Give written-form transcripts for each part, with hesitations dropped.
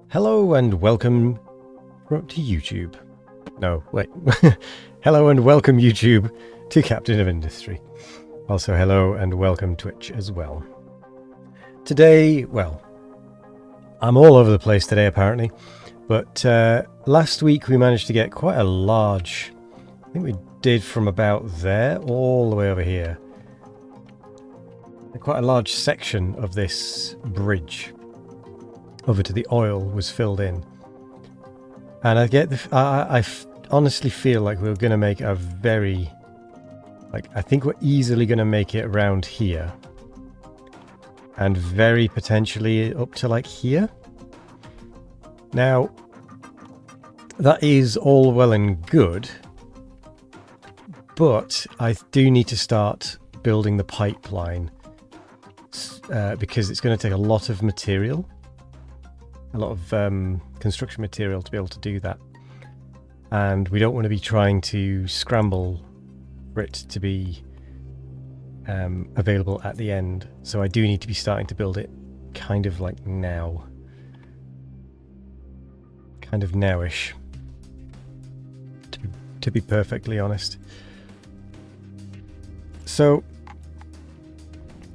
Hello and welcome to YouTube. No, wait. Hello and welcome YouTube to Captain of Industry. Also hello and welcome Twitch as well. Today, well, I'm all over the place today apparently, but last week we managed to get quite a large, I think we did from about there all the way over here. Quite a large section of this bridge over to the oil was filled in, and I honestly feel like we're going to make a very, I think we're easily going to make it around here, and very potentially up to like here. Now, that is all well and good, but I do need to start building the pipeline because it's going to take a lot of material. A lot of construction material to be able to do that, and we don't want to be trying to scramble for it to be available at the end, so I do need to be starting to build it kind of like now, kind of nowish, to be perfectly honest. So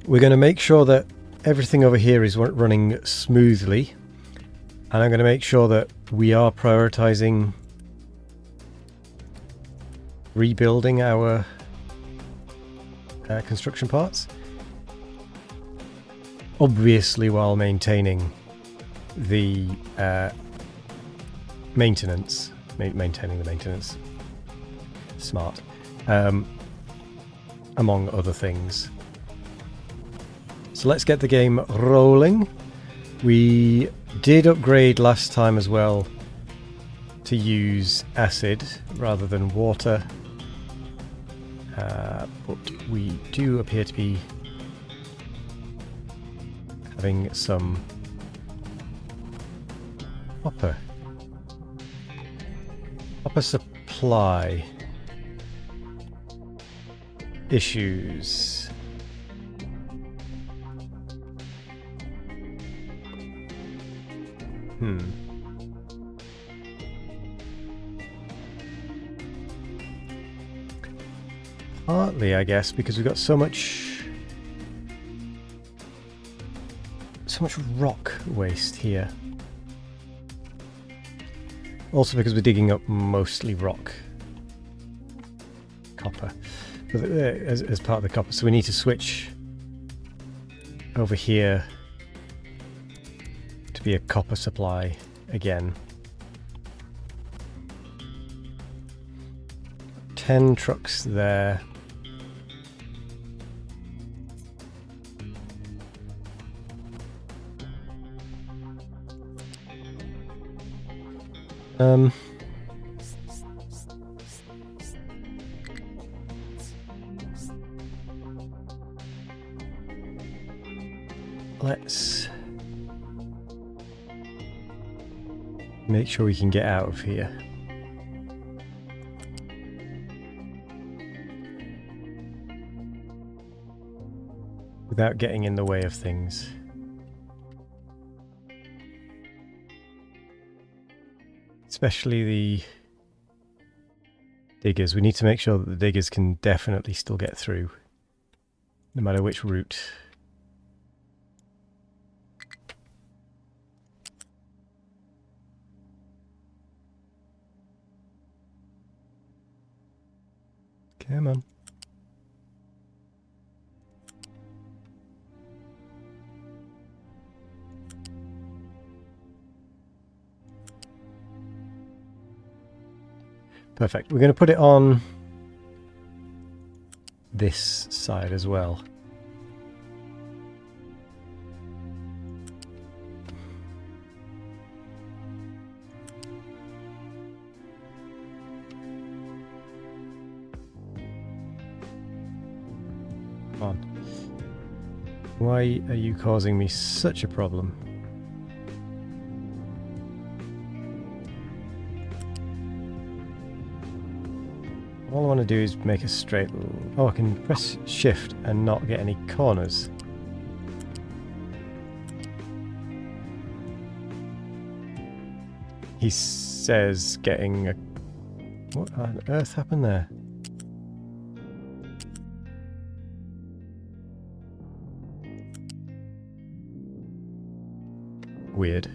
we're going to make sure that everything over here is running smoothly. And I'm going to make sure that we are prioritizing rebuilding our construction parts. Obviously, while maintaining the maintenance, maintaining the maintenance. Smart. Among other things. So let's get the game rolling. We did upgrade last time as well to use acid rather than water, but we do appear to be having some copper supply issues. Partly, I guess, because we've got so much rock waste here. Also because we're digging up mostly rock. Copper. As part of the copper. So we need to switch over here to be a copper supply again. 10 trucks there. Let's make sure we can get out of here. Without getting in the way of things. Especially the diggers. We need to make sure that the diggers can definitely still get through, no matter which route. Come on. Perfect. We're going to put it on this side as well. Come on. Why are you causing me such a problem? All I want to do is make a straight... Oh, I can press shift and not get any corners. he says getting a... What on earth happened there? Weird.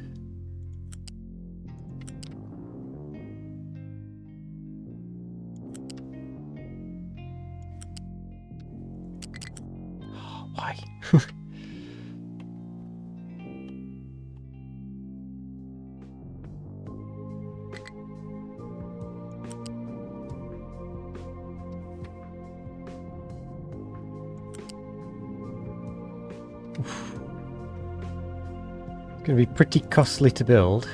Why? It's going to be pretty costly to build.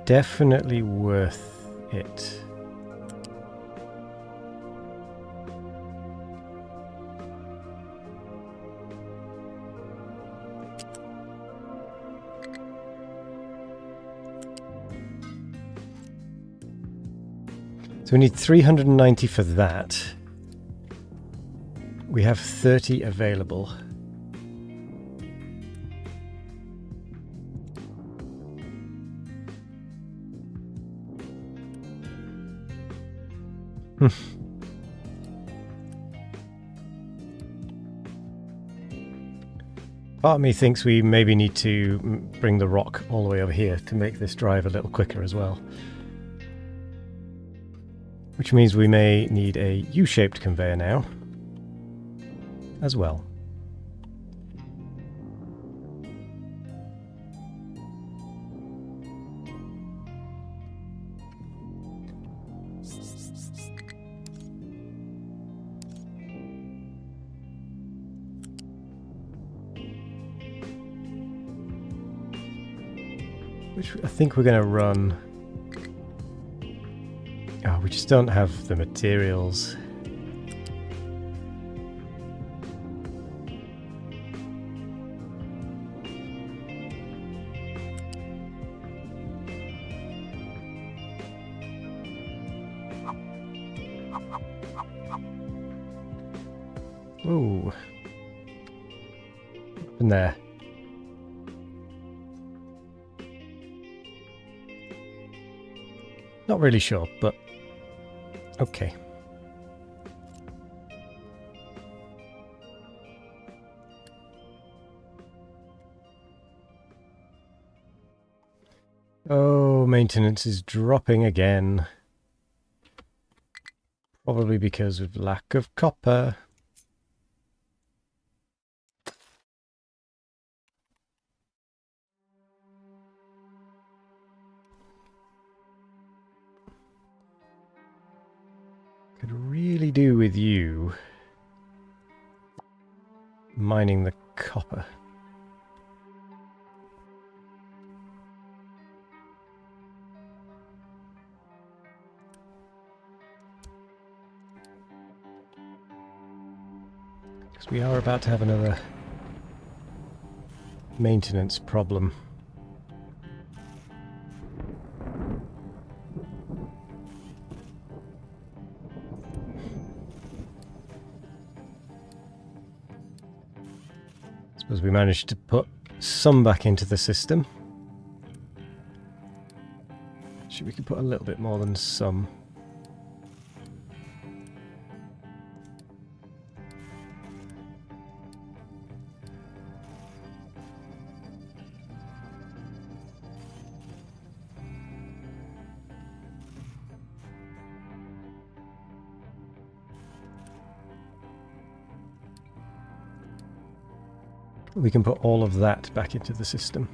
Definitely worth it. So we need 390 for that. We have 30 available. Part of me thinks we maybe need to bring the rock all the way over here to make this drive a little quicker as well. Which means we may need a U-shaped conveyor now as well. Which I think we're going to run... Oh, we just don't have the materials. Ooh. Up in there. Not really sure, but okay. Oh, maintenance is dropping again. Probably because of lack of copper. Could really do with you mining the copper. Because we are about to have another maintenance problem. Suppose we managed to put some back into the system. Actually, we could put a little bit more than some. We can put all of that back into the system.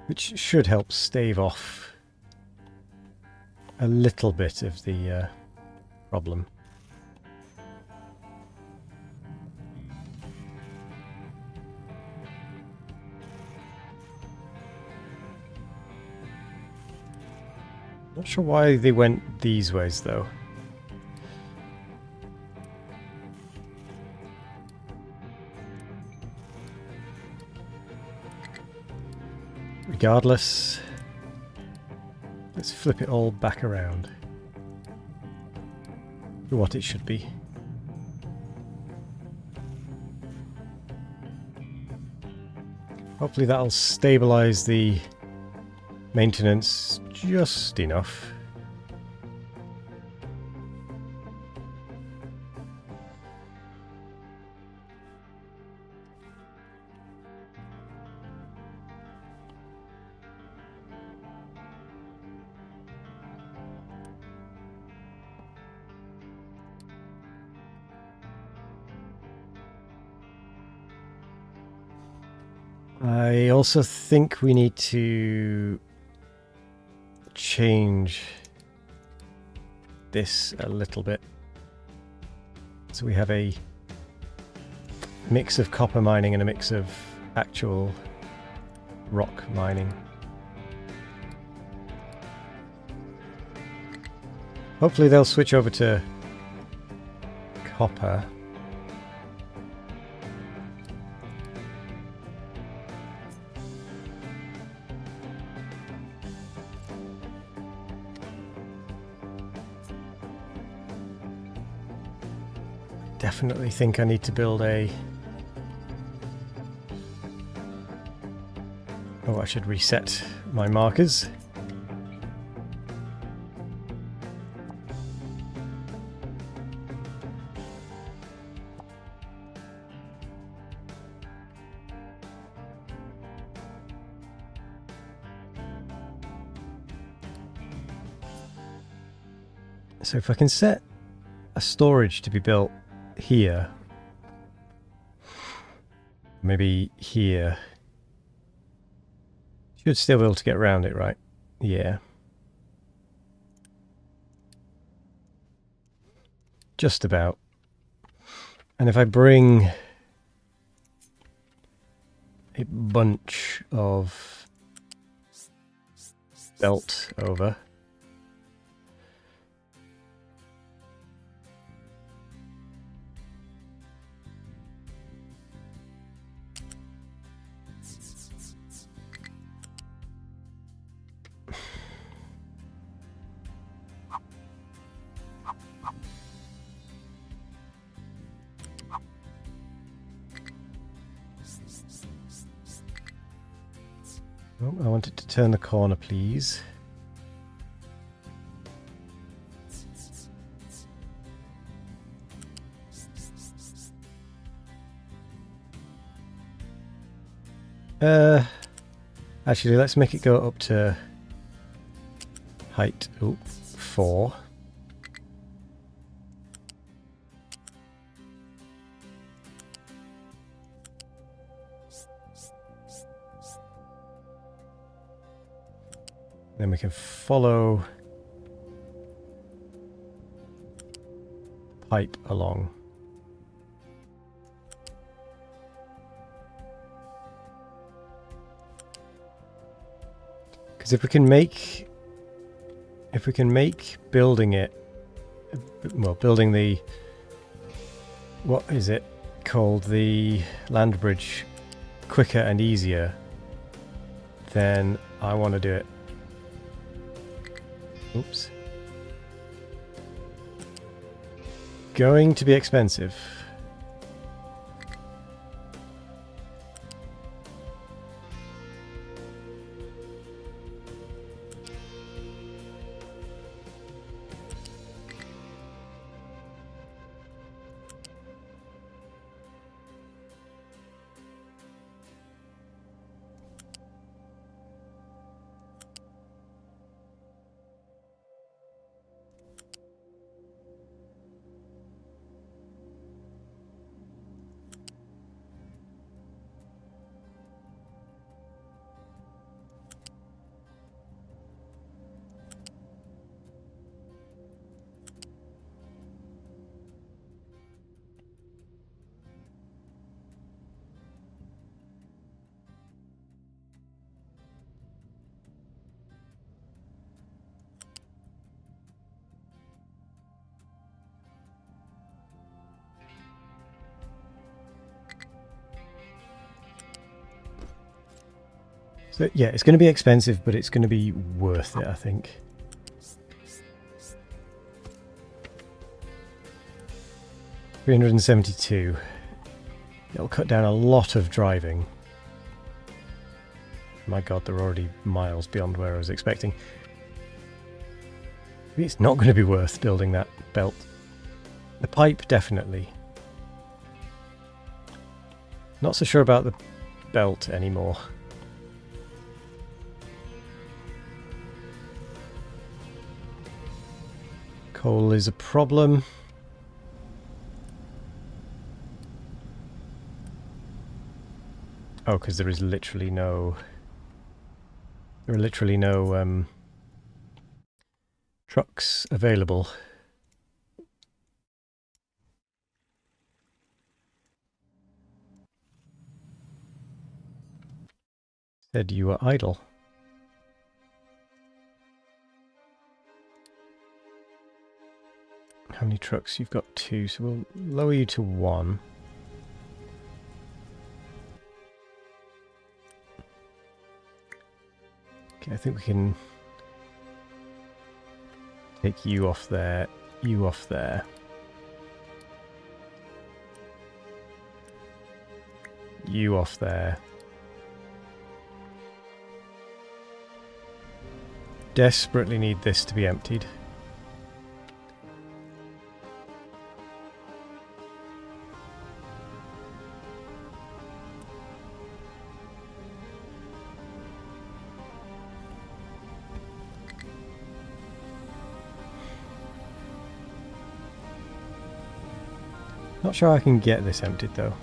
Which should help stave off a little bit of the problem. Not sure why they went these ways though. Regardless, let's flip it all back around to what it should be. Hopefully that'll stabilize the maintenance just enough. I also think we need to change this a little bit. So we have a mix of copper mining and a mix of actual rock mining. Hopefully they'll switch over to copper. Definitely think I need to build a... Oh, I should reset my markers. So if I can set a storage to be built here, maybe here, should still be able to get around it, right? Yeah. Just about. And if I bring a bunch of belt over, oh, I want it to turn the corner, please. Actually, let's make it go up to height 4. Then we can follow pipe along. Because if we can make building it, well, building the, what is it called, the land bridge quicker and easier, then I want to do it. Oops. Going to be expensive. So yeah, it's going to be expensive, but it's going to be worth it, I think. $372. It'll cut down a lot of driving. My god, they're already miles beyond where I was expecting. Maybe it's not going to be worth building that belt. The pipe, definitely. Not so sure about the belt anymore. Coal is a problem. Oh, because there is literally no... There are literally no trucks available. Said you were idle. How many trucks? You've got 2, so we'll lower you to 1. Okay, I think we can take you off there, you off there. You off there. Desperately need this to be emptied. Not sure I can get this emptied though.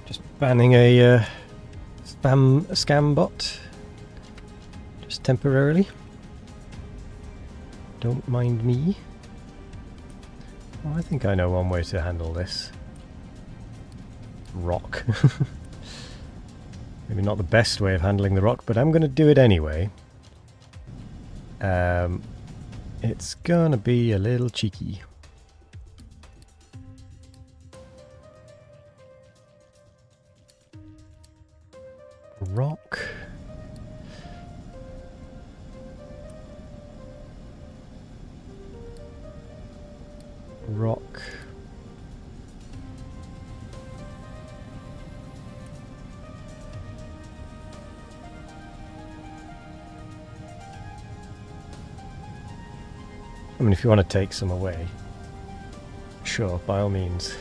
Just banning a scam bot, just temporarily. Don't mind me. Oh, I think I know one way to handle this. Rock. Maybe not the best way of handling the rock, but I'm going to do it anyway. It's gonna be a little cheeky. Rock. Rock. I mean, if you want to take some away, sure, by all means.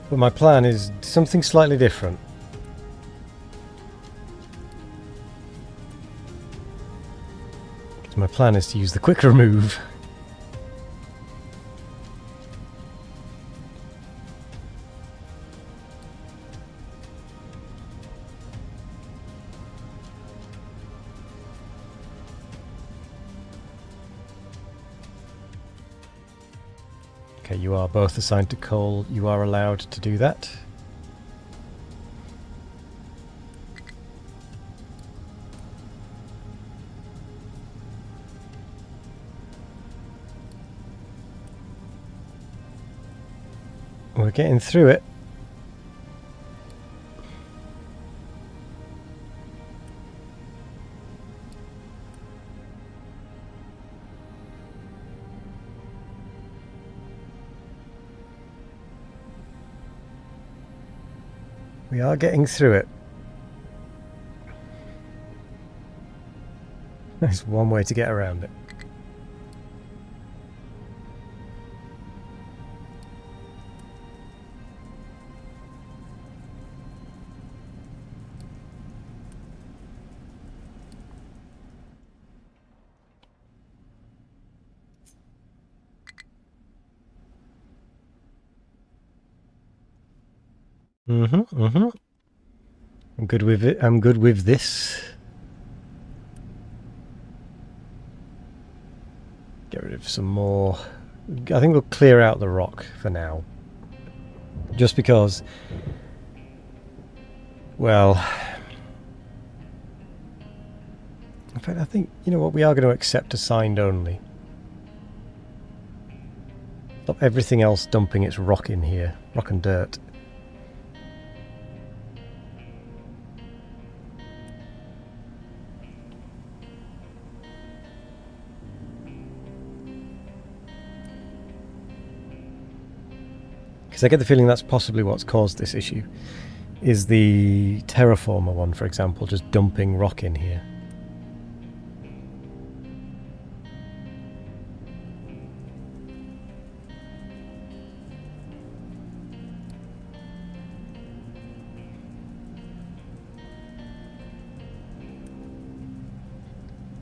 But my plan is something slightly different. My plan is to use the quick remove. Okay, you are both assigned to coal. You are allowed to do that. We're getting through it. We are getting through it. There's one way to get around it. I'm good with it. I'm good with this. Get rid of some more. I think we'll clear out the rock for now. Just because, well, in fact, I think, you know what, we are going to accept assigned only. Stop everything else dumping its rock in here. Rock and dirt. Because I get the feeling that's possibly what's caused this issue. Is the terraformer one, for example, just dumping rock in here.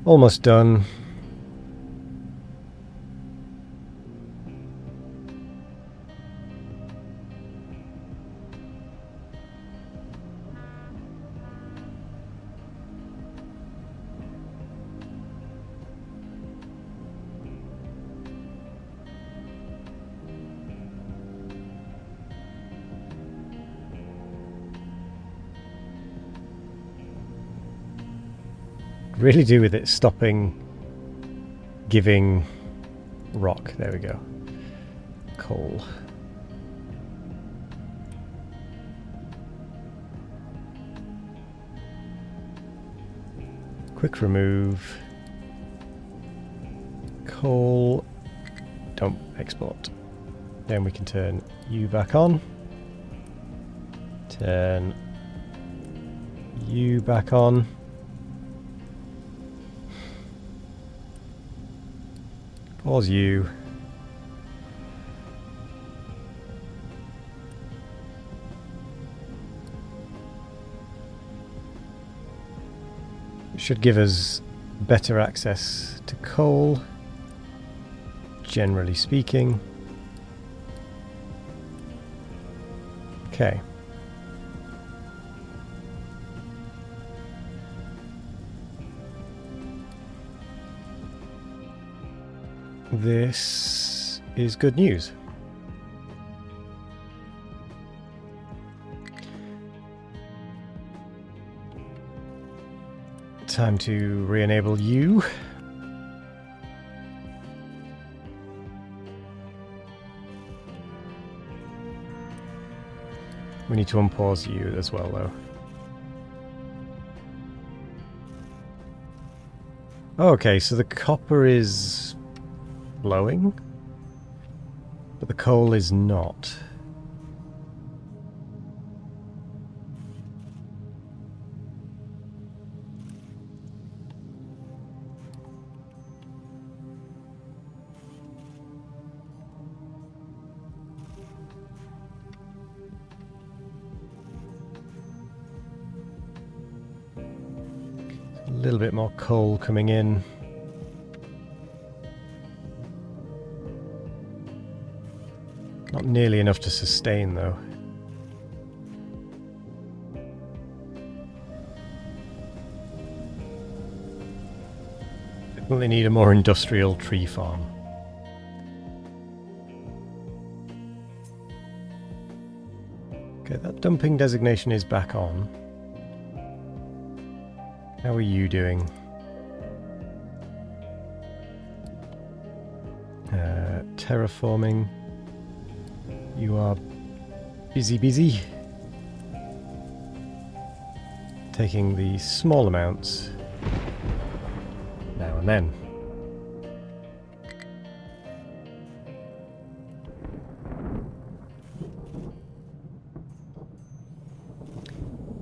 Almost done. Really do with it stopping giving rock. There we go. Coal. Quick remove. Coal. Don't export. Then we can turn you back on. Turn you back on. Pause you. It should give us better access to coal, generally speaking. Okay. This is good news. Time to re-enable you. We need to unpause you as well, though. Okay, so the copper is glowing, but the coal is not. A little bit more coal coming in. Not nearly enough to sustain, though. Definitely need a more industrial tree farm. Okay, that dumping designation is back on. How are you doing? Terraforming. You are busy. Taking the small amounts now and then.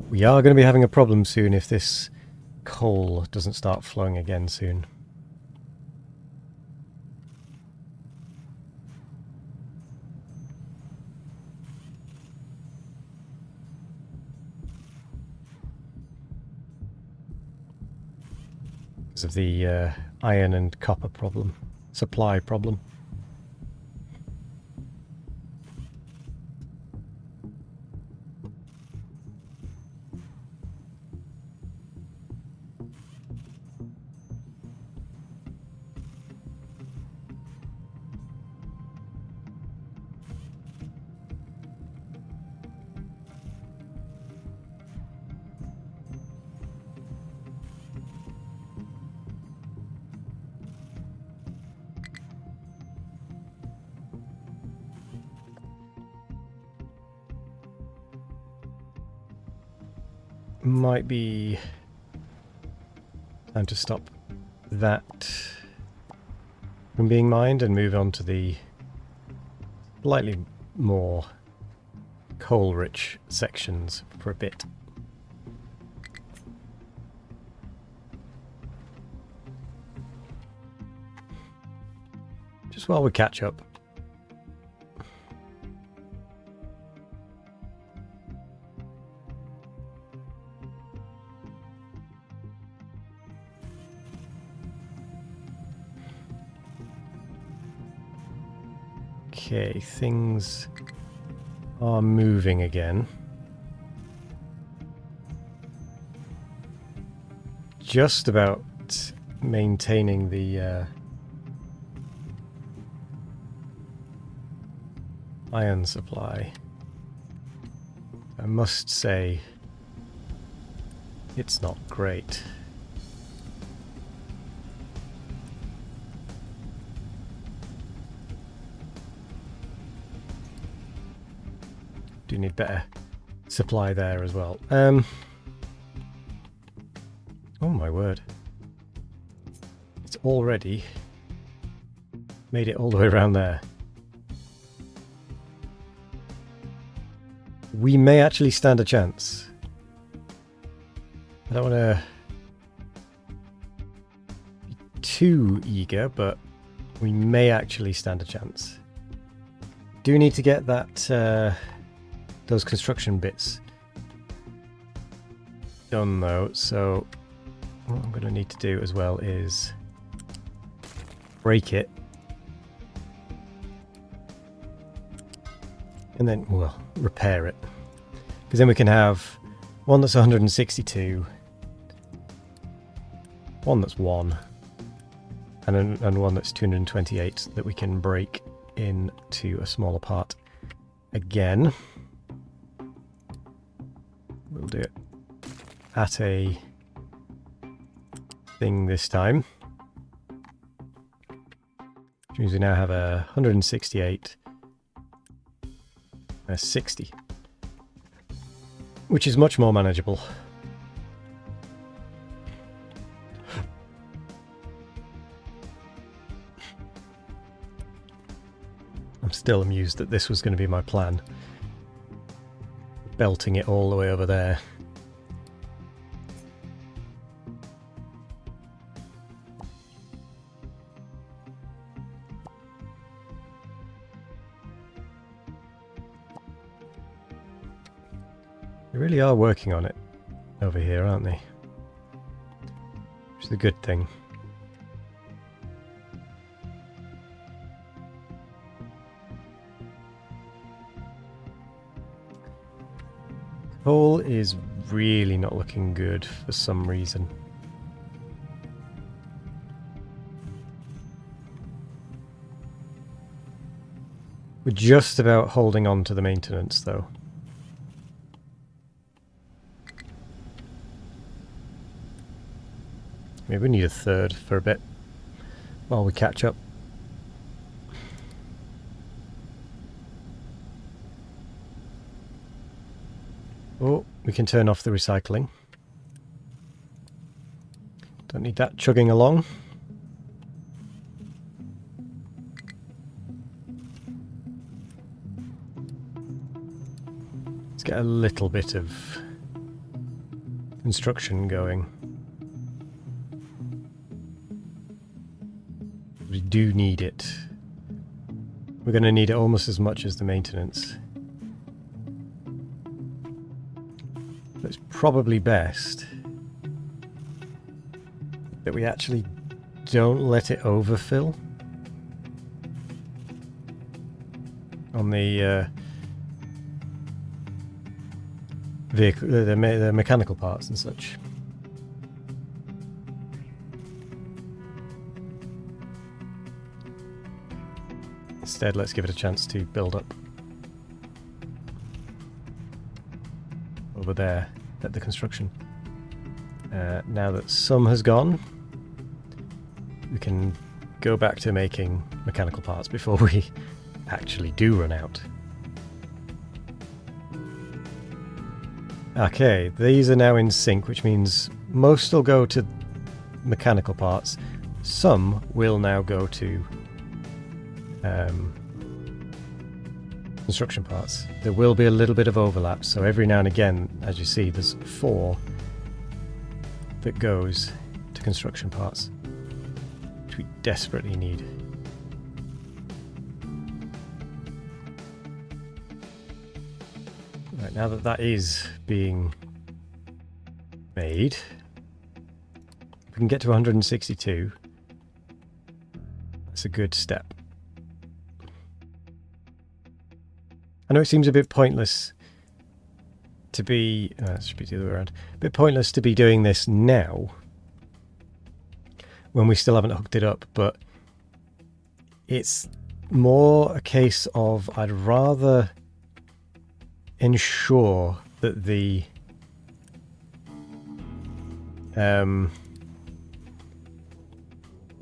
We are going to be having a problem soon if this coal doesn't start flowing again soon. Because of the iron and copper problem, supply problem. might be time to stop that from being mined and move on to the slightly more coal-rich sections for a bit. Just while we catch up. Okay, things are moving again. Just about maintaining the iron supply. I must say, it's not great. Do need better supply there as well. Oh my word. It's already made it all the way around there. We may actually stand a chance. I don't want to be too eager, but we may actually stand a chance. Do need to get that those construction bits done though, so what I'm going to need to do as well is break it and then, well, repair it, because then we can have one that's 162, one that's 1, and one that's 228 that we can break into a smaller part again. We'll do it at a thing this time, which means we now have a 168 and a 60, which is much more manageable. I'm still amused that this was going to be my plan. Belting it all the way over there. They really are working on it over here, aren't they? Which is a good thing. Coal is really not looking good for some reason. We're just about holding on to the maintenance though. Maybe we need a third for a bit while we catch up. Oh, we can turn off the recycling. Don't need that chugging along. Let's get a little bit of construction going. We do need it. We're going to need it almost as much as the maintenance. It's probably best that we actually don't let it overfill on the vehicle, the mechanical parts and such. Instead, let's give it a chance to build up over there at the construction. Now that some has gone, we can go back to making mechanical parts before we actually do run out. Okay, these are now in sync, which means most will go to mechanical parts. Some will now go to construction parts. There will be a little bit of overlap, so every now and again, as you see, there's 4 that goes to construction parts, which we desperately need. Right, now that that is being made, if we can get to 162, that's a good step. I know it seems a bit pointless to be, it should be the other way around, a bit pointless to be doing this now when we still haven't hooked it up, but it's more a case of I'd rather ensure that the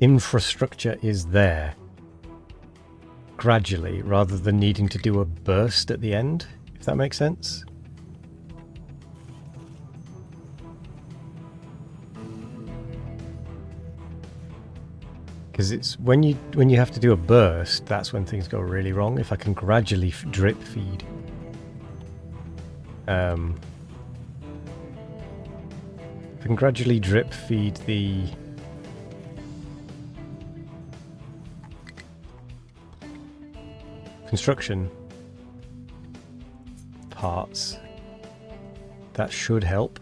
infrastructure is there gradually rather than needing to do a burst at the end, if that makes sense. Because it's when you have to do a burst, that's when things go really wrong. If I can gradually drip feed if I can gradually drip feed the construction parts, that should help.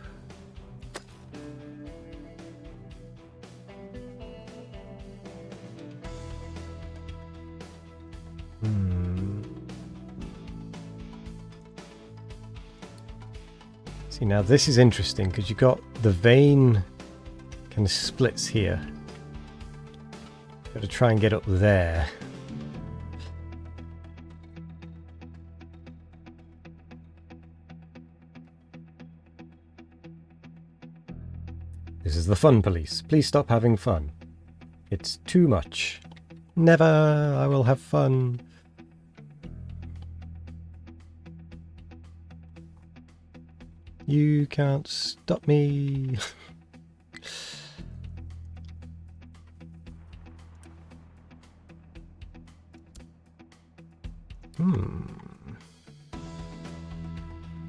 See, now this is interesting because you've got the vein kind of splits here. Got to try and get up there. This is the fun police. Please stop having fun. It's too much. Never. I will have fun. You can't stop me.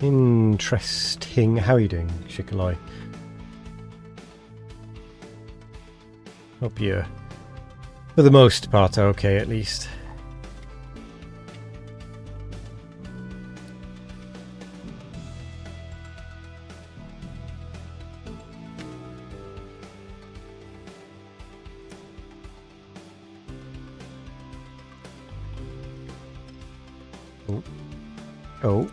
Interesting. How are you doing, Shikaloi? Hope you're, for the most part, okay at least. Oh.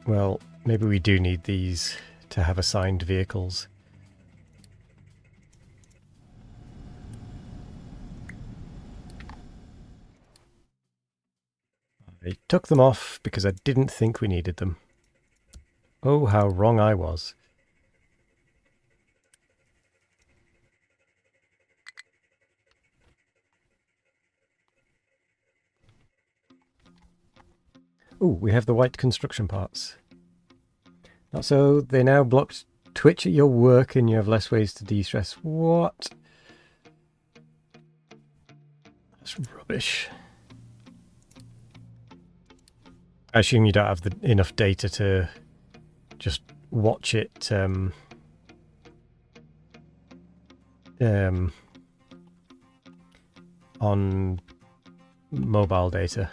Well, maybe we do need these to have assigned vehicles. I took them off because I didn't think we needed them. Oh, how wrong I was. Ooh, we have the white construction parts. Not so, they now blocked Twitch at your work and you have less ways to de-stress. What? That's rubbish. I assume you don't have enough data to just watch it on mobile data.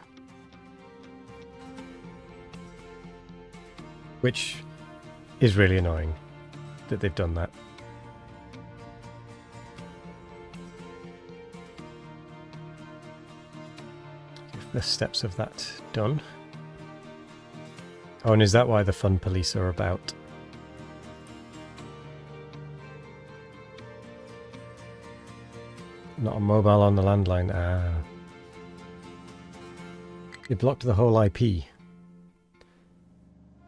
Which is really annoying that they've done that. First steps of that done. Oh, and is that why the fun police are about? Not a mobile on the landline. Ah. They blocked the whole IP.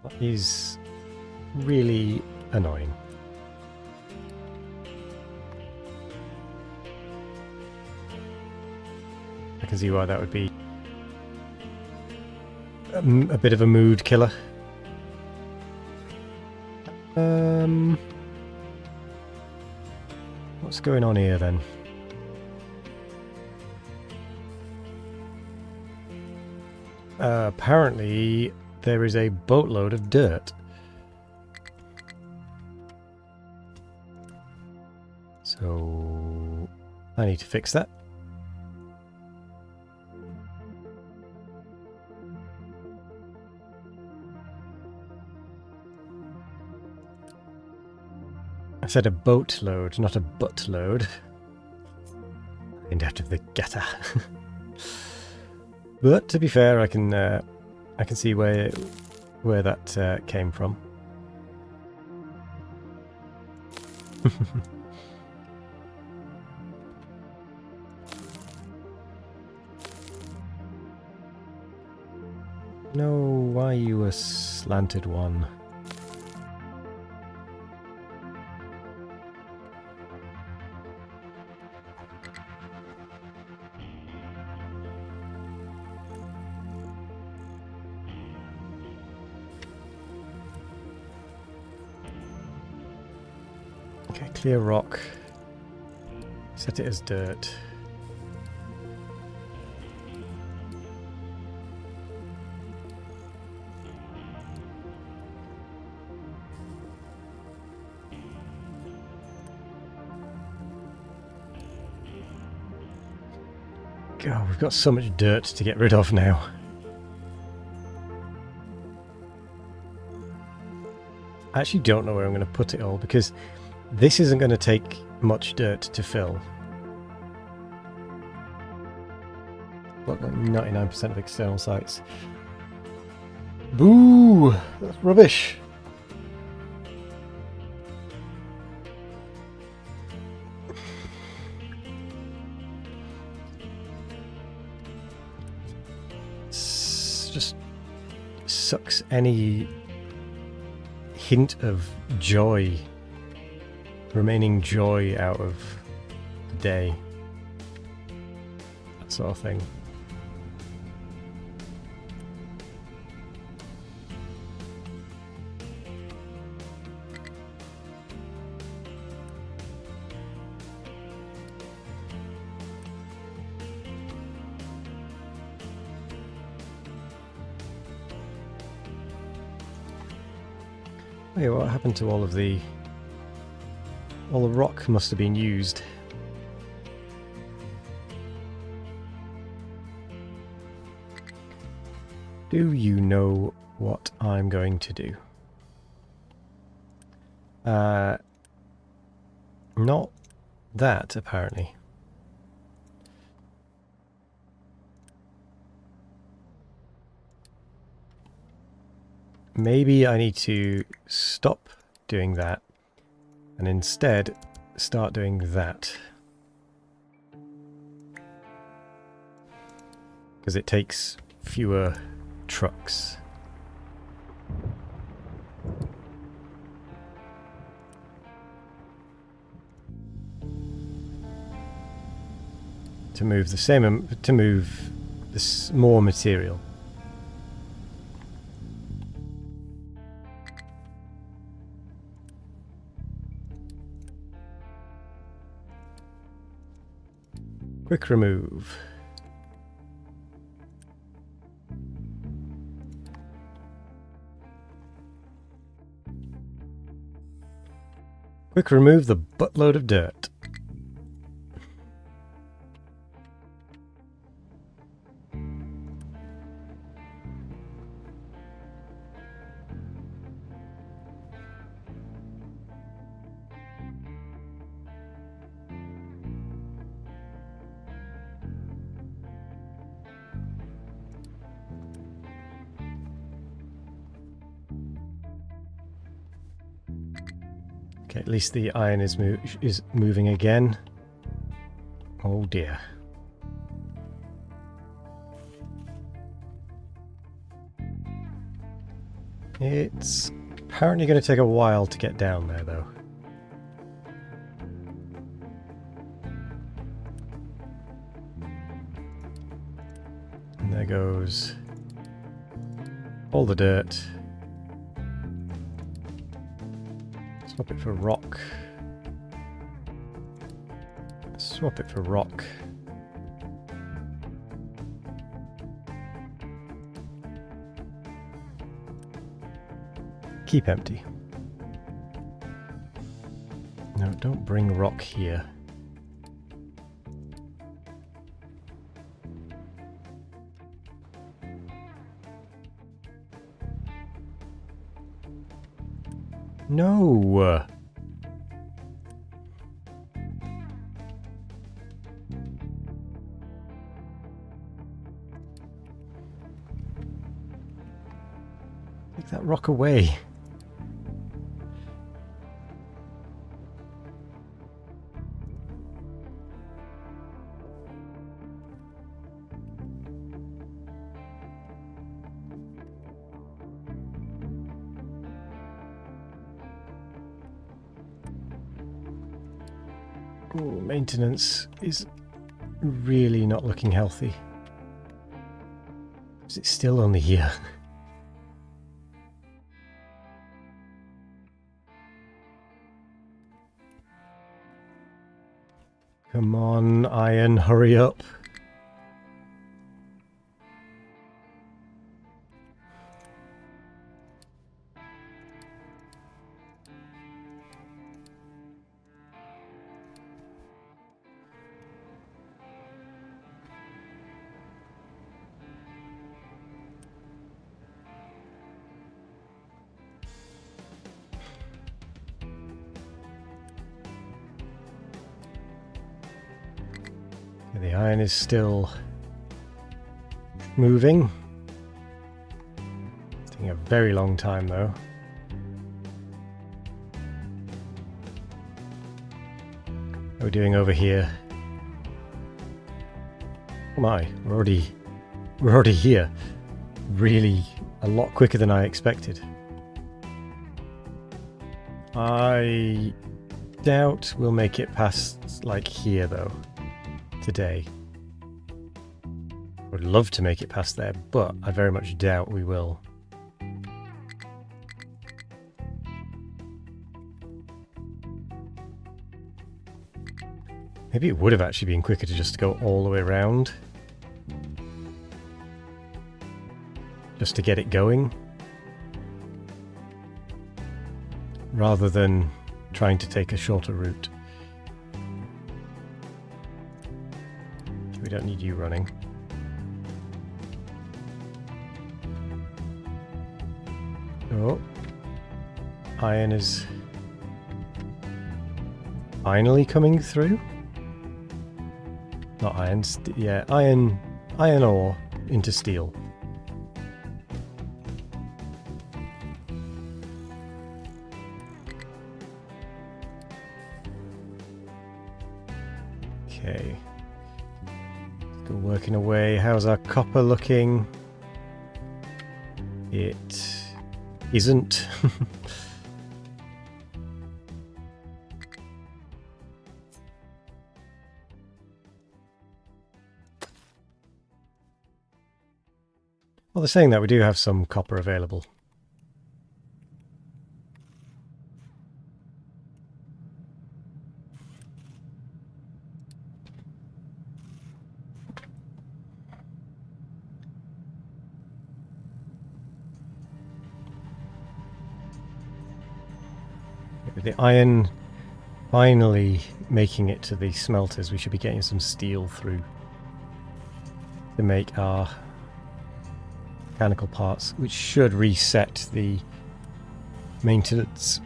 That is really annoying. I can see why that would be a bit of a mood killer. What's going on here then? Apparently there is a boatload of dirt. So I need to fix that. I said a boatload, not a buttload. Named after the getter. But to be fair, I can see where that came from. No, why are you a slanted one? Okay, clear rock. Set it as dirt. God, we've got so much dirt to get rid of now. I actually don't know where I'm going to put it all because this isn't going to take much dirt to fill. Got like 99% of external sites. Boo! That's rubbish. Just sucks any hint of joy, remaining joy out of the day. That sort of thing. Hey, what happened to all the rock must have been used. Do you know what I'm going to do? Not that, apparently. Maybe I need to stop doing that and instead start doing that. Because it takes fewer trucks. To move the same, to move this more material. Quick remove. Quick remove the buttload of dirt. Okay, at least the iron is moving again. Oh dear. It's apparently going to take a while to get down there, though. And there goes All the dirt. Swap it for rock. Swap it for rock. Keep empty. No, don't bring rock here. No! Take that rock away. Ooh, maintenance is really not looking healthy. Is it still only here? Come on, iron, hurry up. The iron is still moving. It's taking a very long time though. How are we doing over here? Oh my, we're already here. Really a lot quicker than I expected. I doubt we'll make it past like here though. Today. I would love to make it past there, but I very much doubt we will. Maybe it would have actually been quicker to just go all the way around. Just to get it going. Rather than trying to take a shorter route. We don't need you running. Oh. Iron is finally coming through. Not iron, yeah, iron ore into steel. Okay. Still working away. How's our copper looking? It isn't. Well, they're saying that we do have some copper available. With the iron finally making it to the smelters, we should be getting some steel through to make our mechanical parts, which should reset the maintenance.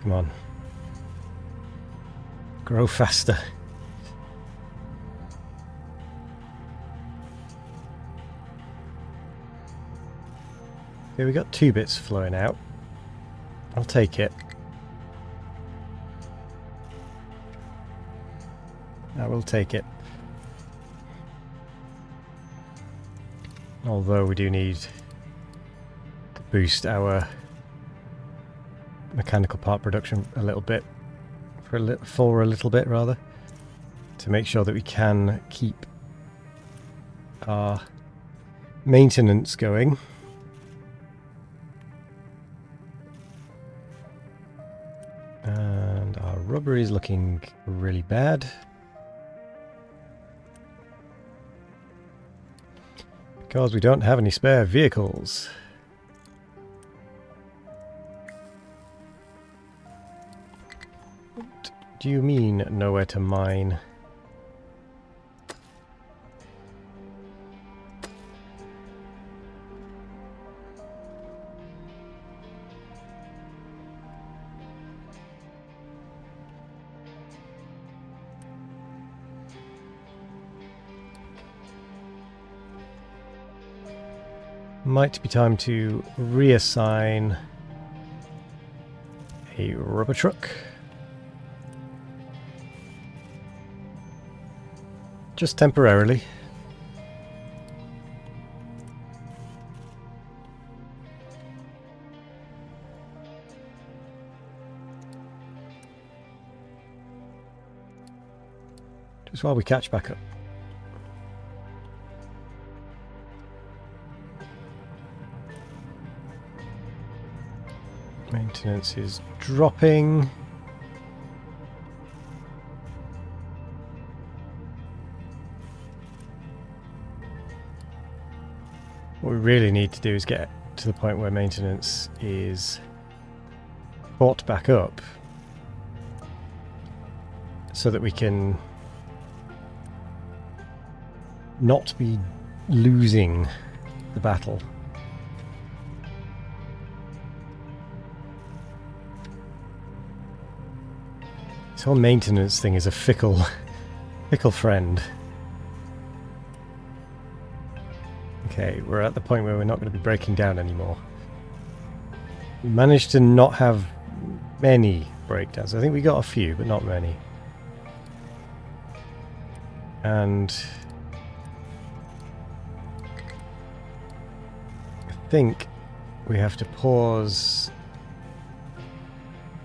Come on. Grow faster. Okay, we got 2 bits flowing out. I'll take it. I will take it. Although we do need to boost our mechanical part production a little bit, for a little bit rather, to make sure that we can keep our maintenance going. And our rubber is looking really bad. Because we don't have any spare vehicles. What do you mean, nowhere to mine? Might be time to reassign a rubber truck. Just temporarily. Just while we catch back up. Maintenance is dropping. What we really need to do is get to the point where maintenance is brought back up so that we can not be losing the battle. This whole maintenance thing is a fickle friend. Okay, we're at the point where we're not going to be breaking down anymore. We managed to not have many breakdowns. I think we got a few, but not many. And I think we have to pause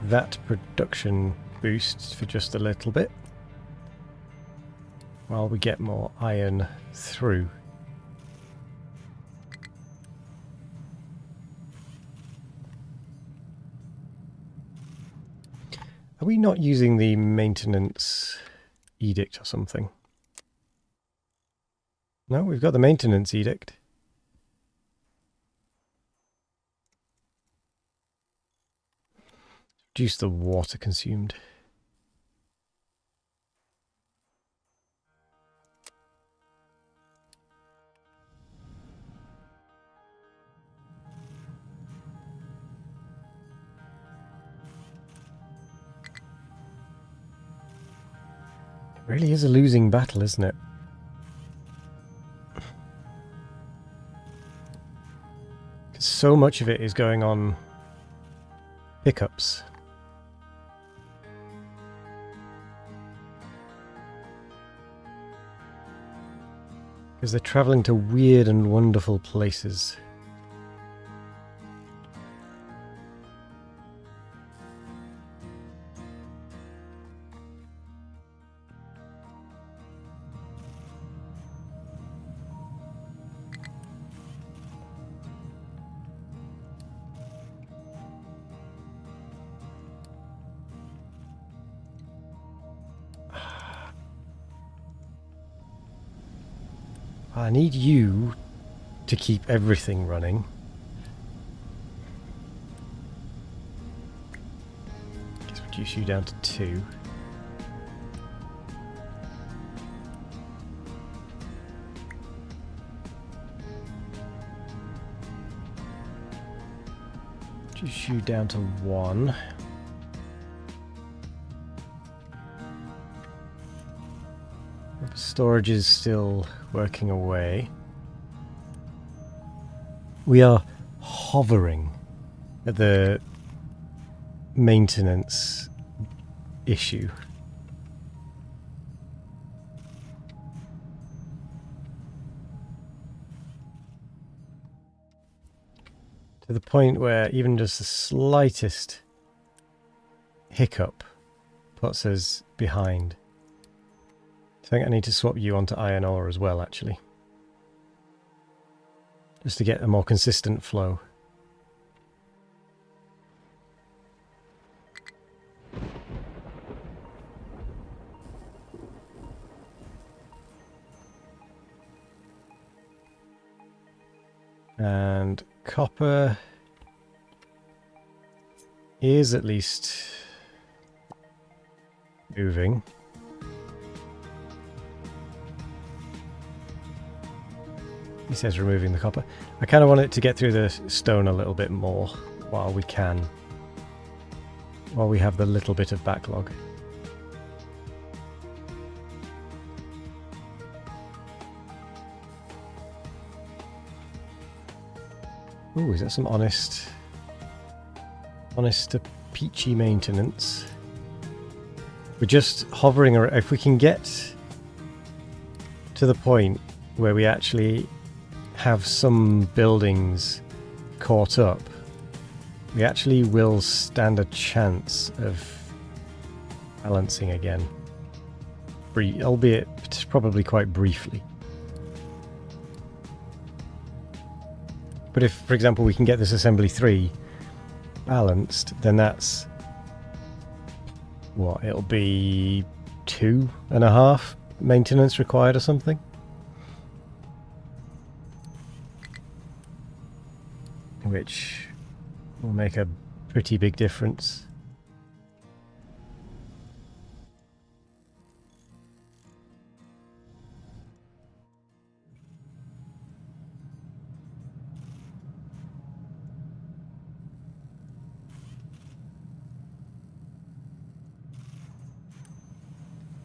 that production boost for just a little bit while we get more iron through. Are we not using the maintenance edict or something? No, we've got the maintenance edict. Reduce the water consumed. It really is a losing battle, isn't it? So much of it is going on pickups. Because they're travelling to weird and wonderful places. I need you to keep everything running. Just reduce you down to 2. Reduce you down to 1. Storage is still working away. We are hovering at the maintenance issue. To the point where even just the slightest hiccup puts us behind. I think I need to swap you onto iron ore as well, actually. Just to get a more consistent flow. And copper is at least moving. He says removing the copper. I kind of want it to get through the stone a little bit more while we can. While we have the little bit of backlog. Ooh, is that some honest to peachy maintenance? We're just hovering around. If we can get to the point where we actually have some buildings caught up, we actually will stand a chance of balancing again. Albeit probably quite briefly. But if, for example, we can get this assembly 3 balanced, then that's what, it'll be 2.5 maintenance required or something. Which will make a pretty big difference.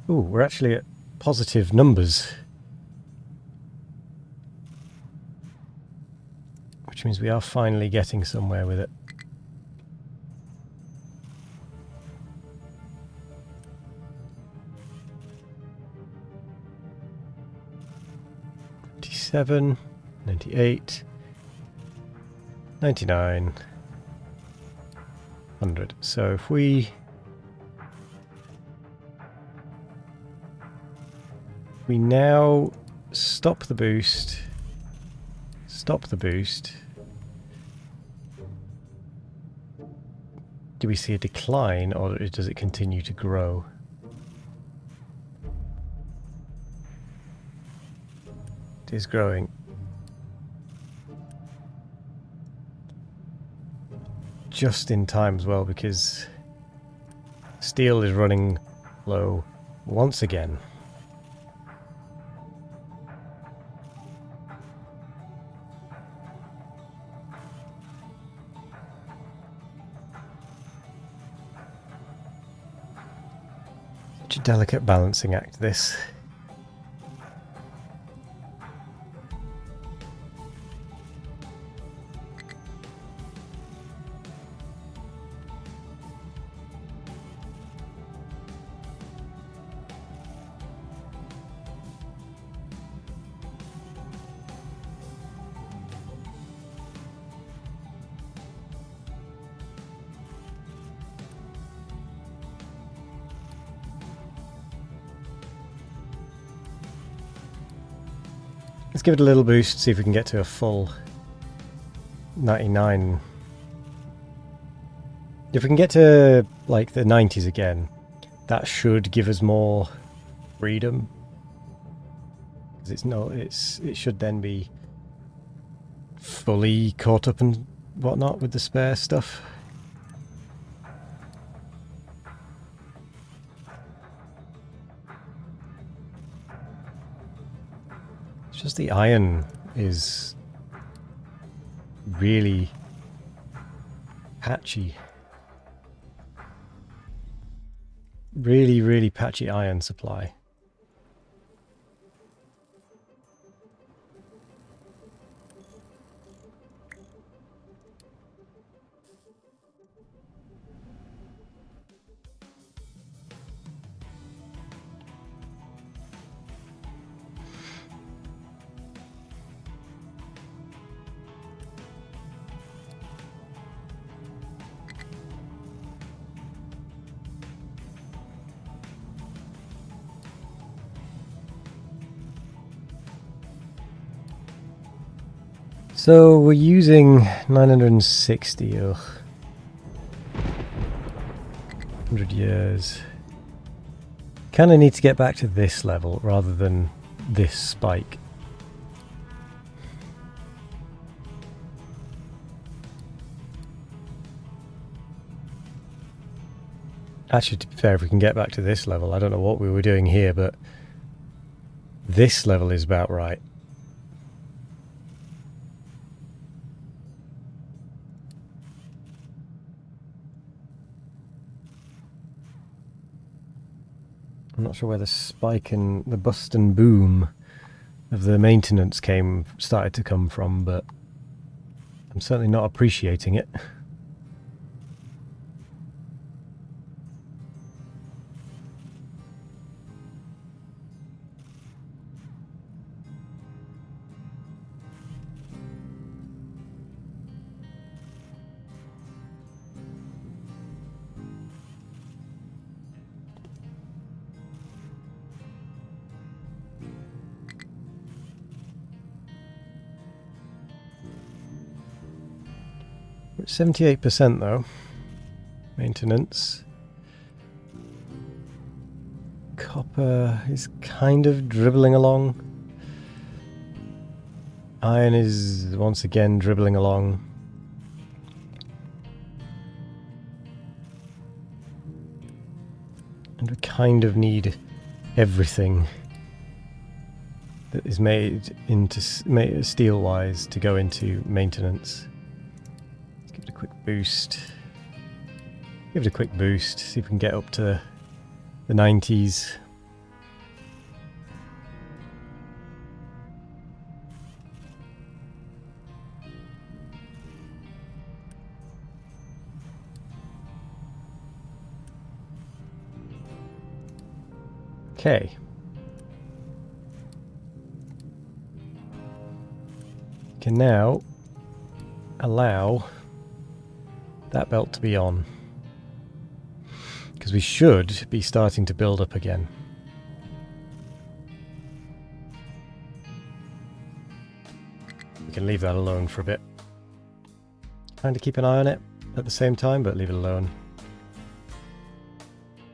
Ooh, we're actually at positive numbers. Which means we are finally getting somewhere with it. $97, $98, $99, $100. So if we now stop the boost, do we see a decline or does it continue to grow? It is growing. Just in time as well, because steel is running low once again. Such a delicate balancing act, this. Let's give it a little boost, see if we can get to a full 99. If we can get to like the 90s again, that should give us more freedom. Because it should then be fully caught up and whatnot with the spare stuff. Just the iron is really patchy. Really, really patchy iron supply. So we're using 960. Ugh. 100 years. Kind of need to get back to this level rather than this spike. Actually, to be fair, if we can get back to this level, I don't know what we were doing here, but this level is about right. I'm not sure where the spike and the bust and boom of the maintenance started to come from, but I'm certainly not appreciating it. We're at 78% though. Maintenance. Copper is kind of dribbling along. Iron is once again dribbling along. And we kind of need everything that is made into steel-wise to go into maintenance. Let's give it a quick boost. Give it a quick boost, see if we can get up to the 90s. Okay. Can now allow that belt to be on, because we should be starting to build up again. We can leave that alone for a bit. Trying to keep an eye on it at the same time, but leave it alone.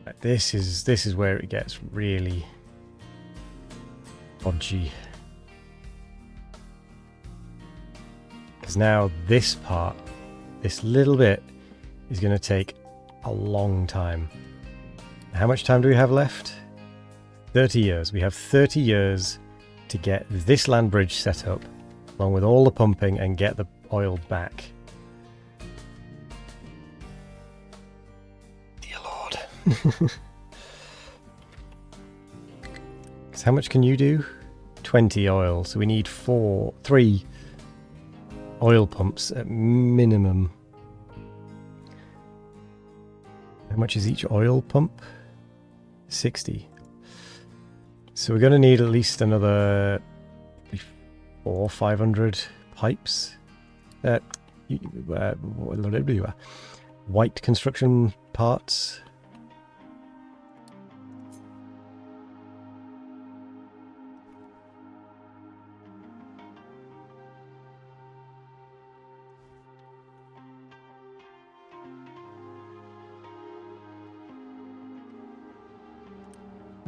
Right, this is where it gets really dodgy. Because now this part, this little bit, is going to take a long time. How much time do we have left? 30 years. We have 30 years to get this land bridge set up, along with all the pumping, and get the oil back. Dear Lord. Because how much can you do? 20 oil. So we need 3 oil pumps at minimum. How much is each oil pump? 60. So we're going to need at least another 500 pipes. White construction parts.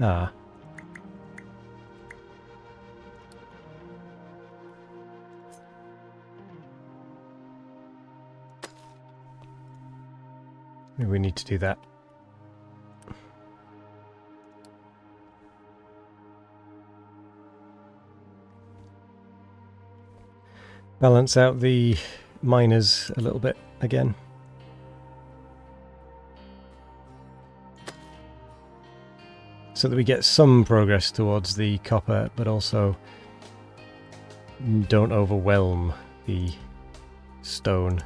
Ah. Maybe we need to do that. Balance out the miners a little bit again. So that we get some progress towards the copper, but also don't overwhelm the stone.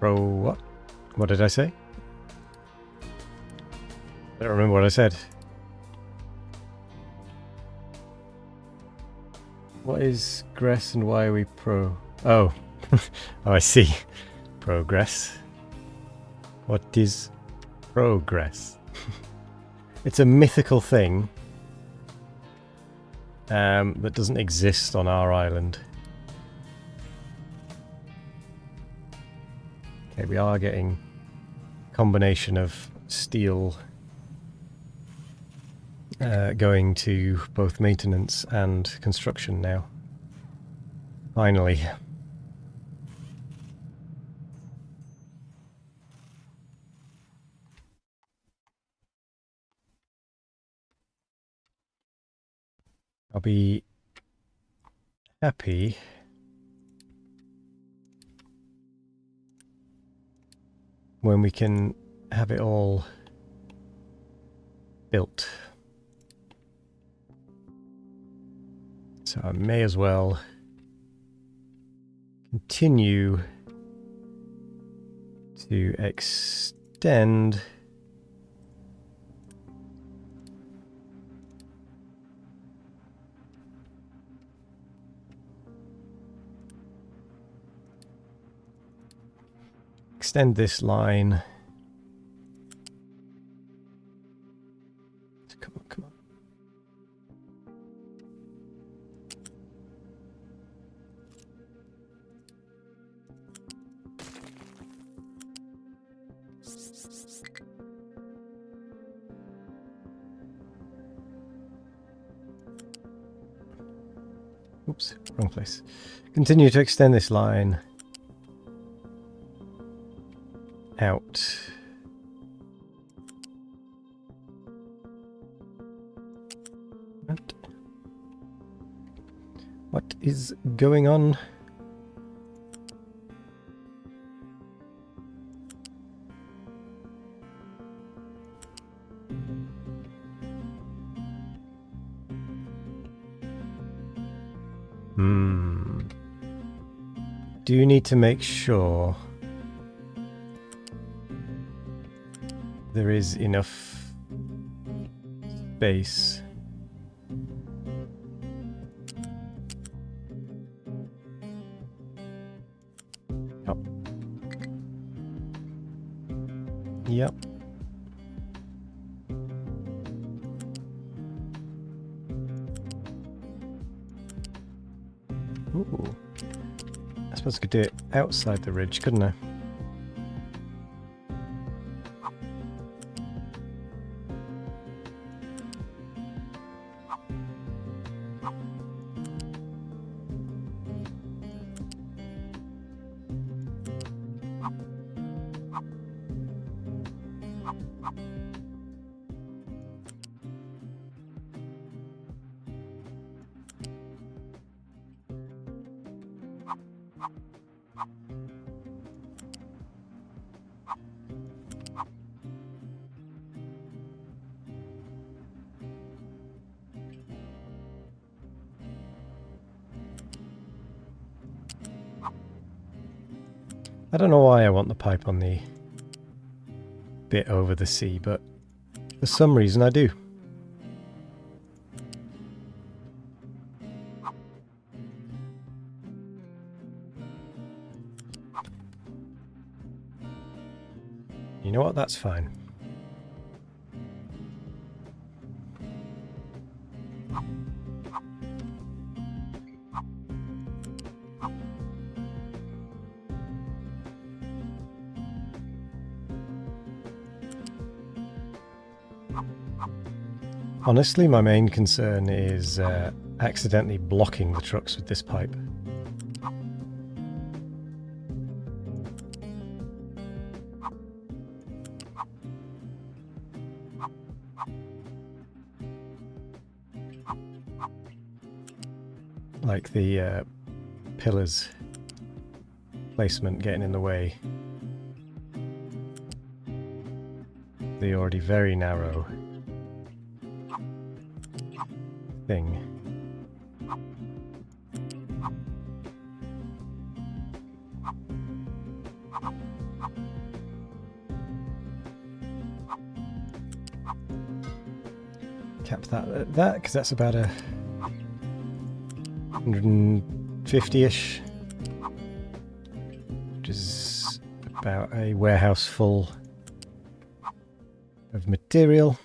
What? What did I say? I don't remember what I said. What is Gress and why are we pro? Oh. Oh, I see. Progress. What is progress? It's a mythical thing that doesn't exist on our island. Okay, we are getting a combination of steel going to both maintenance and construction now. Finally. I'll be happy when we can have it all built. So I may as well continue to extend this line. Come on, come on. Oops, wrong place. Continue to extend this line out. What is going on? Do you need to make sure there is enough space? Oh. Yep. Ooh. I suppose I could do it outside the ridge, couldn't I? I don't know why I want the pipe on the bit over the sea, but for some reason I do. You know what? That's fine. Honestly, my main concern is accidentally blocking the trucks with this pipe. Like the pillars placement getting in the way. The already very narrow thing. Cap that at that, because that's about a 150-ish, which is about a warehouse full of material.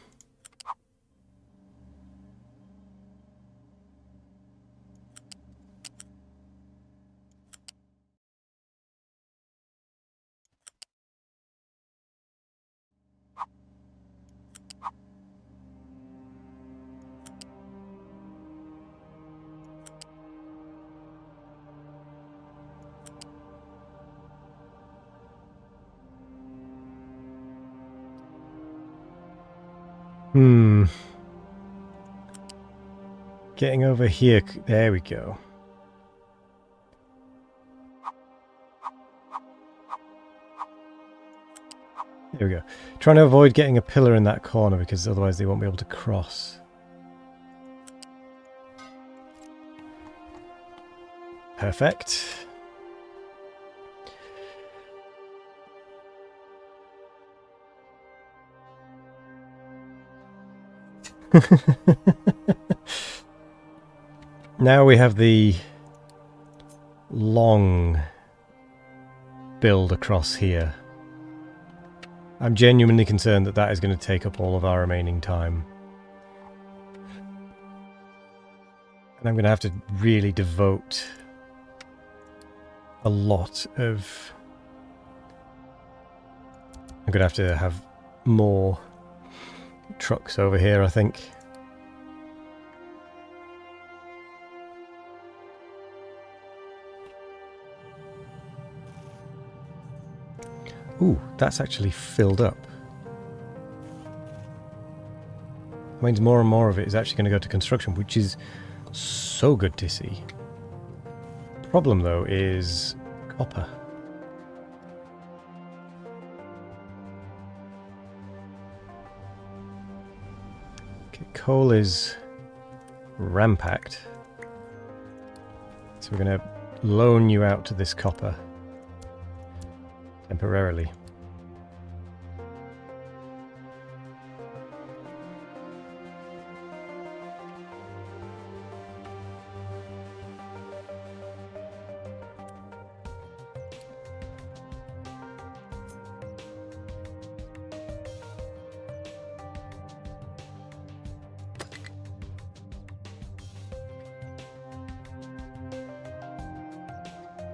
Getting over here. There we go. There we go. Trying to avoid getting a pillar in that corner because otherwise they won't be able to cross. Perfect. Now we have the long build across here. I'm genuinely concerned that that is going to take up all of our remaining time. And I'm going to have to really devote a lot of... I'm going to have more trucks over here, I think. Ooh, that's actually filled up. Means more and more of it is actually going to go to construction, which is so good to see. Problem though is copper. Okay, coal is rampacked. So we're going to loan you out to this copper temporarily.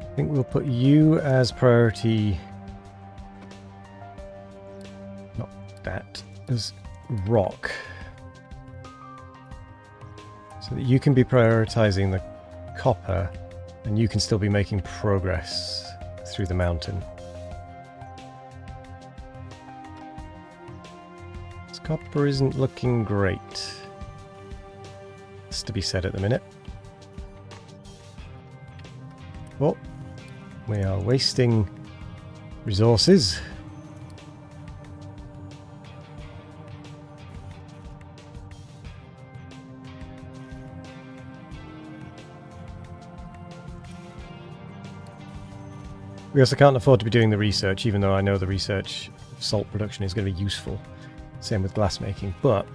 I think we'll put you as priority, not that, as rock, so that you can be prioritizing the copper and you can still be making progress through the mountain. This copper isn't looking great. That's to be said at the minute. Oh. We are wasting resources. We also can't afford to be doing the research, even though I know the research of salt production is going to be useful. Same with glass making, but...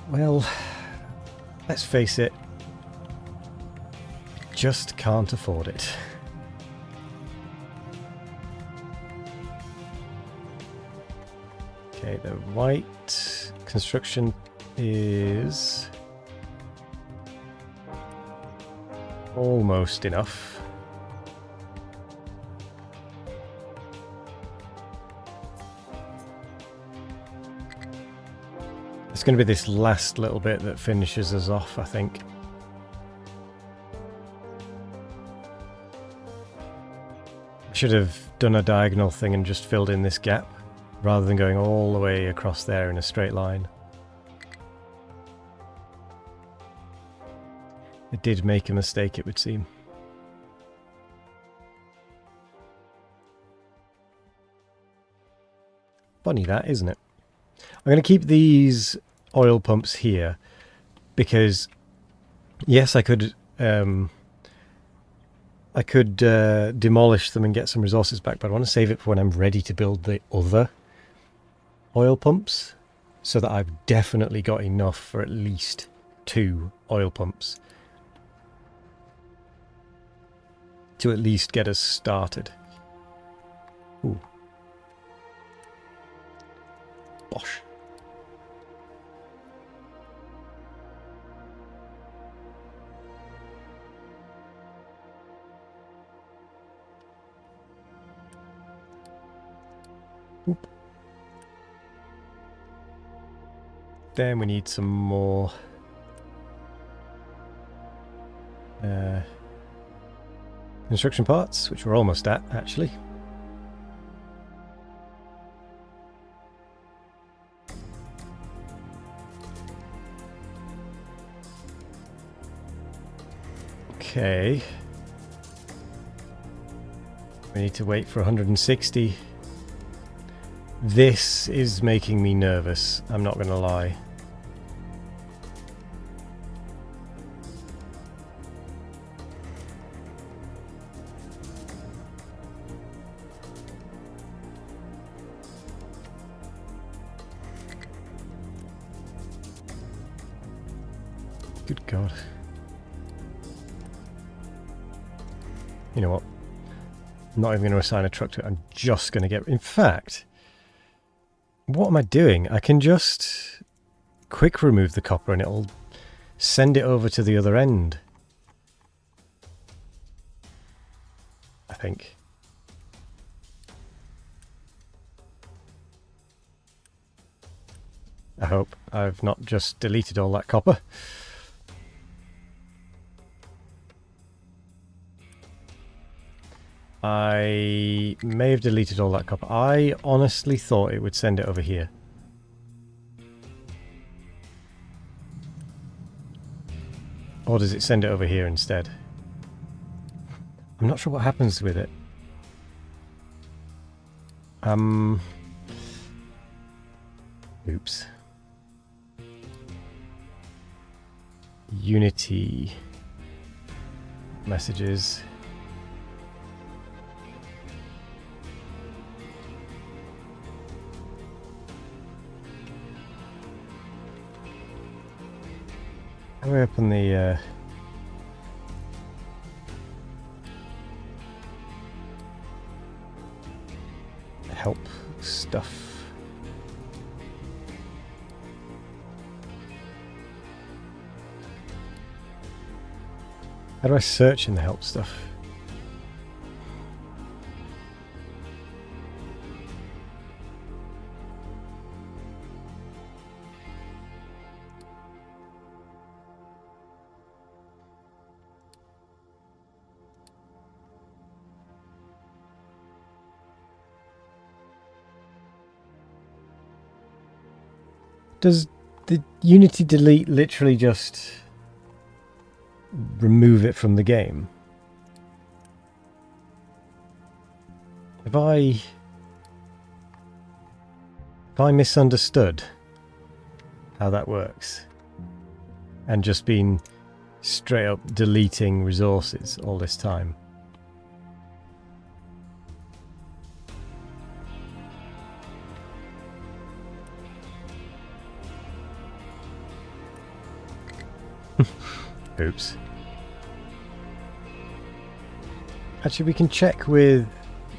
well, let's face it. Just can't afford it. Okay, the white construction is almost enough. It's going to be this last little bit that finishes us off, I think. Should have done a diagonal thing and just filled in this gap rather than going all the way across there in a straight line. I did make a mistake, it would seem. Funny that, isn't it? I'm going to keep these oil pumps here because yes, I could demolish them and get some resources back, but I want to save it for when I'm ready to build the other oil pumps so that I've definitely got enough for at least 2 oil pumps to at least get us started. Ooh. Bosh. Oop. Then we need some more construction parts, which we're almost at, actually. Okay. We need to wait for 160. This is making me nervous, I'm not going to lie. Good God. You know what? I'm not even going to assign a truck to it. I'm just going to get... In fact, what am I doing? I can just quick remove the copper and it'll send it over to the other end. I think. I hope I've not just deleted all that copper. I may have deleted all that copper. I honestly thought it would send it over here. Or does it send it over here instead? I'm not sure what happens with it. Oops. Unity messages. How do I open the help stuff? How do I search in the help stuff? Does the Unity delete literally just remove it from the game? Have I misunderstood how that works and just been straight up deleting resources all this time? Oops. Actually, we can check with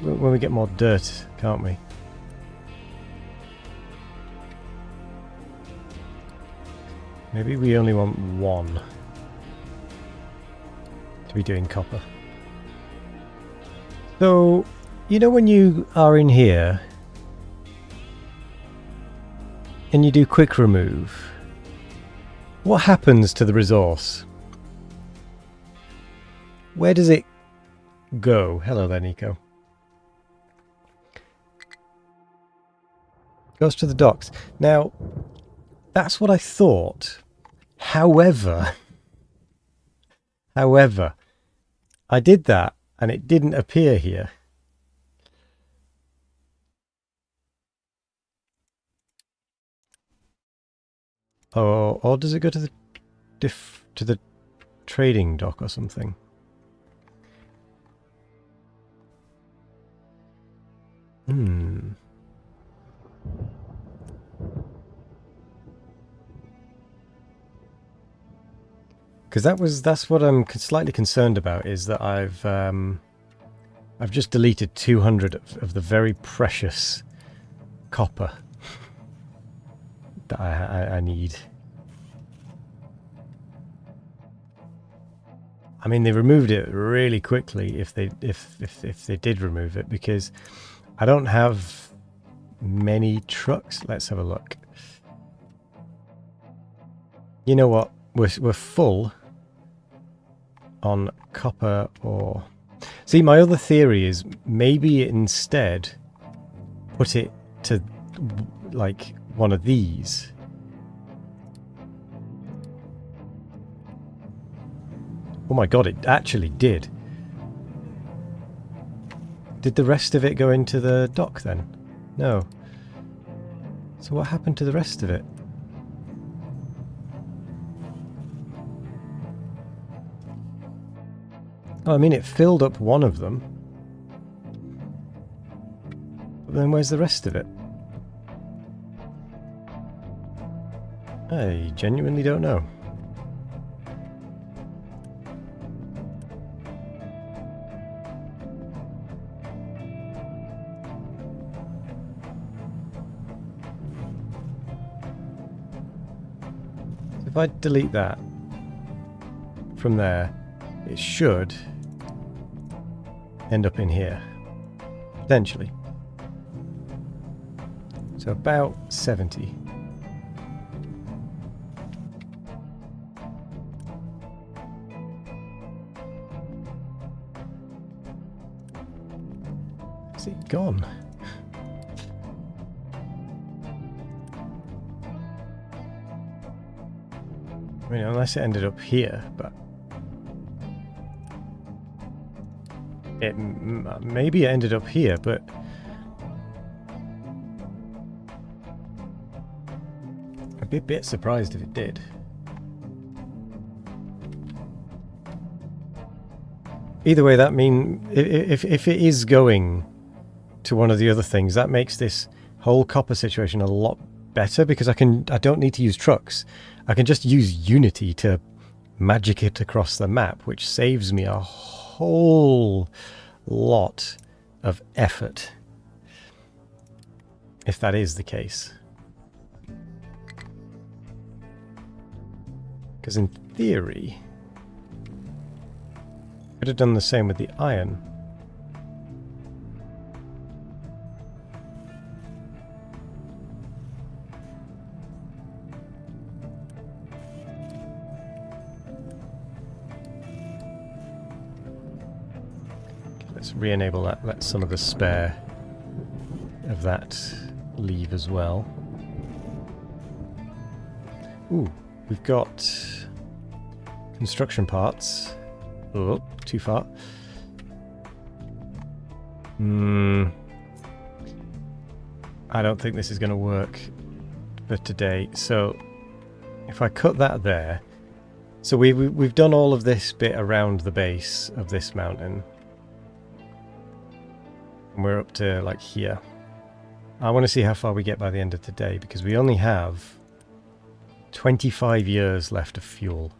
when we get more dirt, can't we? Maybe we only want one to be doing copper. So, you know when you are in here and you do quick remove, what happens to the resource? Where does it go? Hello there, Nico. Goes to the docks. Now, that's what I thought. However, I did that and it didn't appear here. Or does it go to the trading dock or something? Because that's what I'm slightly concerned about, is that I've just deleted 200 of the very precious copper that I need. I mean, they removed it really quickly if they did remove it, because I don't have many trucks. Let's have a look. You know what? We're full on copper ore. See, my other theory is maybe instead put it to like one of these. Oh my god, it actually did. Did the rest of it go into the dock then? No. So what happened to the rest of it? Oh, I mean, it filled up one of them. But then where's the rest of it? I genuinely don't know. If I delete that from there, it should end up in here, potentially. So about 70. Is it gone? I mean, unless it ended up here, but it maybe it ended up here, but I'd be a bit surprised if it did. Either way, that means if it is going to one of the other things, that makes this whole copper situation a lot better, because I don't need to use trucks. I can just use Unity to magic it across the map, which saves me a whole lot of effort, if that is the case. Because in theory, I could have done the same with the iron. Let's re-enable that. Let some of the spare of that leave as well. Ooh, we've got construction parts. Oh, too far. I don't think this is going to work for today. So if I cut that there, so we've done all of this bit around the base of this mountain. And we're up to like here. I want to see how far we get by the end of today, because we only have 25 years left of fuel.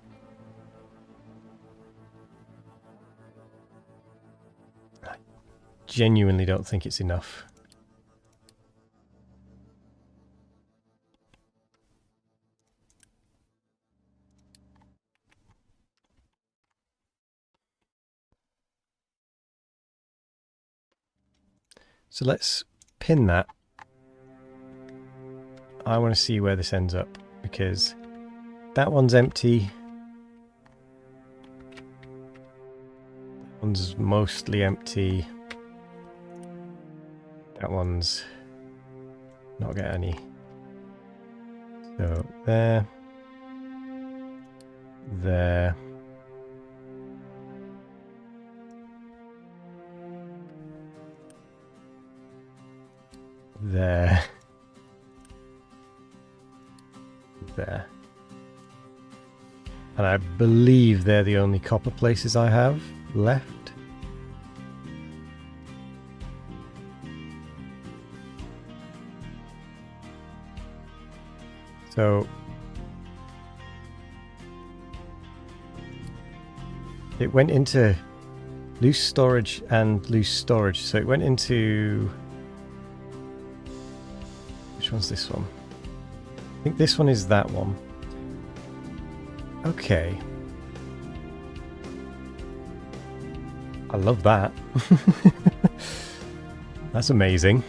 I genuinely don't think it's enough. So let's pin that. I want to see where this ends up, because that one's empty. That one's mostly empty. That one's not got any. So there. There. There. There. And I believe they're the only copper places I have left. So it went into loose storage and loose storage. So it went into... Which one's this one? I think this one is that one. Okay. I love that. That's amazing.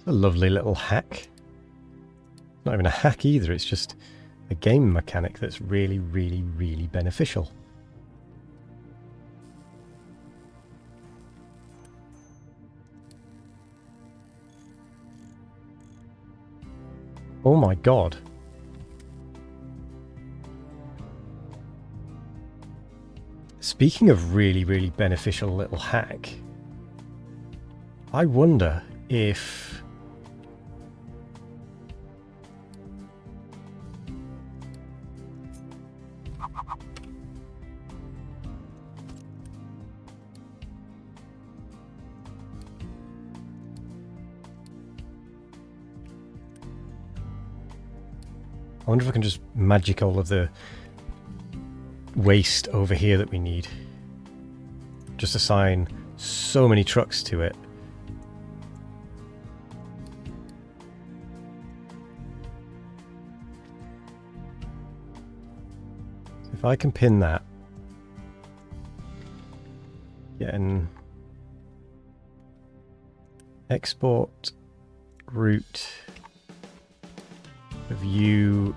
A lovely little hack. Not even a hack either, it's just a game mechanic that's really, really, really beneficial. Oh my god. Speaking of really, really beneficial little hack, I wonder if... I wonder if I can just magic all of the waste over here that we need. Just assign so many trucks to it. If I can pin that, get an export route of you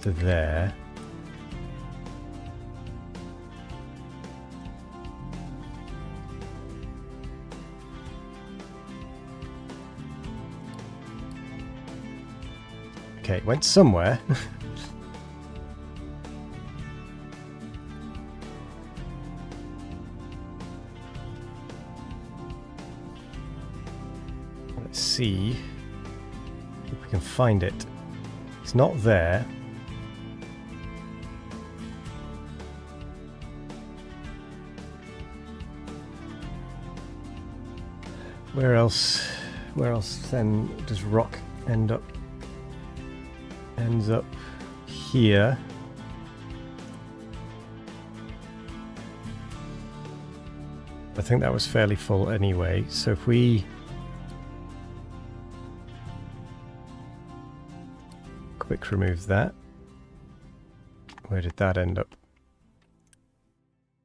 to there. Okay, it went somewhere. Let's see if we can find it. It's not there. Where else then does rock end up? Ends up here. I think that was fairly full anyway, so if we quick remove that. Where did that end up?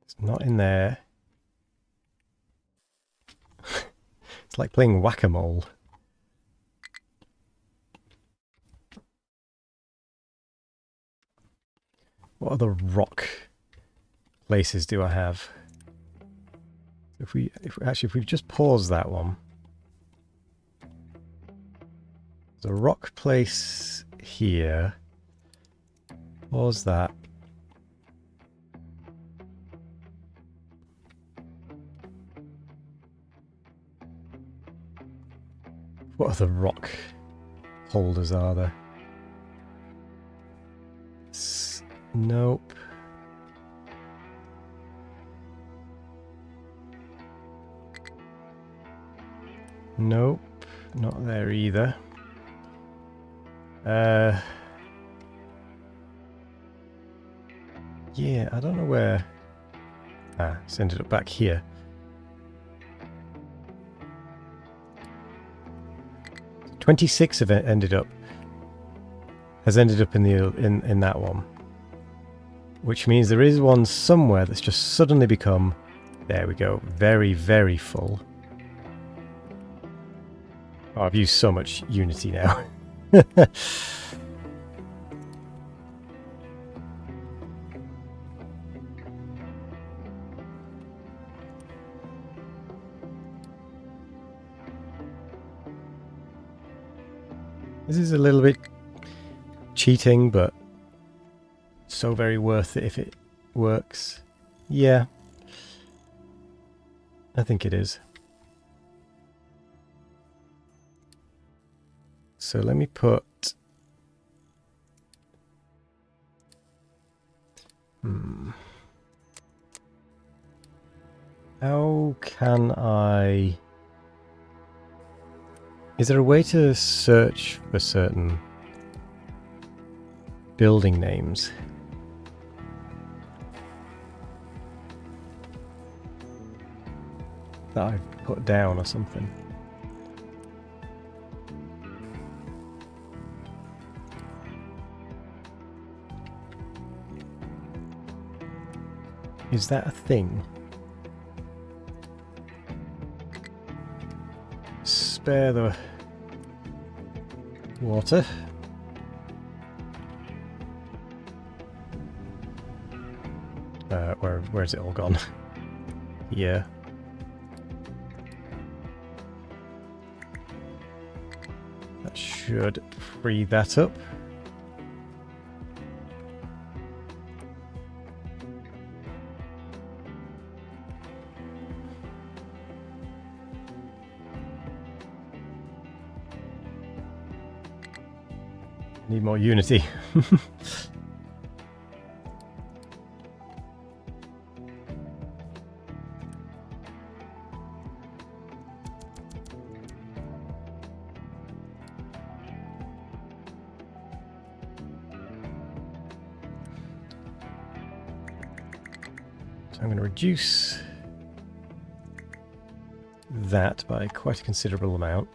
It's not in there. It's like playing whack-a-mole. What other rock places do I have? If we just pause that one. There's a rock place here. Pause that. What other rock holders are there? Nope. Nope. Not there either. Yeah, I don't know where... Ah, it's ended up back here. $26 of it has ended up in the in that one, which means there is one somewhere that's just suddenly become, there we go, very, very full. Oh, I've used so much Unity now. This is a little bit cheating, but so very worth it if it works. Yeah, I think it is. So let me put... How can I... Is there a way to search for certain building names? That I've put down or something? Is that a thing? Spare the water. Where's it all gone? Yeah. That should free that up. Need more unity. I'm going to reduce that by quite a considerable amount.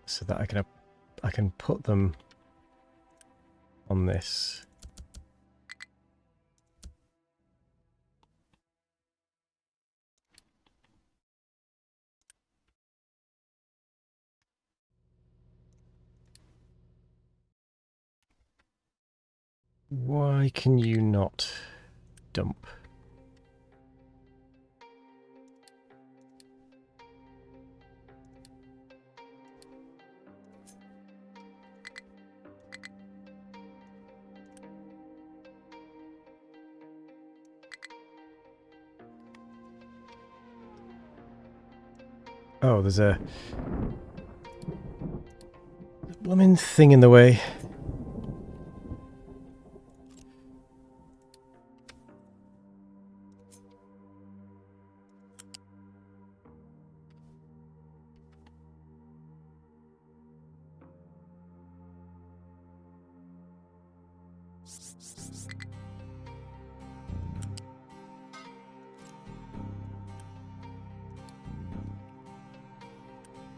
So that I can put them on this. Why can you not dump? Oh, there's a blooming thing in the way.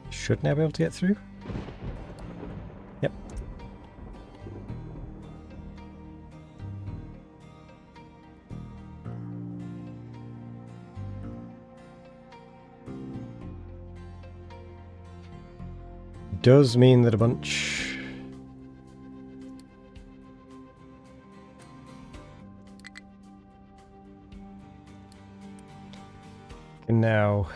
Should now be able to get through. Yep. Does mean that a bunch can now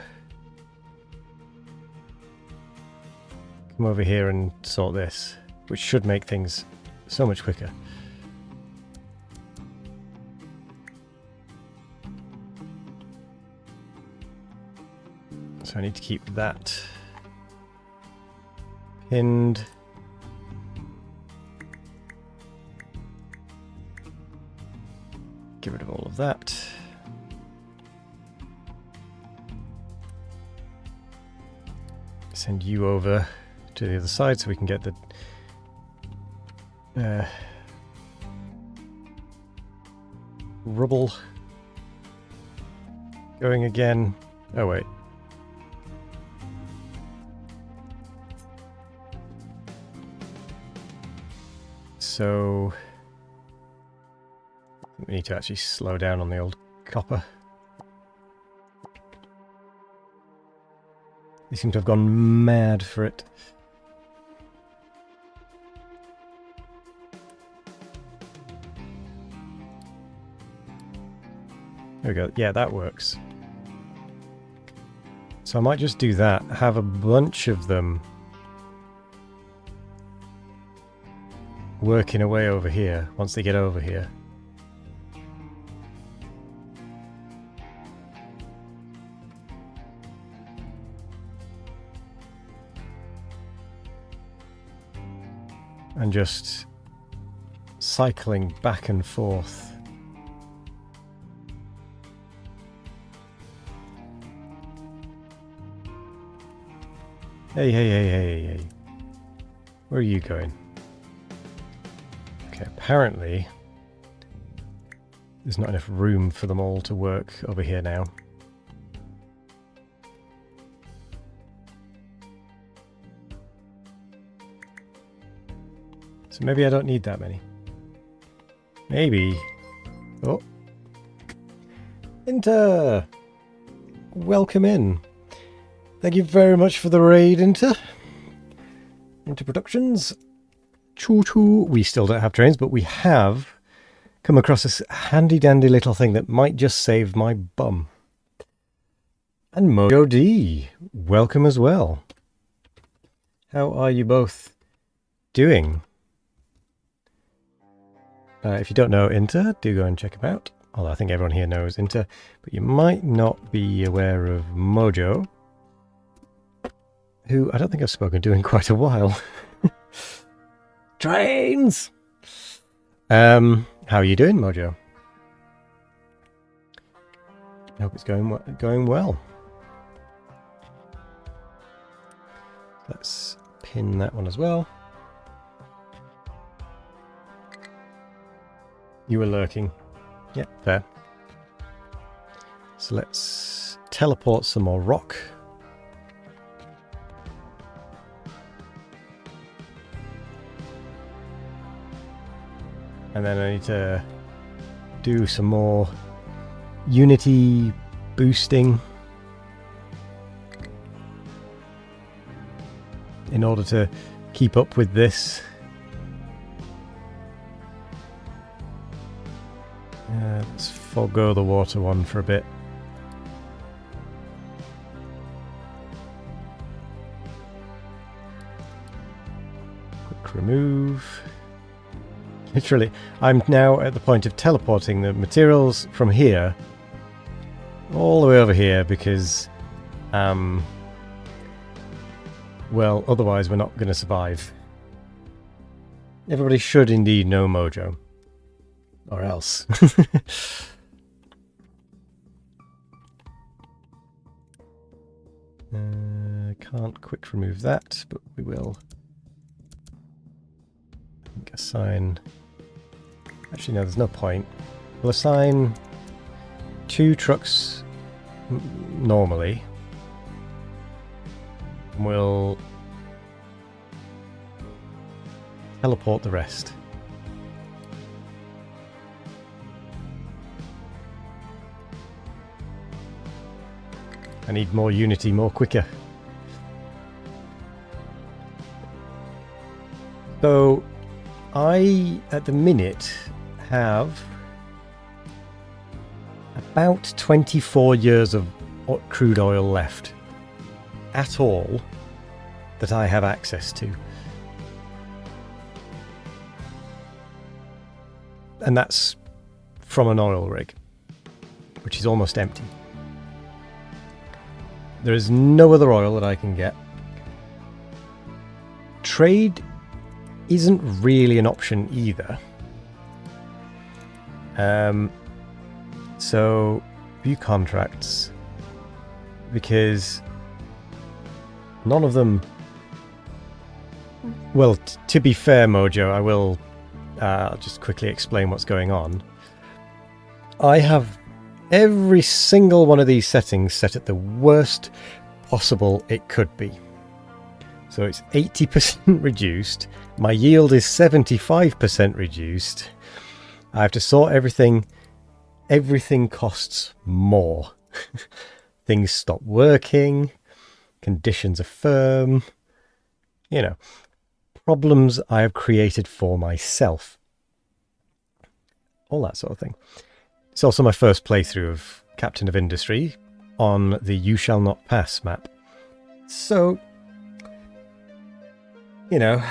come over here and sort this, which should make things so much quicker. So I need to keep that pinned. Get rid of all of that. Send you over to the other side so we can get the rubble going again. Oh wait. So we need to actually slow down on the old copper. They seem to have gone mad for it. There we go. Yeah, that works. So I might just do that. Have a bunch of them working away over here once they get over here. And just cycling back and forth. Hey, hey, hey, hey, hey. Where are you going? Okay, apparently there's not enough room for them all to work over here now. So maybe I don't need that many. Maybe. Oh. Inter! Welcome in. Thank you very much for the raid, Inter. Inter Productions. Choo-choo. We still don't have trains, but we have come across this handy-dandy little thing that might just save my bum. And Mojo D, welcome as well. How are you both doing? If you don't know Inter, do go and check him out. Although I think everyone here knows Inter, but you might not be aware of Mojo, who I don't think I've spoken to in quite a while. Trains! How are you doing, Mojo? I hope it's going well. Let's pin that one as well. You were lurking. Yep, fair. So let's teleport some more rock. And then I need to do some more Unity boosting in order to keep up with this. Let's forego the water one for a bit. Quick remove. Literally, I'm now at the point of teleporting the materials from here all the way over here because, well, otherwise we're not going to survive. Everybody should indeed know Mojo. Or else. Can't quick remove that, but we will. I think assign... Actually, no, there's no point. We'll assign 2 trucks normally. And we'll teleport the rest. I need more Unity, more quicker. So, I, at the minute, have about 24 years of crude oil left. At all, that I have access to. And that's from an oil rig, which is almost empty. There is no other oil that I can get. Trade isn't really an option either. So, view contracts. Because none of them... Well, to be fair, Mojo, I will just quickly explain what's going on. I have every single one of these settings set at the worst possible it could be. So it's 80% reduced. My yield is 75% reduced. I have to sort everything. Everything costs more. Things stop working. Conditions are firm. You know, problems I have created for myself. All that sort of thing. It's also my first playthrough of Captain of Industry on the You Shall Not Pass map. So, you know,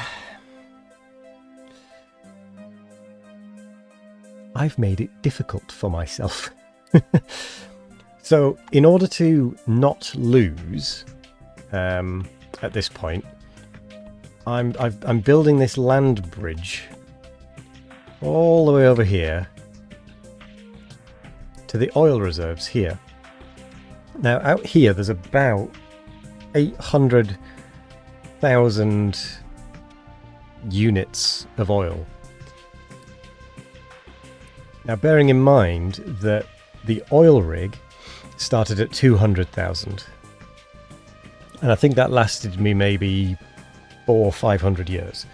I've made it difficult for myself. So, in order to not lose at this point, I'm building this land bridge all the way over here to the oil reserves here. Now out here there's about 800,000 units of oil. Now bearing in mind that the oil rig started at 200,000, and I think that lasted me maybe 400 or 500 years.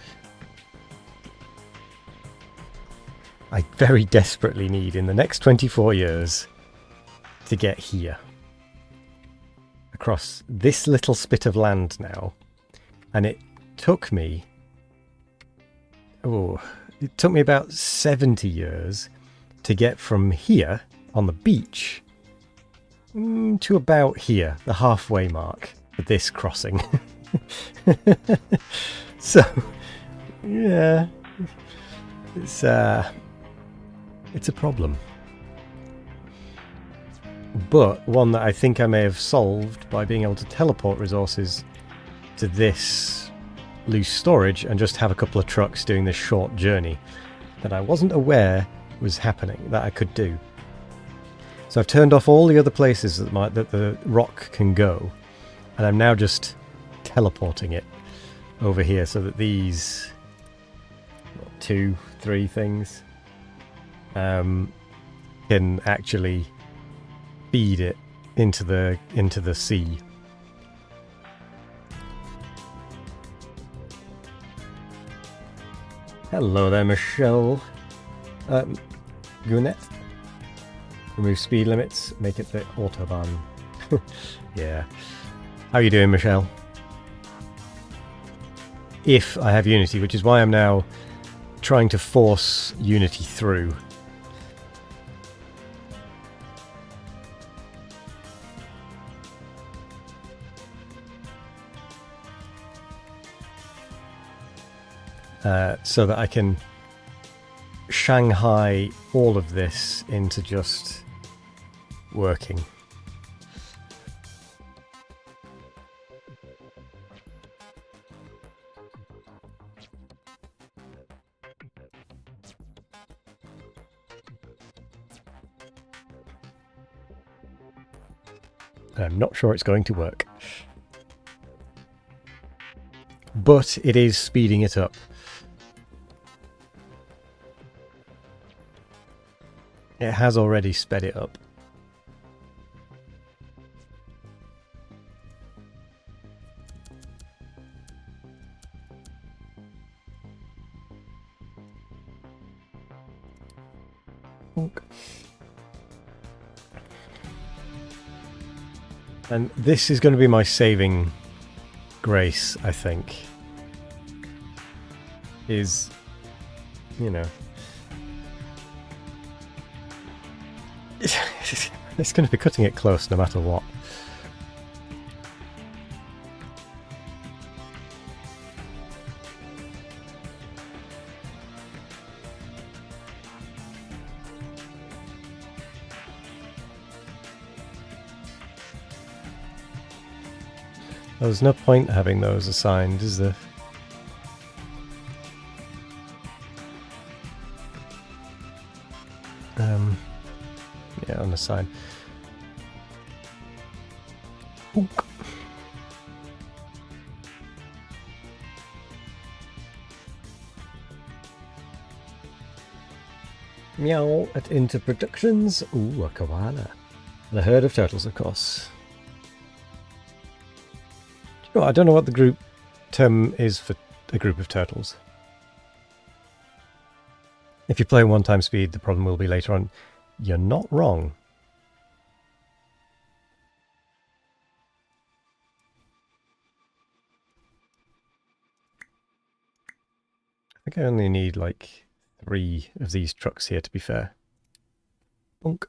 I very desperately need in the next 24 years to get here. Across this little spit of land now. And it took me... it took me about 70 years to get from here on the beach to about here, the halfway mark for this crossing. So, yeah, it's a problem. But one that I think I may have solved by being able to teleport resources to this loose storage and just have a couple of trucks doing this short journey that I wasn't aware was happening, that I could do. So I've turned off all the other places that the rock can go, and I'm now just teleporting it over here so that these 2, 3 things can actually feed it into the sea. Hello there, Michelle. Gounet. Remove speed limits, make it the Autobahn. Yeah. How are you doing, Michelle? If I have Unity, which is why I'm now trying to force Unity through. So that I can Shanghai all of this into just working. I'm not sure it's going to work. But it is speeding it up. It has already sped it up. And this is going to be my saving grace, I think. Is, you know... It's going to be cutting it close no matter what. There's no point having those assigned, is there? Yeah, unassigned. Ook. Meow at Interproductions. Ooh, a koala. The herd of turtles, of course. I don't know what the group term is for a group of turtles. If you play 1 time speed, the problem will be later on. You're not wrong. I think I only need like 3 of these trucks here, to be fair. Bonk.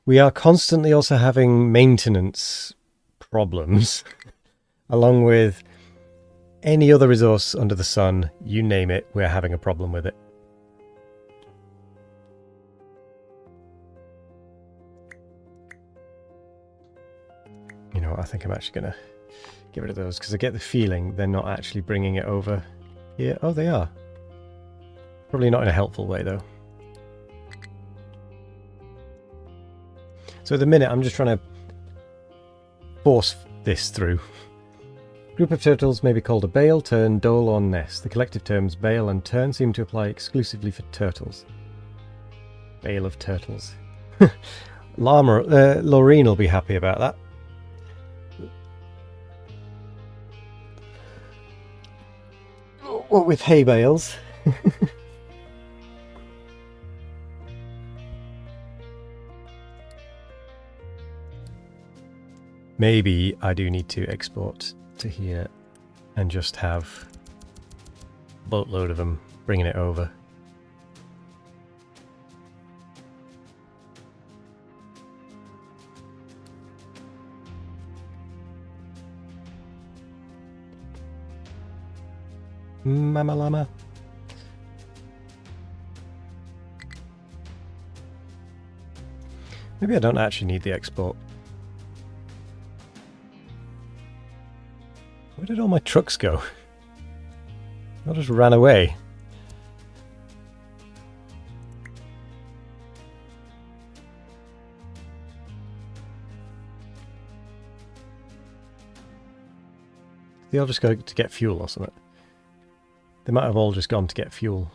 We are constantly also having maintenance problems, along with any other resource under the sun, you name it, we're having a problem with it. You know what, I think I'm actually going to get rid of those, because I get the feeling they're not actually bringing it over here. Oh, they are. Probably not in a helpful way, though. So at the minute, I'm just trying to force this through. Group of turtles may be called a bale, tern, dole, or nest. The collective terms bale and tern seem to apply exclusively for turtles. Bale of turtles. Laureen will be happy about that. What with hay bales? Maybe I do need to export to here and just have a boatload of them bringing it over. Mama llama. Maybe I don't actually need the export. Where did all my trucks go? They all just ran away. They all just go to get fuel or something. They might have all just gone to get fuel.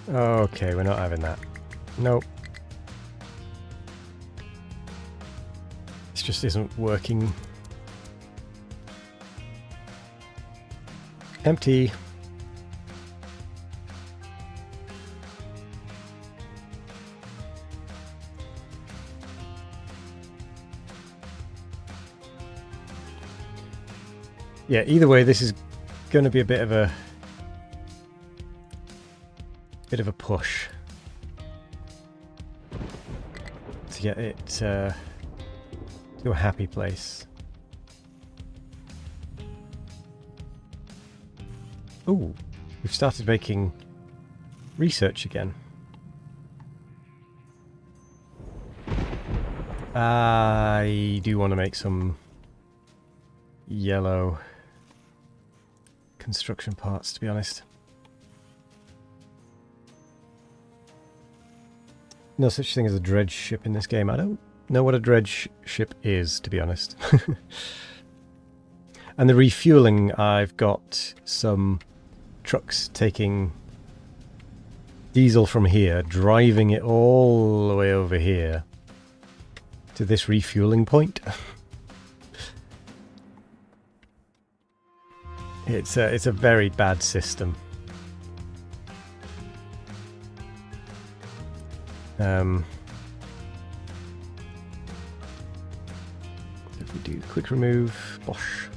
Okay, we're not having that. Nope. This just isn't working. Empty. Yeah, either way, this is going to be a bit of a push to get it to a happy place. Oh, we've started making research again. I do want to make some yellow construction parts, to be honest. No such thing as a dredge ship in this game. I don't know what a dredge ship is, to be honest. And the refueling, I've got some trucks taking diesel from here, driving it all the way over here to this refueling point. It's a very bad system. If we do quick remove, bosh.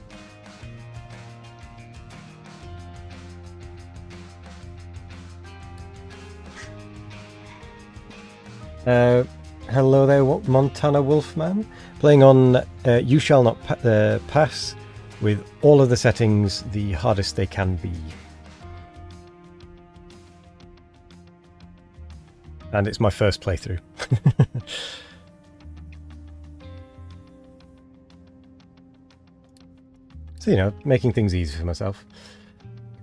Hello there, Montana Wolfman. Playing on You Shall Not Pass with all of the settings the hardest they can be. And it's my first playthrough. So, you know, making things easy for myself.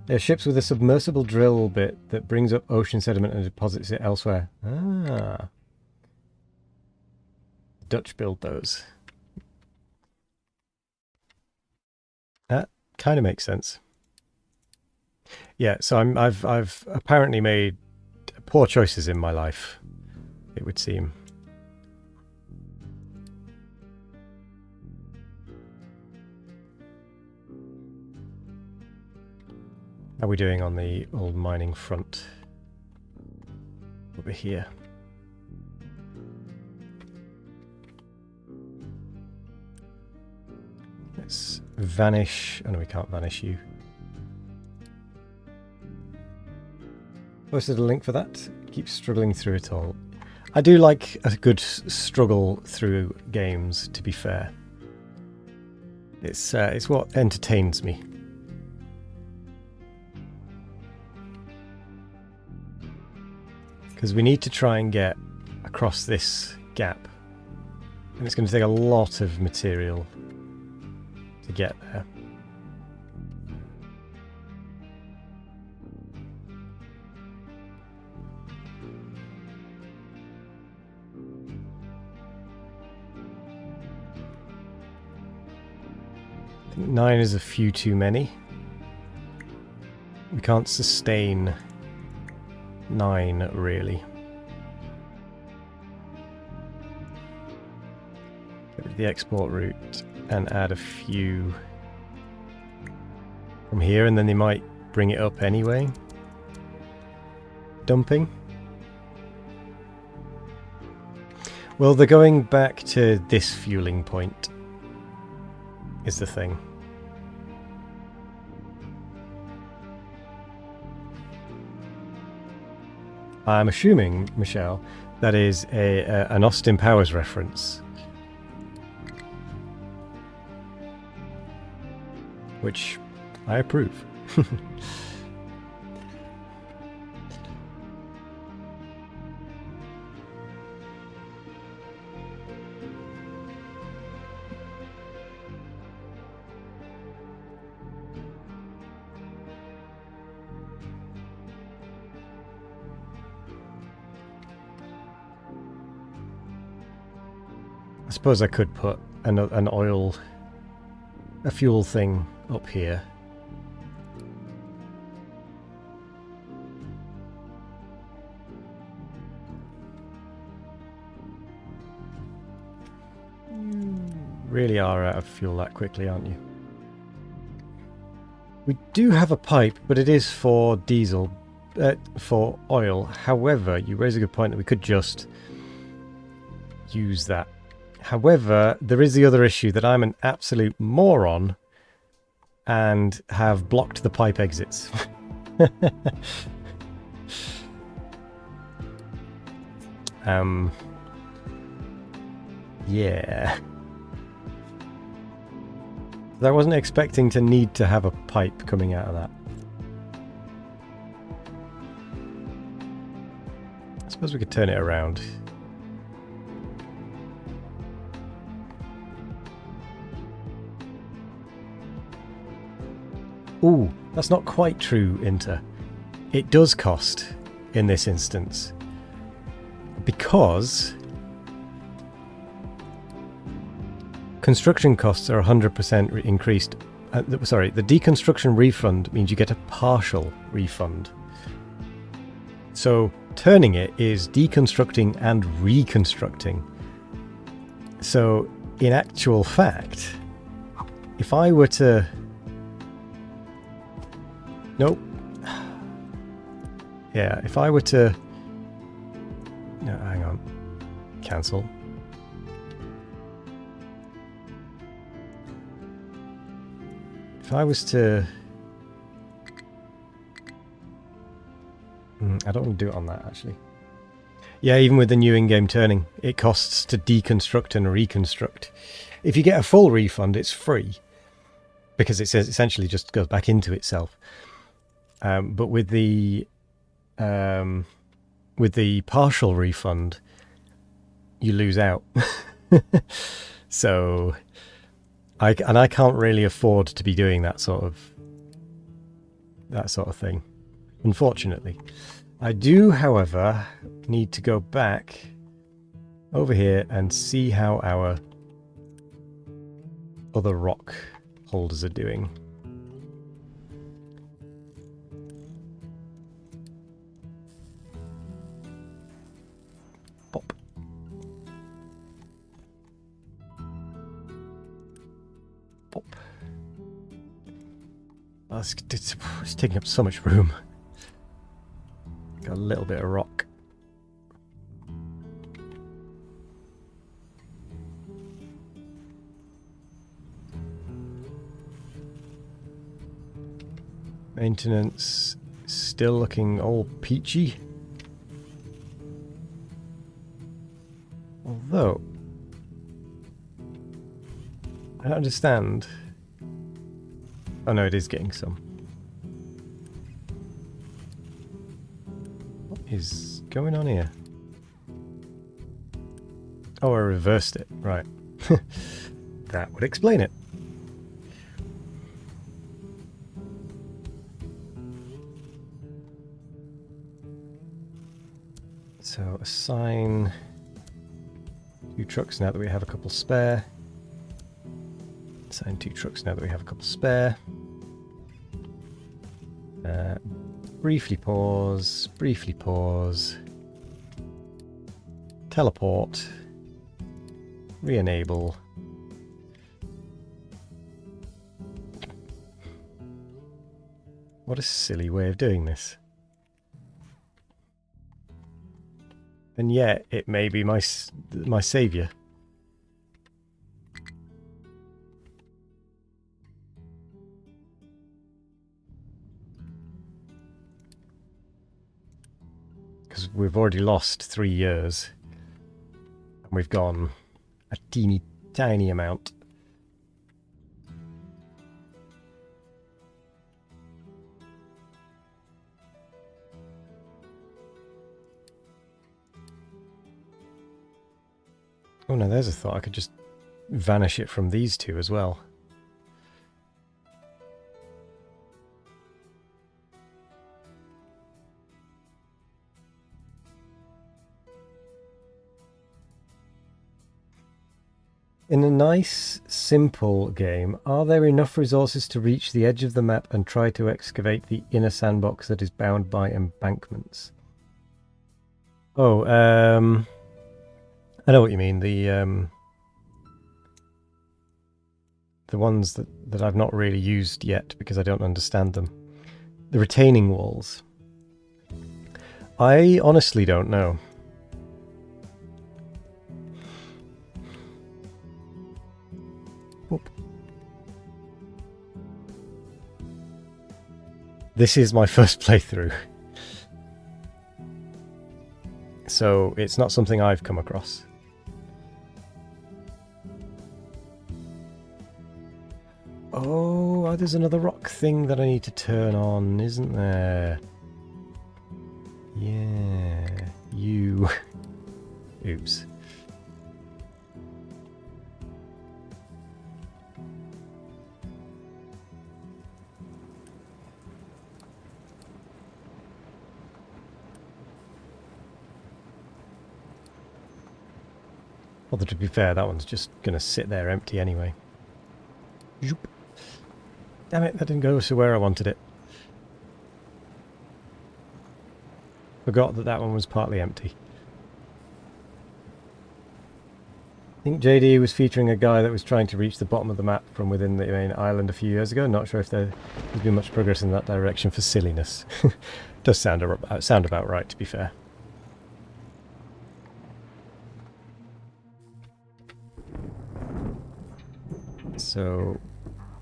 They're ships with a submersible drill bit that brings up ocean sediment and deposits it elsewhere. Ah. Dutch build those. That kind of makes sense. Yeah, so I've apparently made poor choices in my life, it would seem. How are we doing on the old mining front? Over here. Let's vanish. Oh no, we can't vanish you. Posted a link for that. Keep struggling through it all. I do like a good struggle through games, to be fair. It's what entertains me. Because we need to try and get across this gap. And it's going to take a lot of material to get there. I think 9 is a few too many. We can't sustain 9 really. Get rid of the export route and add a few from here, and then they might bring it up anyway. Dumping. Well, they're going back to this fueling point is the thing. I'm assuming, Michelle, that is an Austin Powers reference. Which I approve. I suppose I could put an oil, a fuel thing up here. You really are out of fuel that quickly, aren't you? We do have a pipe, but it is for diesel, for oil. However, you raise a good point that we could just use that. However, there is the other issue that I'm an absolute moron and have blocked the pipe exits. Yeah. I wasn't expecting to need to have a pipe coming out of that. I suppose we could turn it around. Ooh, that's not quite true, Inter. It does cost in this instance. Because construction costs are 100% increased. Sorry, the deconstruction refund means you get a partial refund. So turning it is deconstructing and reconstructing. So in actual fact, if I were to... Nope. Yeah, if I were to... No, hang on. Cancel. If I was to... I don't want to do it on that, actually. Yeah, even with the new in-game turning, it costs to deconstruct and reconstruct. If you get a full refund, it's free, because it essentially just goes back into itself. But with the partial refund, you lose out. So, I can't really afford to be doing that sort of thing, unfortunately. I do, however, need to go back over here and see how our other rock holders are doing. Pop. Pop. Oh, it's taking up so much room. Got a little bit of rock. Maintenance still looking all peachy. Although, I don't understand. Oh no, it is getting some. What is going on here? Oh, I reversed it. Right. That would explain it. So, assign 2 trucks now that we have a couple spare. Assign 2 trucks now that we have a couple spare. Briefly pause. Briefly pause. Teleport. Re-enable. What a silly way of doing this. And yet, it may be my saviour. Because we've already lost 3 years. And we've gone a teeny tiny amount. Oh no, there's a thought. I could just vanish it from these two as well. In a nice, simple game, are there enough resources to reach the edge of the map and try to excavate the inner sandbox that is bound by embankments? Oh, I know what you mean. The ones that I've not really used yet because I don't understand them. The retaining walls. I honestly don't know. Oop. This is my first playthrough. So it's not something I've come across. Oh, there's another rock thing that I need to turn on, isn't there? Yeah, you. Oops. Although to be fair, that one's just going to sit there empty anyway. Zoop. Damn it, that didn't go to where I wanted it. Forgot that that one was partly empty. I think JD was featuring a guy that was trying to reach the bottom of the map from within the main island a few years ago. Not sure if there's been much progress in that direction for silliness. Does sound about right, to be fair. So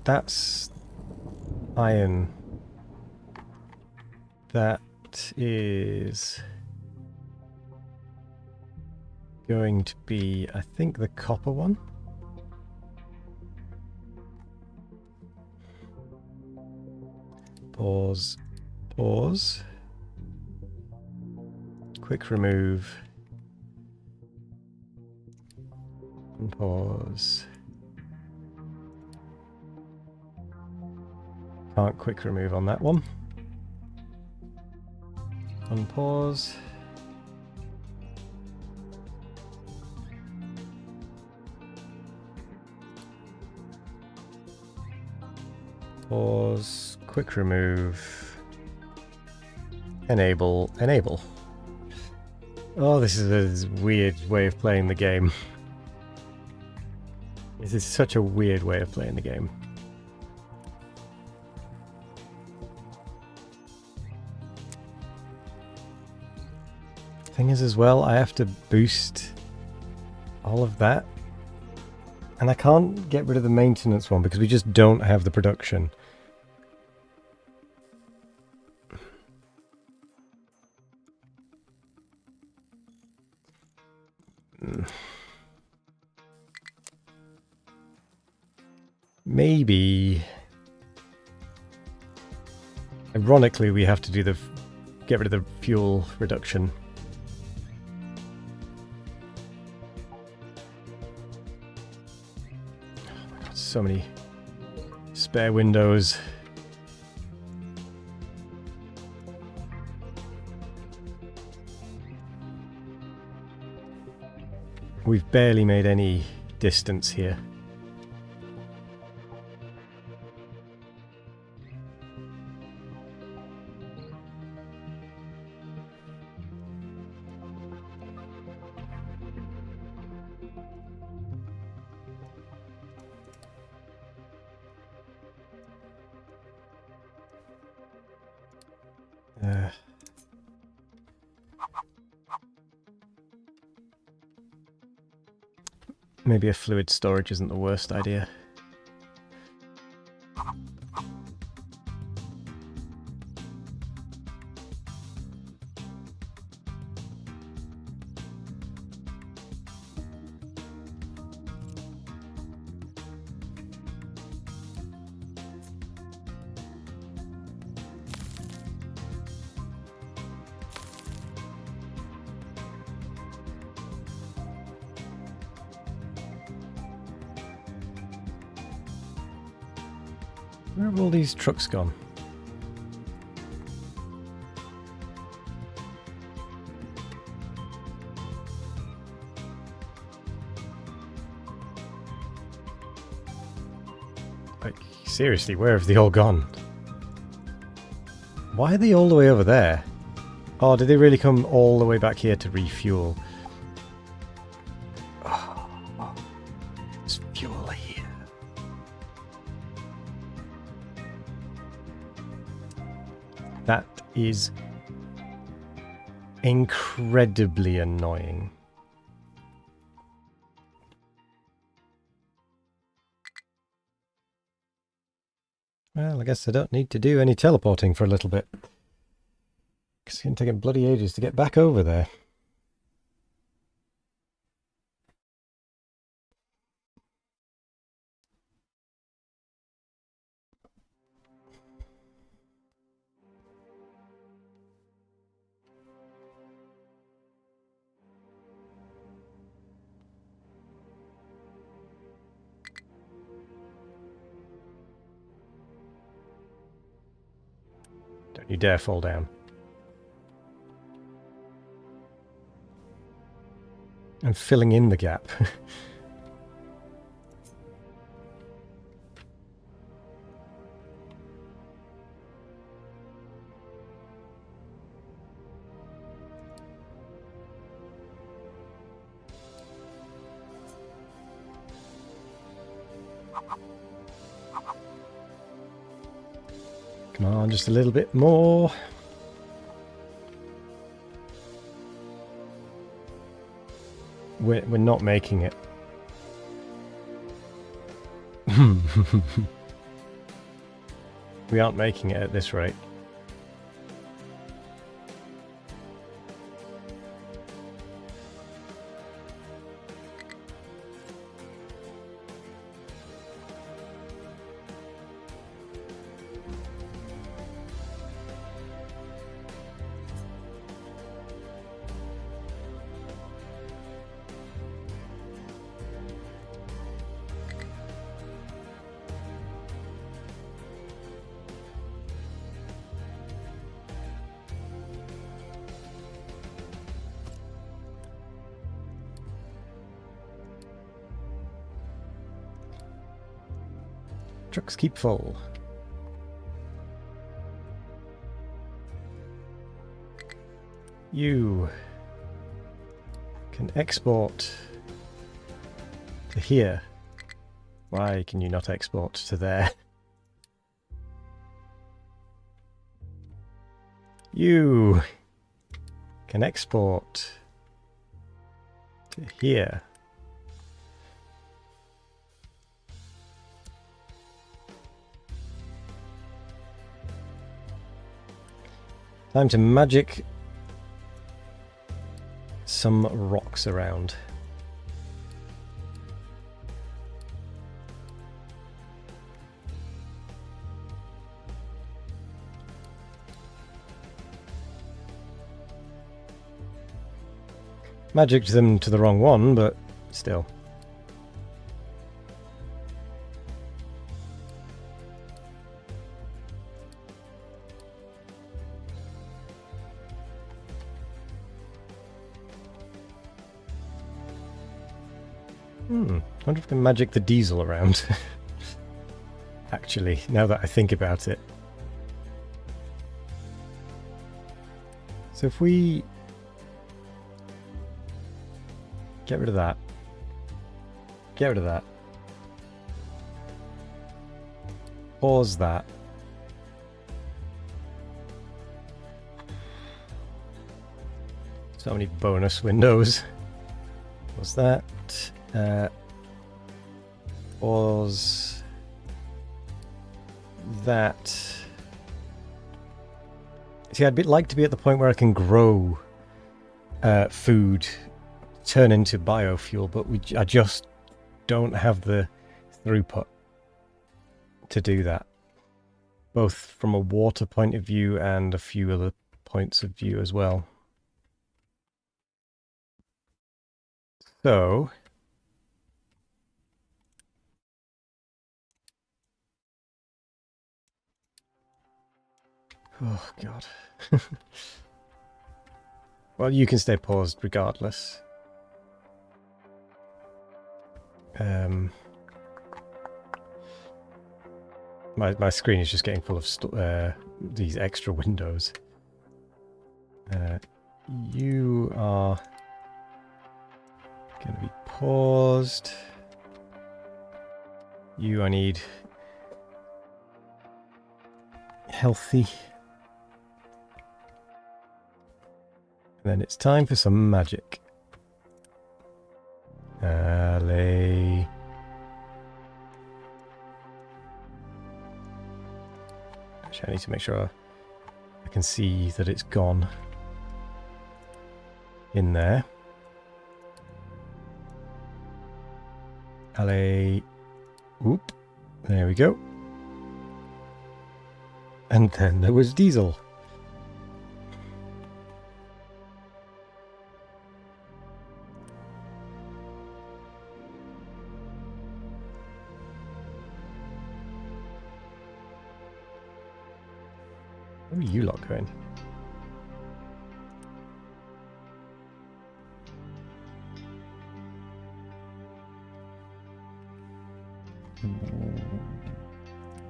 that's iron. That is going to be, I think, the copper one. Pause. Pause. Quick remove. And pause. Can't quick remove on that one. Unpause. Pause. Quick remove. Enable. Enable. Oh, this is a weird way of playing the game. This is such a weird way of playing the game. Thing is as well, I have to boost all of that. And I can't get rid of the maintenance one because we just don't have the production. Maybe. Ironically, we have to do get rid of the fuel reduction. So many spare windows. We've barely made any distance here. Maybe a fluid storage isn't the worst idea. Where have all these trucks gone? Like, seriously, where have they all gone? Why are they all the way over there? Oh, did they really come all the way back here to refuel? Oh, there's fuel here. That is incredibly annoying. Well, I guess I don't need to do any teleporting for a little bit. It's going to take bloody ages to get back over there. Don't you dare fall down. I'm filling in the gap. Come on, just a little bit more. We're not making it. We aren't making it at this rate. Trucks keep full. You can export to here. Why can you not export to there? You can export to here. Time to magic some rocks around. Magicked them to the wrong one, but still. I wonder if I can magic the diesel around. Actually, now that I think about it. So if we get rid of that. Get rid of that. Pause that. So many bonus windows. What's that? Was that? See, I'd like to be at the point where I can grow food, turn into biofuel, but I just don't have the throughput to do that, both from a water point of view and a few other points of view as well. So Oh, God. Well, you can stay paused regardless. My screen is just getting full of these extra windows. You are going to be paused. You, I need healthy. And then it's time for some magic. Alley. Actually, I need to make sure I can see that it's gone in there. Alley. Oop. There we go. And then there was Diesel. Where are you lot going?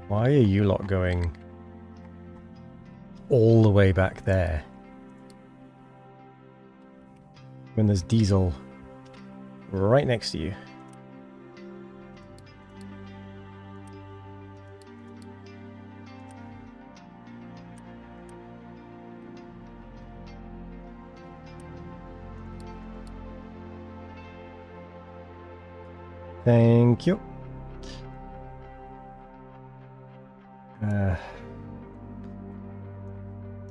Why are you lot going all the way back there when there's Diesel right next to you? Thank you.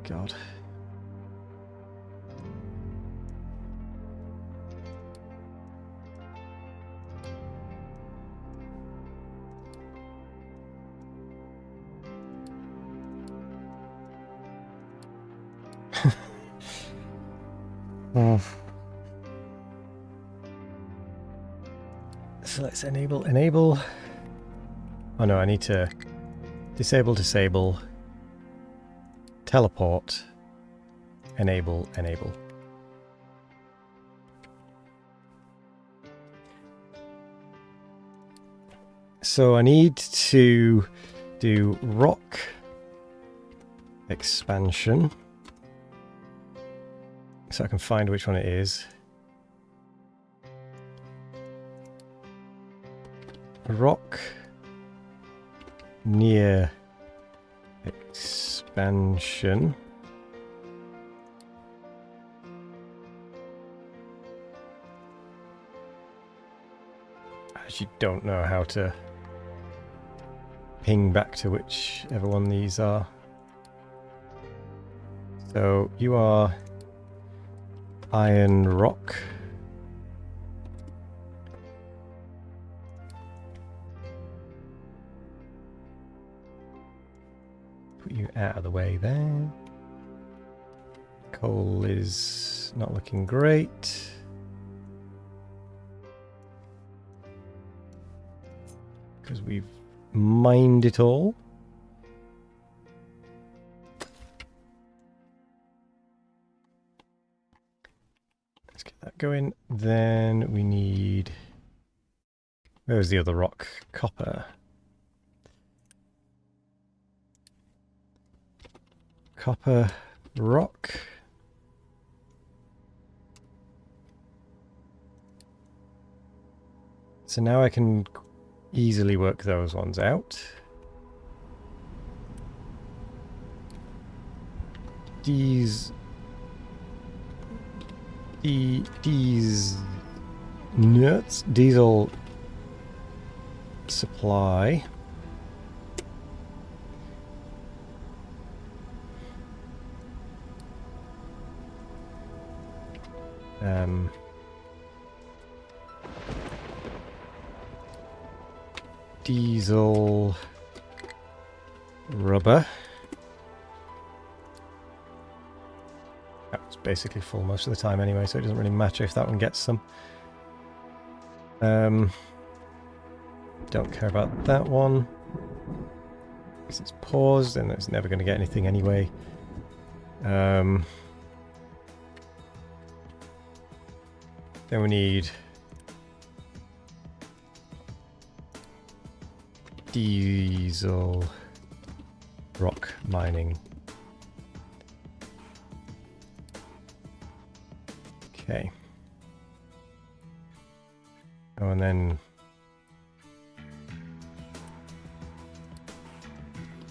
God. So let's enable. Oh no, I need to disable, teleport, enable. So I need to do rock expansion so I can find which one it is. Rock near expansion. I actually don't know how to ping back to whichever one these are. So you are Iron Rock. Put you out of the way there. Coal is not looking great. Because we've mined it all. Let's get that going. Then we need... Where's the other rock? Copper. Copper rock. So now I can easily work those ones out. These nuts, diesel supply. Diesel rubber. That's basically full most of the time anyway, so it doesn't really matter if that one gets some. Don't care about that one. Because it's paused and it's never going to get anything anyway. Then we need diesel rock mining. Okay. Oh, and then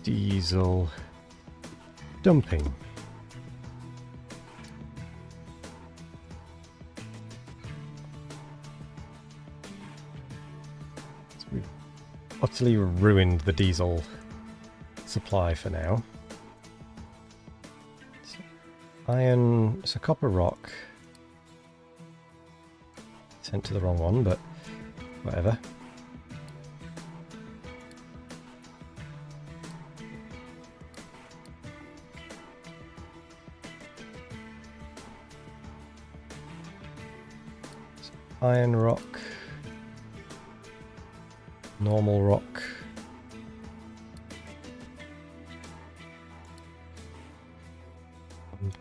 diesel dumping. So we've utterly ruined the diesel supply for now. So iron, so copper rock. Sent to the wrong one, but whatever. So iron rock, normal rock,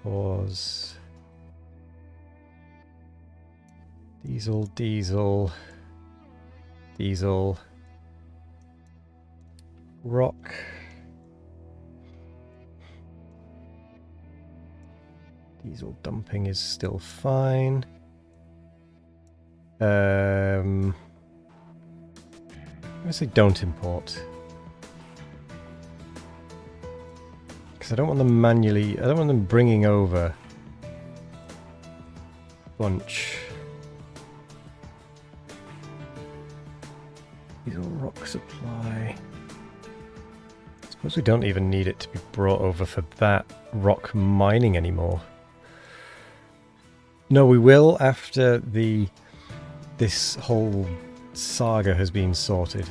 pause, diesel, diesel, diesel, rock, diesel dumping is still fine. I'm gonna say don't import. Because I don't want them manually, I don't want them bringing over a bunch. Diesel rock supply. I suppose we don't even need it to be brought over for that rock mining anymore. No, we will after this whole saga has been sorted.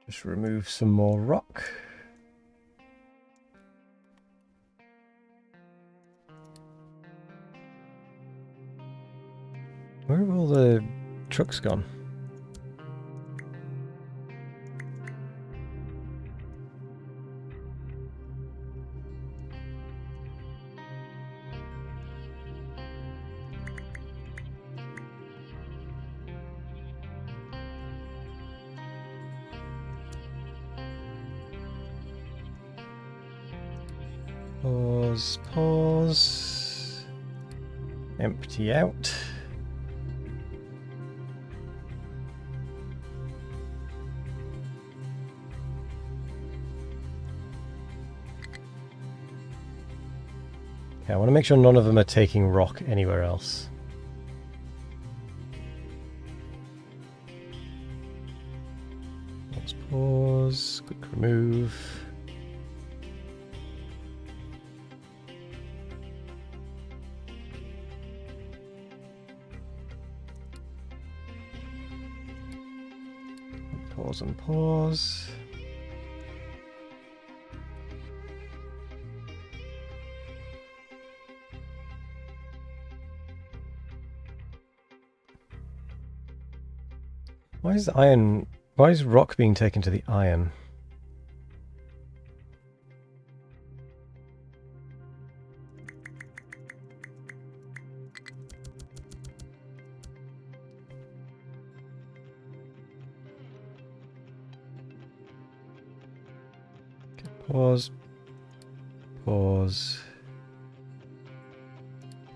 Just remove some more rock. Where have all the trucks gone? Pause, pause. Empty out. Okay, I want to make sure none of them are taking rock anywhere else. Let's pause, quick remove. Pause and pause. Why is rock being taken to the iron? Pause. Pause.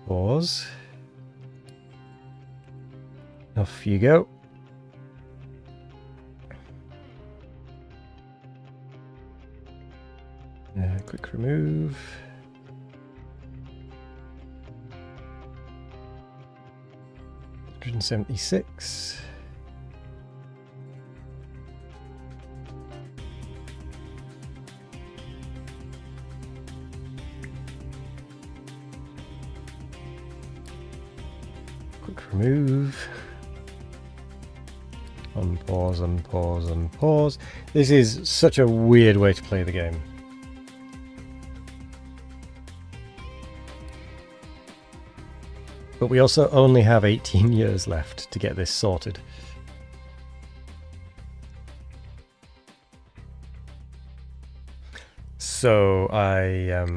Pause. Off you go. Quick remove. $176. Quick remove. Unpause, unpause, unpause. This is such a weird way to play the game. But we also only have 18 years left to get this sorted. So I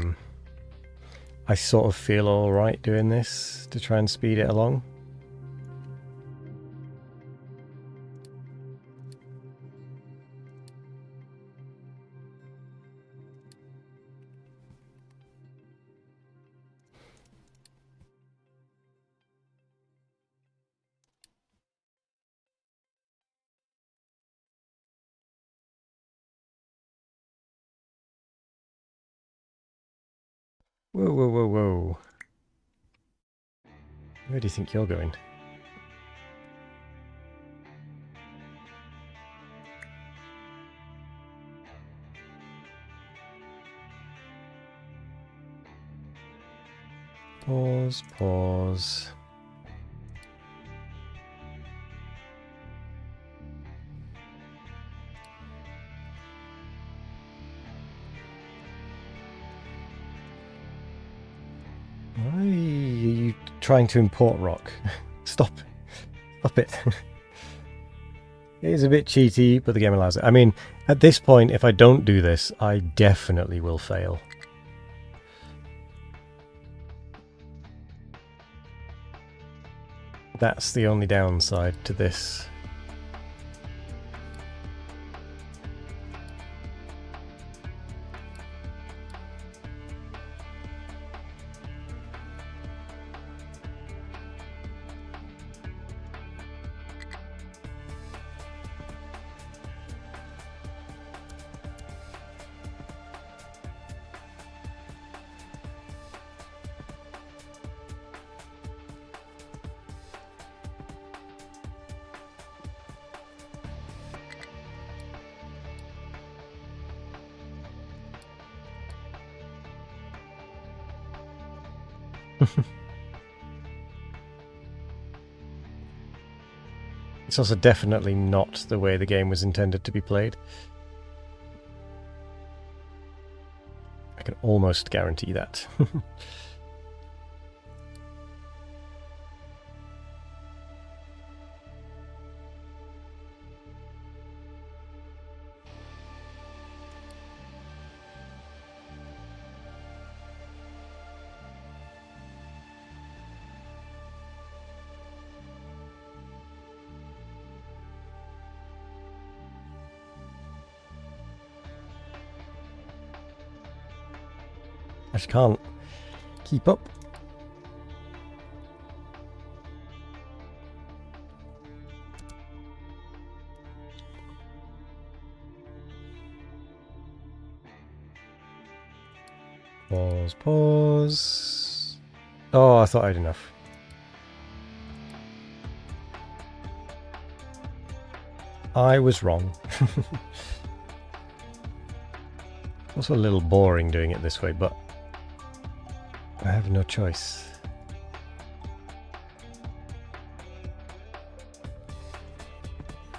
sort of feel all right doing this to try and speed it along. Whoa, whoa, whoa, whoa. Where do you think you're going? Pause, pause. Why are you trying to import rock? Stop. Stop it. It is a bit cheaty, but the game allows it. I mean, at this point, if I don't do this, I definitely will fail. That's the only downside to this. It's also definitely not the way the game was intended to be played. I can almost guarantee that. I just can't keep up. Pause, pause. Oh, I thought I had enough. I was wrong. Also a little boring doing it this way, but I have no choice.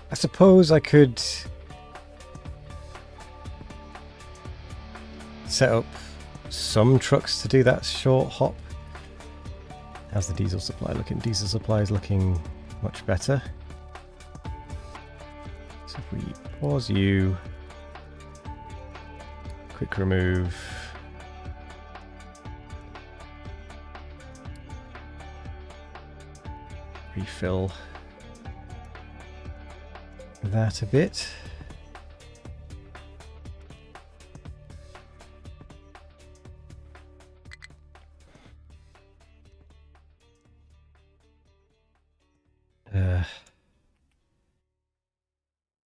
I suppose I could set up some trucks to do that short hop. How's the diesel supply looking? Diesel supply is looking much better. So if we pause you, quick remove. Refill that a bit.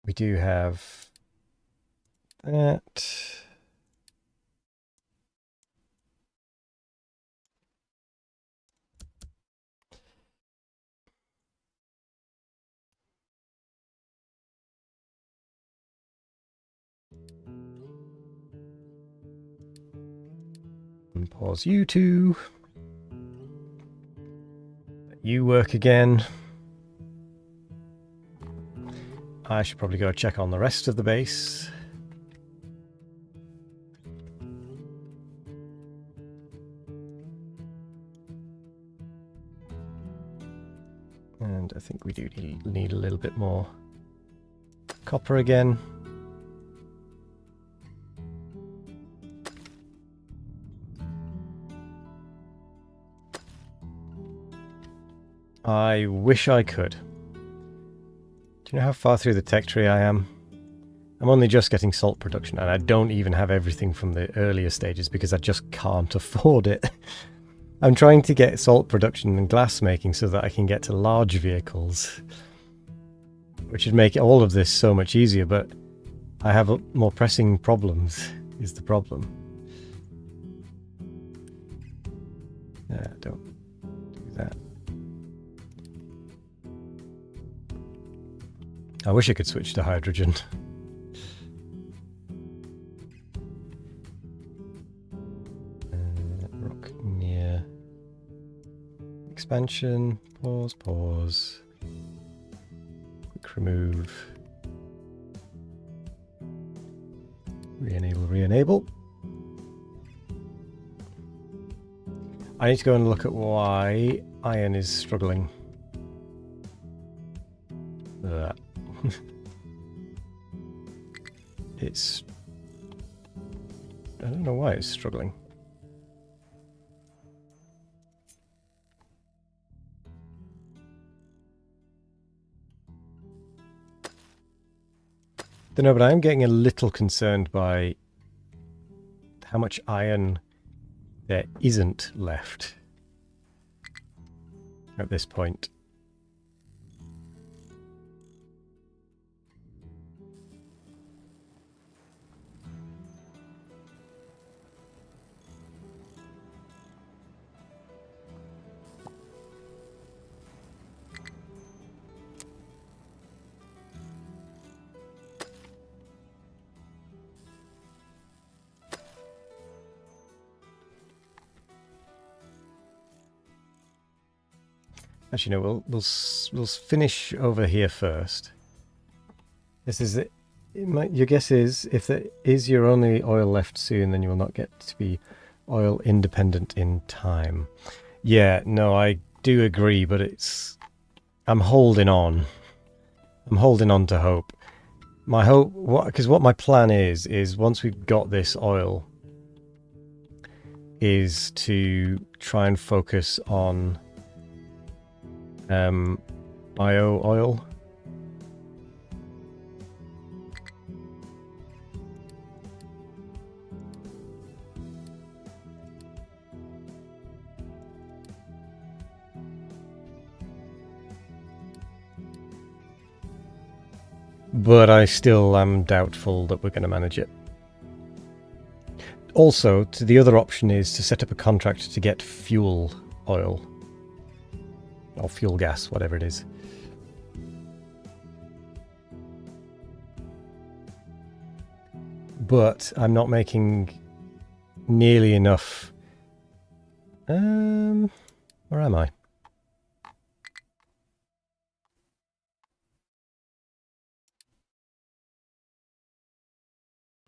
We do have that. And pause you two. you work again. I should probably go check on the rest of the base. And I think we do need a little bit more copper again. I wish I could. Do you know how far through the tech tree I am? I'm only just getting salt production, and I don't even have everything from the earlier stages because I just can't afford it. I'm trying to get salt production and glass making so that I can get to large vehicles, which would make all of this so much easier, but I have more pressing problems, is the problem. Don't do that. I wish I could switch to hydrogen. Rock near expansion. Pause. Quick remove. Re-enable. I need to go and look at why iron is struggling. It's... I don't know why it's struggling. Don't know, but I'm getting a little concerned by how much iron there isn't left at this point. Actually, no. We'll finish over here first. This is it. Your guess is if there is your only oil left soon, then you will not get to be oil independent in time. Yeah, no, I do agree, but I'm holding on. I'm holding on to hope. My hope, because what my plan is once we've got this oil, is to try and focus on bio oil. But I still am doubtful that we're going to manage it. Also, the other option is to set up a contract to get fuel oil. Or fuel gas, whatever it is. But I'm not making nearly enough. Where am I?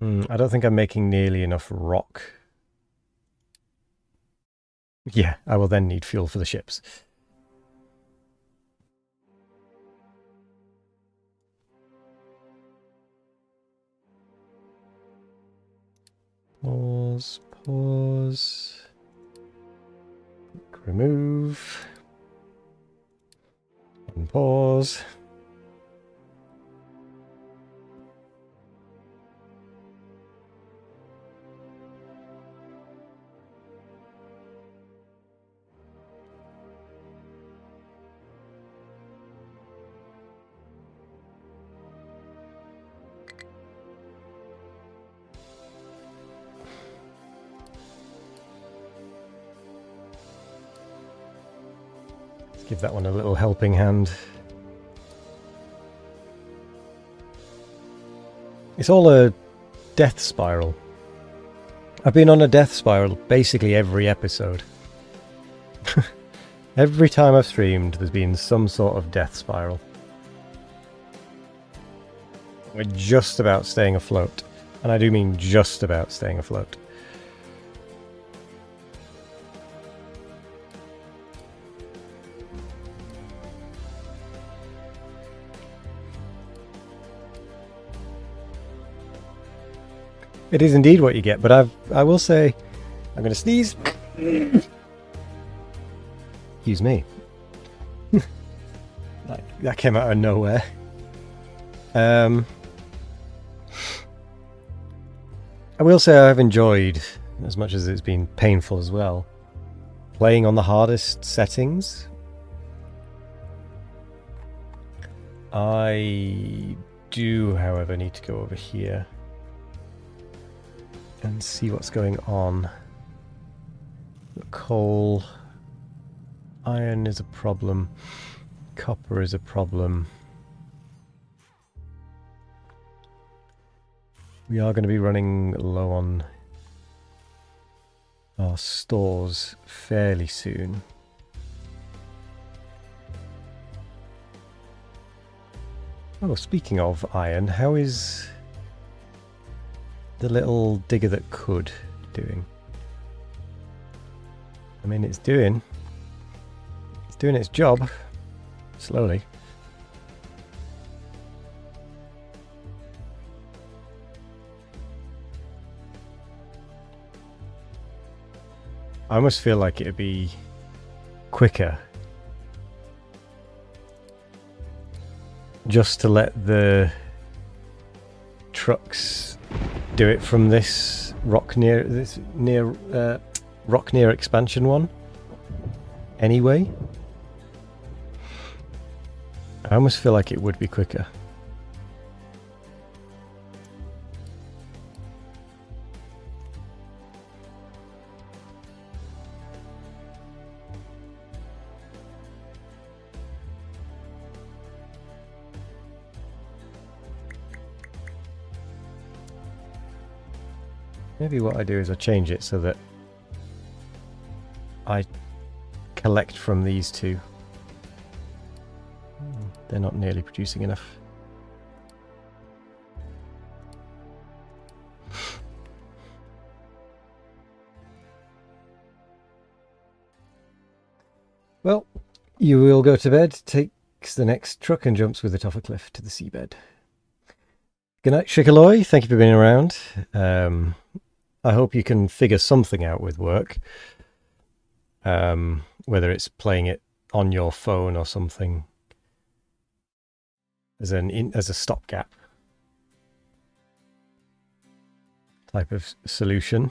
I don't think I'm making nearly enough rock. Yeah, I will then need fuel for the ships. Pause. Remove. And pause. Give that one a little helping hand. It's all a death spiral. I've been on a death spiral basically every episode. Every time I've streamed, there's been some sort of death spiral. We're just about staying afloat. And I do mean just about staying afloat. It is indeed what you get, but I will say, I'm going to sneeze. Excuse me. That came out of nowhere. I will say I've enjoyed, as much as it's been painful as well, playing on the hardest settings. I do, however, need to go over here and see what's going on. Coal, iron is a problem, copper is a problem. We are going to be running low on our stores fairly soon. Oh, speaking of iron, how is the little digger that could doing? I mean, it's doing its job, slowly. I almost feel like it'd be quicker just to let the trucks do it from this rock near expansion one. Anyway, I almost feel like it would be quicker. Maybe what I do is I change it so that I collect from these two. They're not nearly producing enough. Well, you will go to bed, takes the next truck and jumps with it off a cliff to the seabed. Good night, Shikaloy. Thank you for being around. I hope you can figure something out with work. Whether it's playing it on your phone or something as a stopgap type of solution.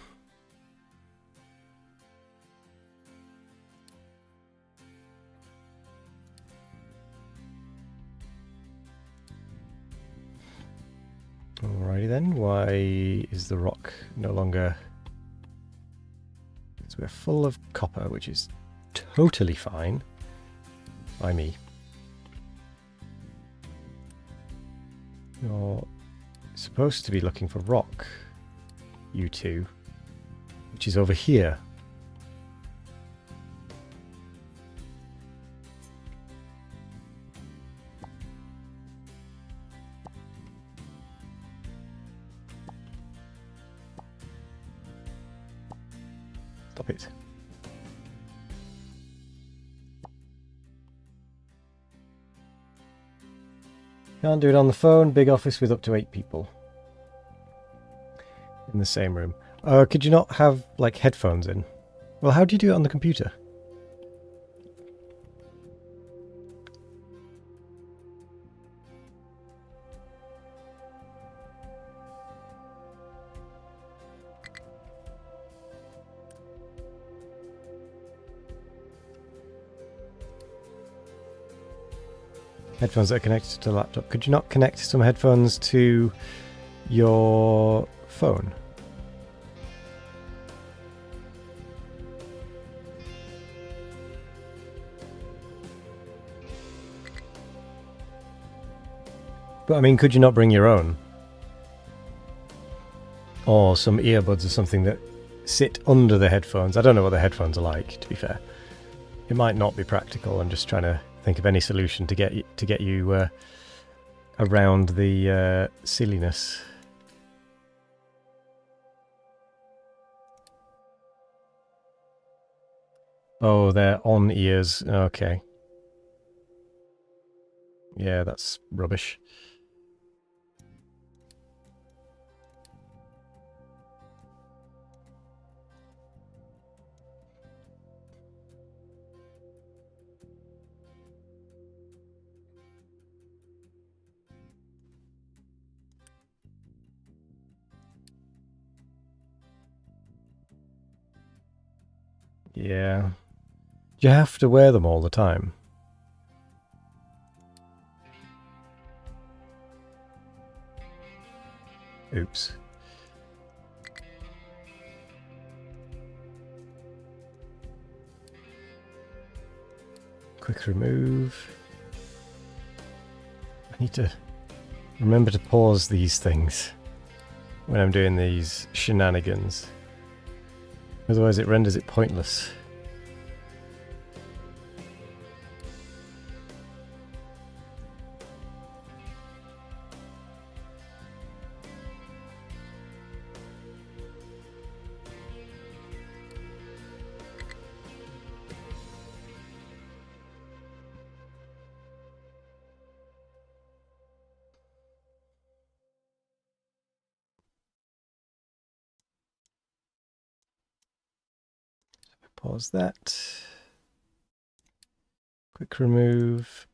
Alrighty then, why is the rock no longer... So we're full of copper, which is totally fine by me. You're supposed to be looking for rock, you two, which is over here. Stop it. Can't do it on the phone. Big office with up to 8 people in the same room. Could you not have like headphones in? Well, how do you do it on the computer? Headphones that are connected to the laptop. Could you not connect some headphones to your phone? But I mean, could you not bring your own? Or some earbuds or something that sit under the headphones? I don't know what the headphones are like, to be fair. it might not be practical. I'm just trying to think of any solution to get you around the silliness. Oh, they're on ears. Okay. Yeah, that's rubbish. Yeah. Do you have to wear them all the time? Oops. Quick remove. I need to remember to pause these things when I'm doing these shenanigans. Otherwise it renders it pointless. Pause that. Quick remove.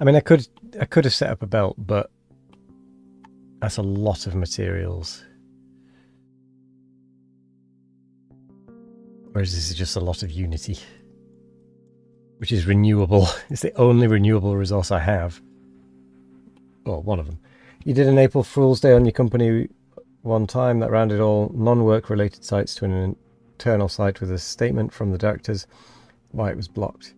I mean, I could have set up a belt, but that's a lot of materials. Whereas this is just a lot of Unity, which is renewable. It's the only renewable resource I have. Well, one of them. You did an April Fool's Day on your company one time that rounded all non-work related sites to an internal site with a statement from the directors why it was blocked.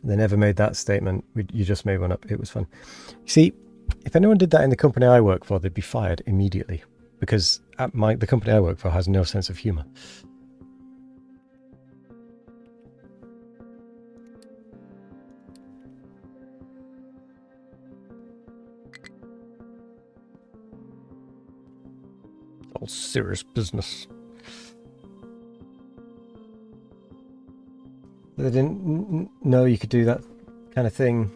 They never made that statement. You just made one up. It was fun. You see, if anyone did that in the company I work for, they'd be fired immediately, because the company I work for has no sense of humour. All serious business. They didn't know you could do that kind of thing.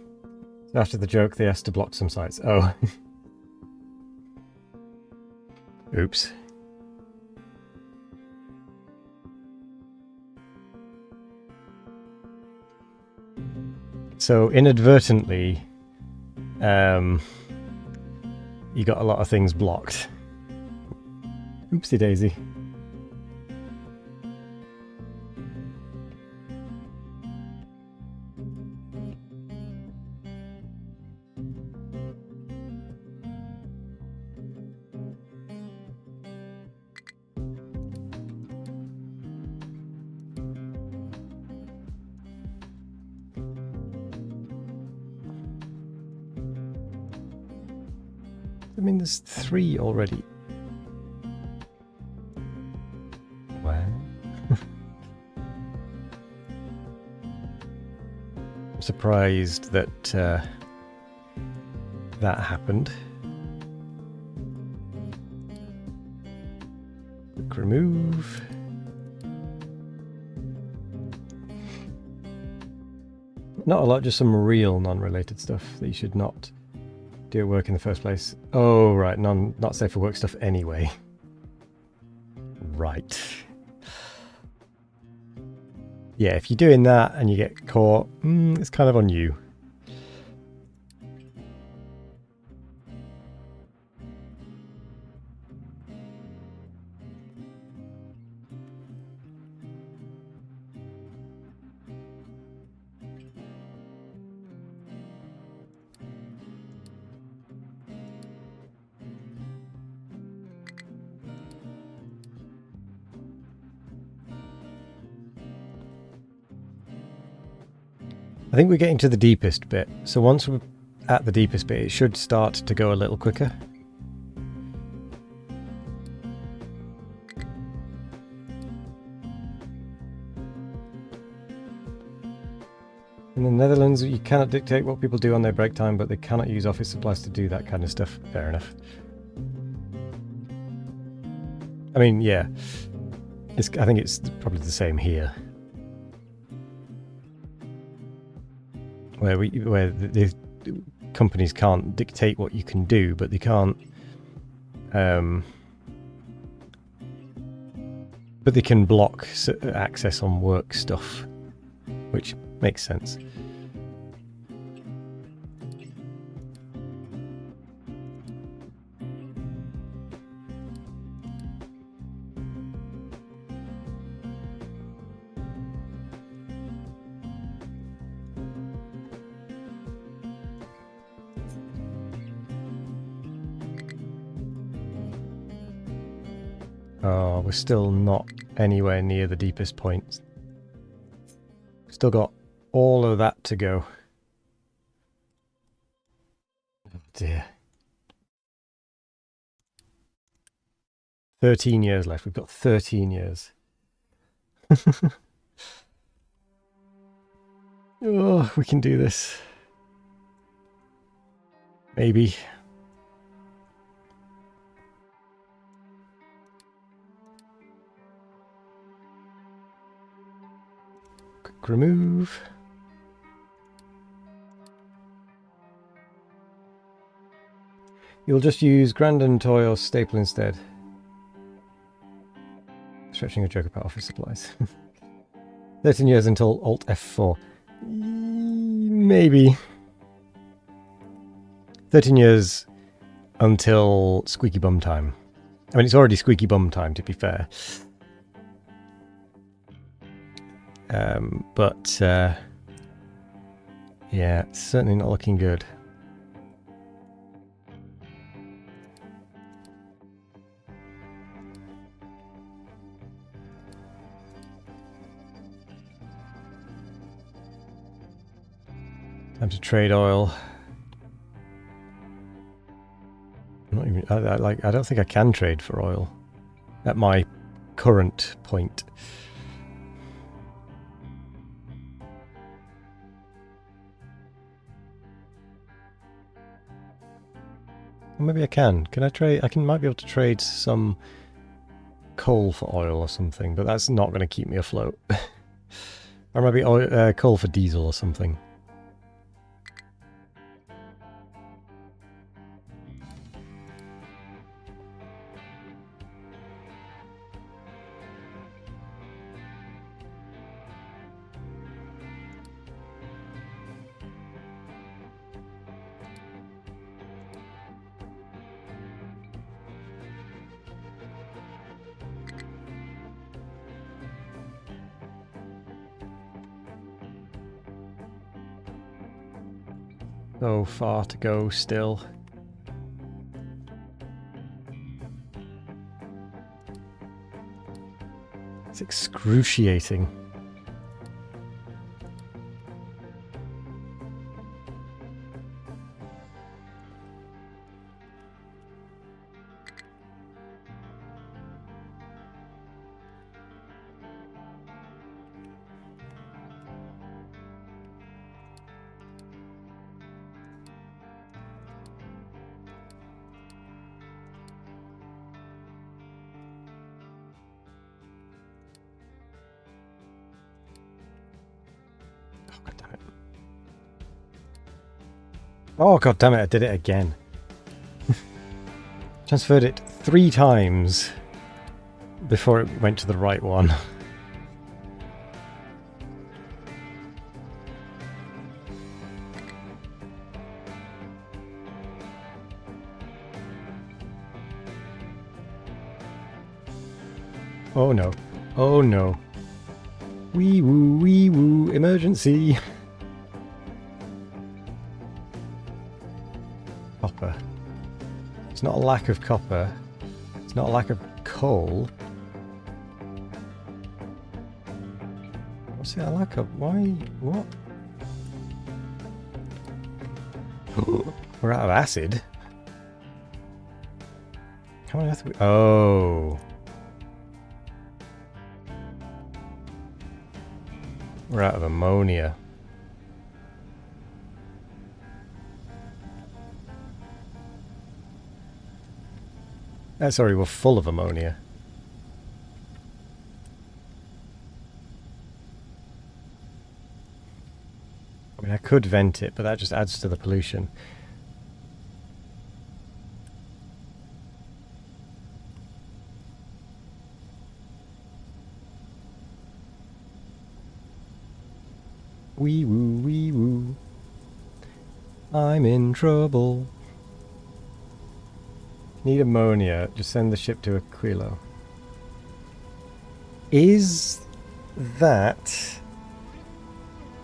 After the joke, they asked to block some sites. Oh. Oops. So inadvertently, you got a lot of things blocked. Oopsie daisy. I mean, there's 3 already. Wow. I'm surprised that that happened. Quick remove. Not a lot, just some real non-related stuff that you should not do at work in the first place. Oh, right, not safe for work stuff anyway. Right. Yeah, if you're doing that and you get caught, it's kind of on you. I think we're getting to the deepest bit. So once we're at the deepest bit, it should start to go a little quicker. In the Netherlands, you cannot dictate what people do on their break time, but they cannot use office supplies to do that kind of stuff. Fair enough. I mean, yeah. I think it's probably the same here. Where the companies can't dictate what you can do, but they can't... but they can block access on work stuff, which makes sense. Oh, we're still not anywhere near the deepest point. Still got all of that to go. Oh dear. 13 years left. We've got 13 years. Oh, we can do this. Maybe. Quick remove. You'll just use Grandin toy or staple instead. Stretching a joke about office supplies. 13 years until Alt F4. Maybe. 13 years until squeaky bum time. I mean, it's already squeaky bum time, to be fair. But yeah, it's certainly not looking good. Time to trade oil. I'm not even. I don't think I can trade for oil at my current point. Or maybe I can. Can I trade? Might be able to trade some coal for oil or something, but that's not going to keep me afloat. Or maybe oil, coal for diesel or something. So far to go still. It's excruciating. Oh, god damn it, I did it again. Transferred it 3 times before it went to the right one. Oh no. Oh no. Wee woo, emergency. Copper. It's not a lack of copper. It's not a lack of coal. What's it a lack of? Why? What? We're out of acid. How on earth are we... Oh. We're out of ammonia. Sorry, we're full of ammonia. I mean, I could vent it, but that just adds to the pollution. Wee woo, wee woo. I'm in trouble. Need ammonia. Just send the ship to Aquilo. Is that...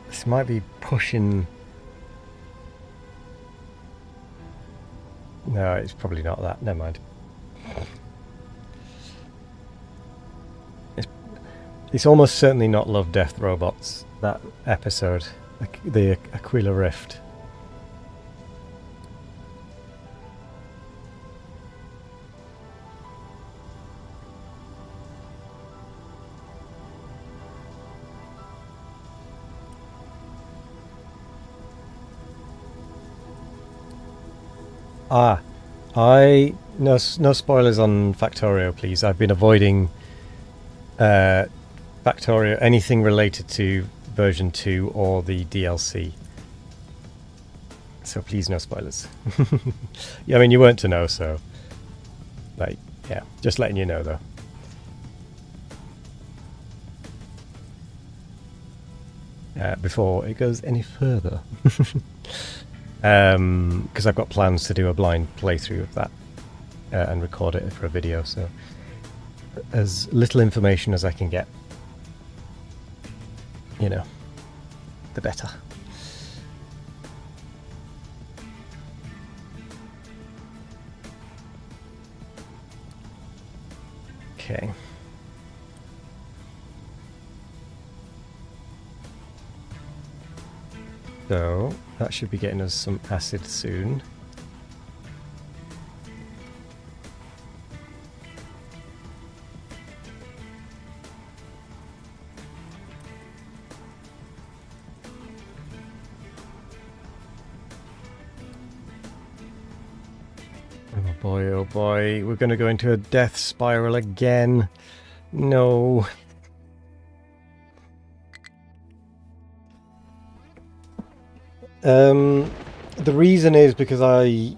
This might be pushing... No, it's probably not that. Never mind. It's almost certainly not Love, Death, Robots, that episode. The Aquila Rift. No spoilers on Factorio, please. I've been avoiding Factorio, anything related to version 2 or the DLC. So please, no spoilers. Yeah, I mean, you weren't to know, so... Like, yeah, just letting you know, though. Before it goes any further. Because I've got plans to do a blind playthrough of that and record it for a video, so as little information as I can get, you know, the better. Okay. So, that should be getting us some acid soon. Oh boy, we're going to go into a death spiral again. No. The reason is because I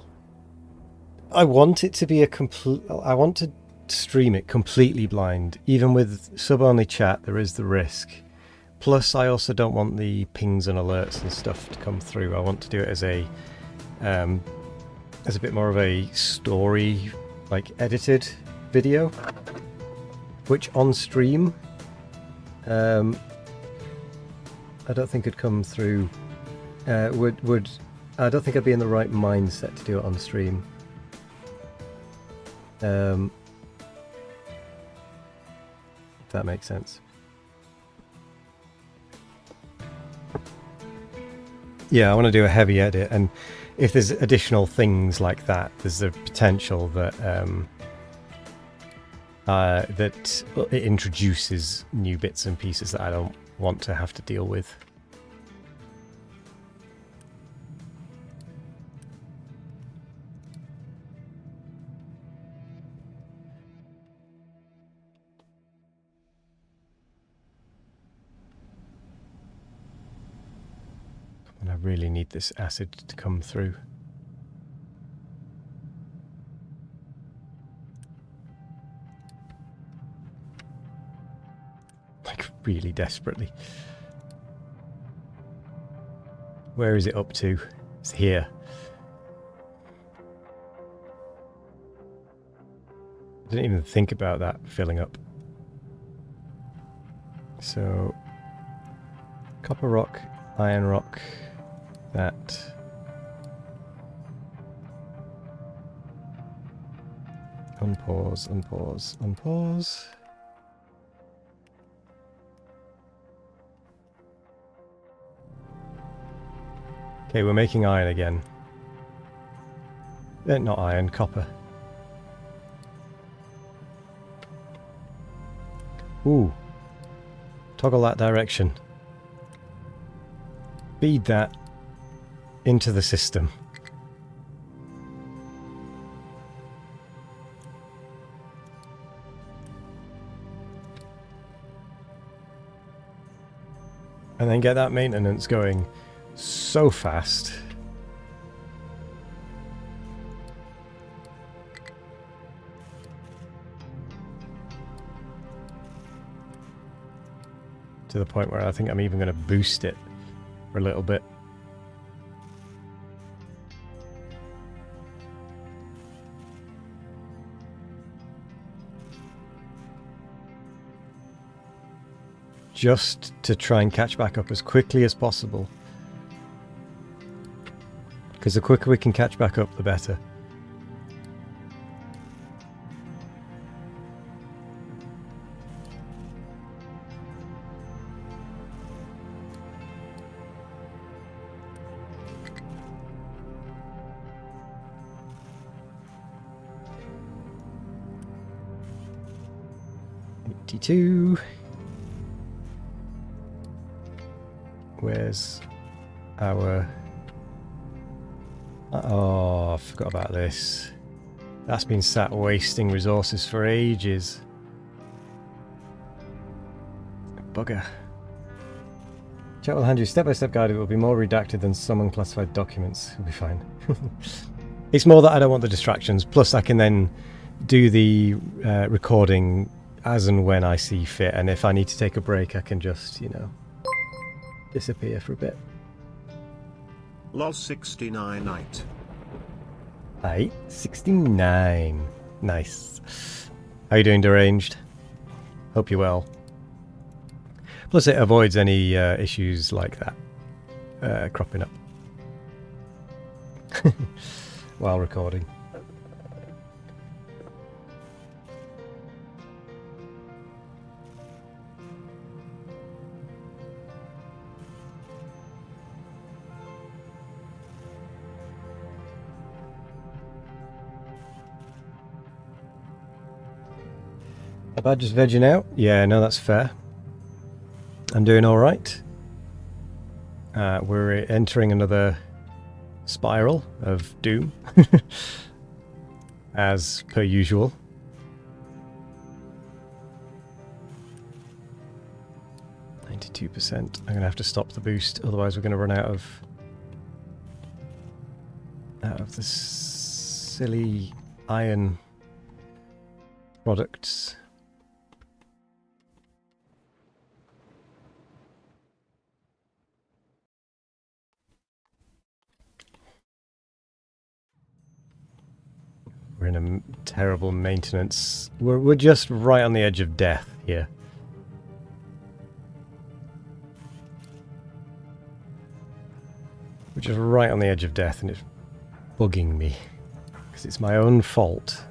want it to be a complete... I want to stream it completely blind. Even with sub-only chat, there is the risk. Plus, I also don't want the pings and alerts and stuff to come through. I want to do it as a bit more of a story, like edited video, which on stream, I don't think could come through. I don't think I'd be in the right mindset to do it on stream. If that makes sense. Yeah, I want to do a heavy edit, and if there's additional things like that, there's a potential that that it introduces new bits and pieces that I don't want to have to deal with. And I really need this acid to come through. Like, really desperately. Where is it up to? It's here. I didn't even think about that filling up. So, copper rock, iron rock, that. Unpause, unpause, unpause. Okay, we're making iron again. Not iron, copper. Ooh. Toggle that direction. Feed that into the system. And then get that maintenance going so fast. To the point where I think I'm even going to boost it for a little bit. Just to try and catch back up as quickly as possible. Because the quicker we can catch back up, the better. T2. Where's our... Oh, I forgot about this. That's been sat wasting resources for ages. Bugger. Chat will hand you a step-by-step guide. It will be more redacted than some unclassified documents. It'll be fine. It's more that I don't want the distractions. Plus, I can then do the recording as and when I see fit. And if I need to take a break, I can just, you know, disappear for a bit. Loss 69 8. 69. Nice. How you doing, Deranged? Hope you're well. Plus it avoids any issues like that cropping up while recording. About just vegging out? Yeah, no, that's fair. I'm doing alright. We're entering another spiral of doom. As per usual. %. I'm going to have to stop the boost, otherwise we're going to run out of the silly iron products. We're in a terrible maintenance. We're just right on the edge of death here. We're just right on the edge of death, and it's bugging me. Because it's my own fault.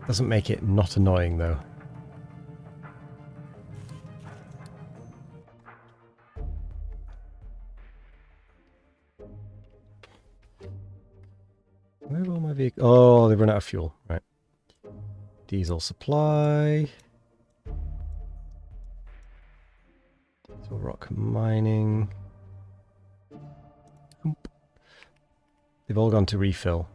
Doesn't make it not annoying, though. Where are all my vehicles? Oh, they've run out of fuel. Right. Diesel supply. Diesel rock mining. Oop. They've all gone to refill.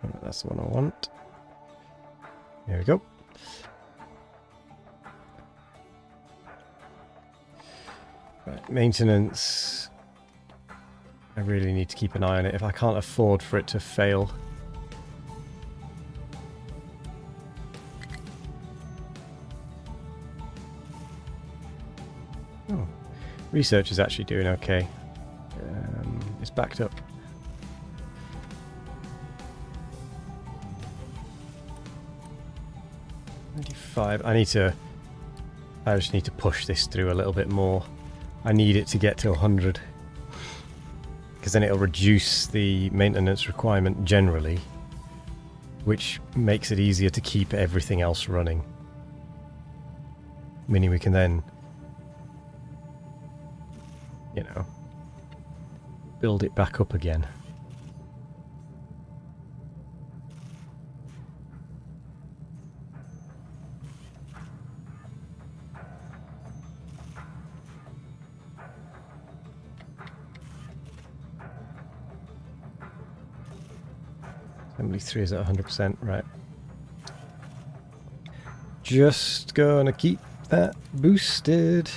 Oh, that's the one I want. There we go. Right, maintenance. I really need to keep an eye on it if I can't afford for it to fail. Oh, research is actually doing okay. It's backed up. I just need to push this through a little bit more. I need it to get to 100. Because then it'll reduce the maintenance requirement generally. Which makes it easier to keep everything else running. meaning we can then, you know, build it back up again. Assembly 3 is at 100%, right. Just gonna keep that boosted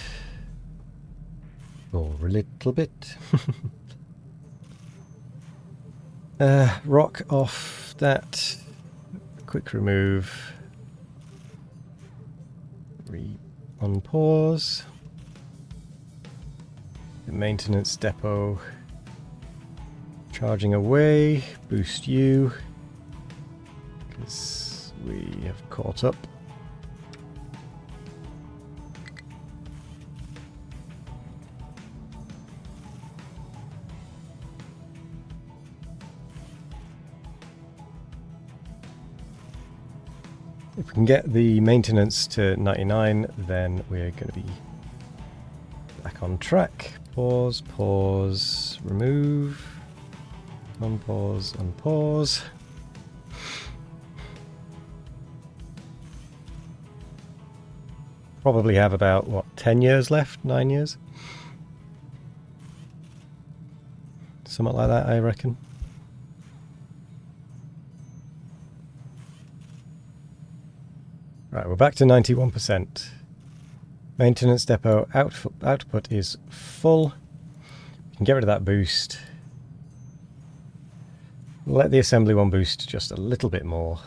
for a little bit. Rock off that. Quick remove. Unpause. The maintenance depot. Charging away. Boost you. Because we have caught up. If we can get the maintenance to 99, then we're going to be back on track. Pause, pause, remove, unpause, unpause. Probably have about, what, 10 years left? 9 years? Something like that, I reckon. Right, we're back to 91%. Maintenance depot output is full. We can get rid of that boost. Let the assembly one boost just a little bit more.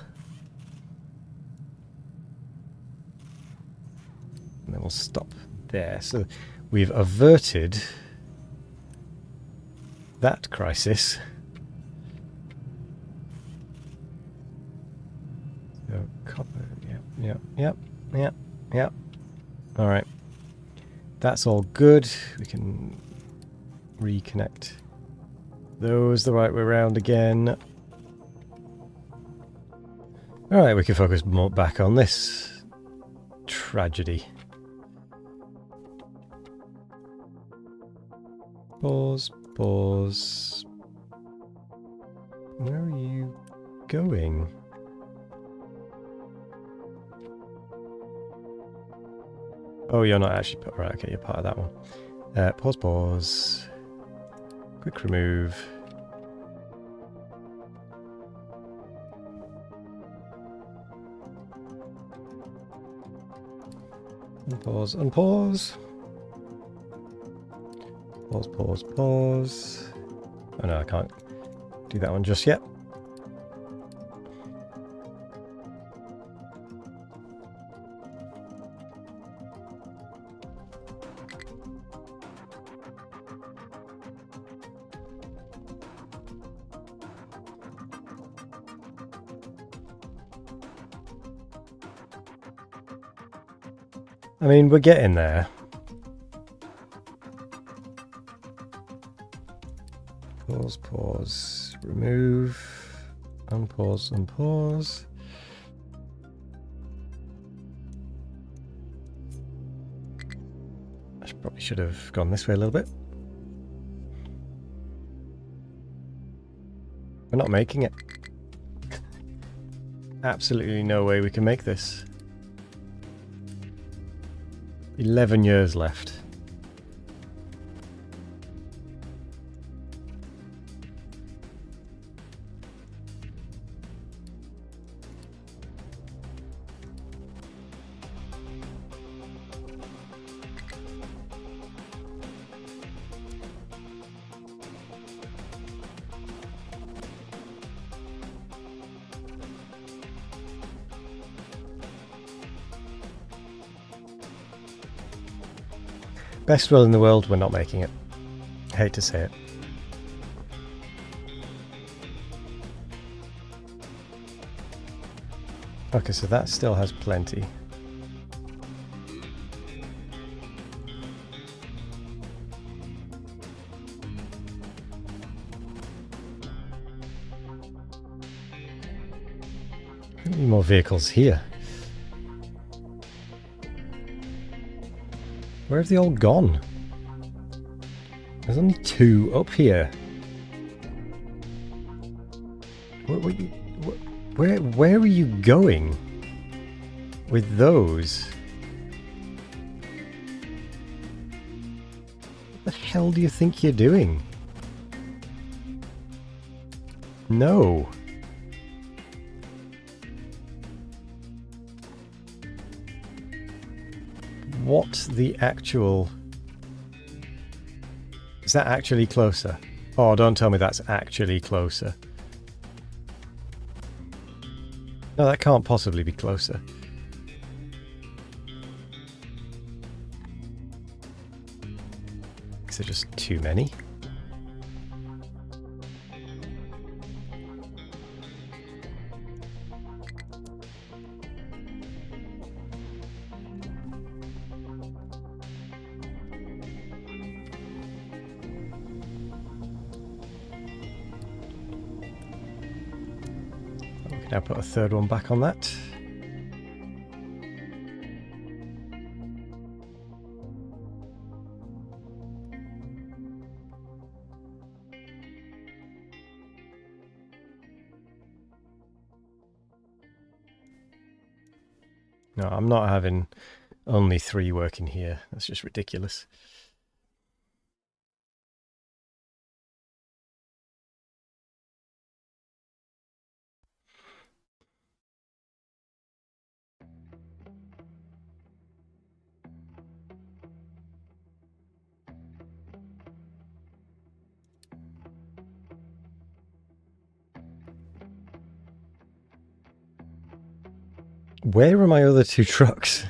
And then we'll stop there. So we've averted that crisis. So copper, yep. All right. That's all good. We can reconnect those the right way around again. All right, we can focus more back on this tragedy. Pause, pause. Where are you going? Oh, you're not actually... Right, okay, you're part of that one. Pause, pause. Quick remove. Unpause, unpause. Pause, pause, pause. Oh no, I can't do that one just yet. I mean, we're getting there. Pause, pause, remove, unpause, unpause. I probably should have gone this way a little bit. We're not making it. Absolutely no way we can make this. 11 years left. Best will in the world, we're not making it. Hate to say it. Okay, so that still has plenty. How many more vehicles here? Where have they all gone? There's only 2 up here. Where are you going with those? What the hell do you think you're doing? No. What the actual... Is that actually closer? Oh, don't tell me that's actually closer. No, that can't possibly be closer. Is there just too many? We can now put a third one back on that. No, I'm not having only 3 working here. That's just ridiculous. Where are my other 2 trucks?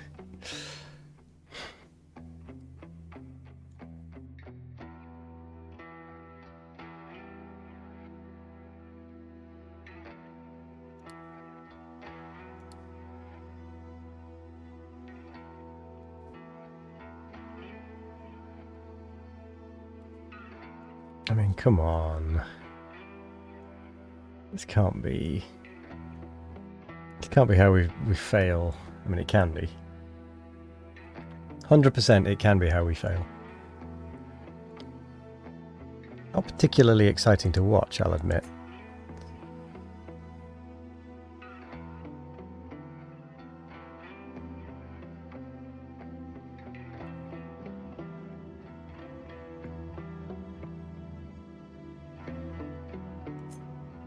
I mean, come on. This can't be... It can't be how we fail. I mean, it can be. 100% it can be how we fail. Not particularly exciting to watch, I'll admit.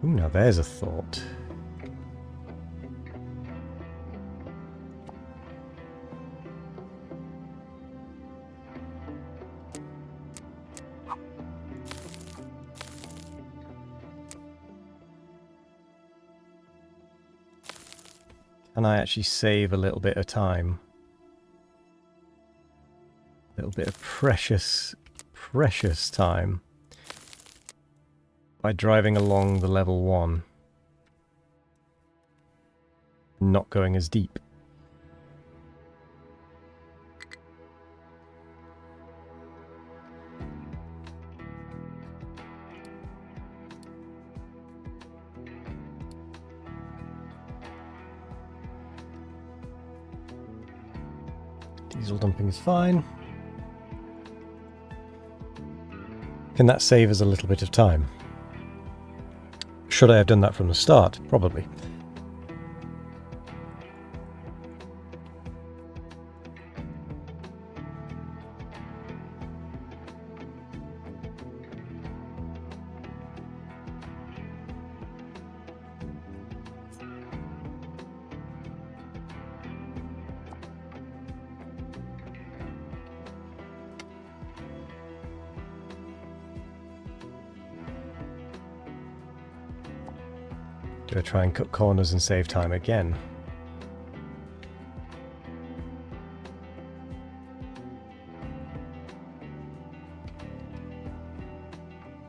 Ooh, now there's a thought. Can I actually save a little bit of time? A little bit of precious, precious time by driving along the level 1, not going as deep. Diesel dumping is fine. Can that save us a little bit of time? Should I have done that from the start? Probably. Do I try and cut corners and save time again?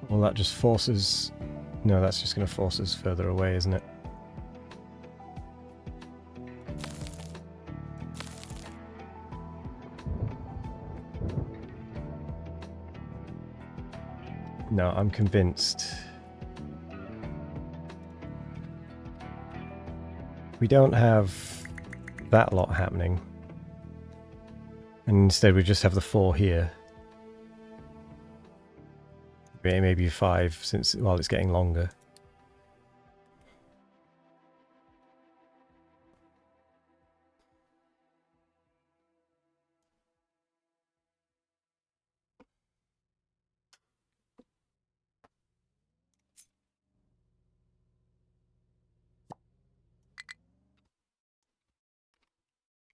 Well, that just forces... No, that's just going to force us further away, isn't it? No, I'm convinced. We don't have that lot happening. And instead we just have the 4 here. Maybe 5 since while it's getting longer.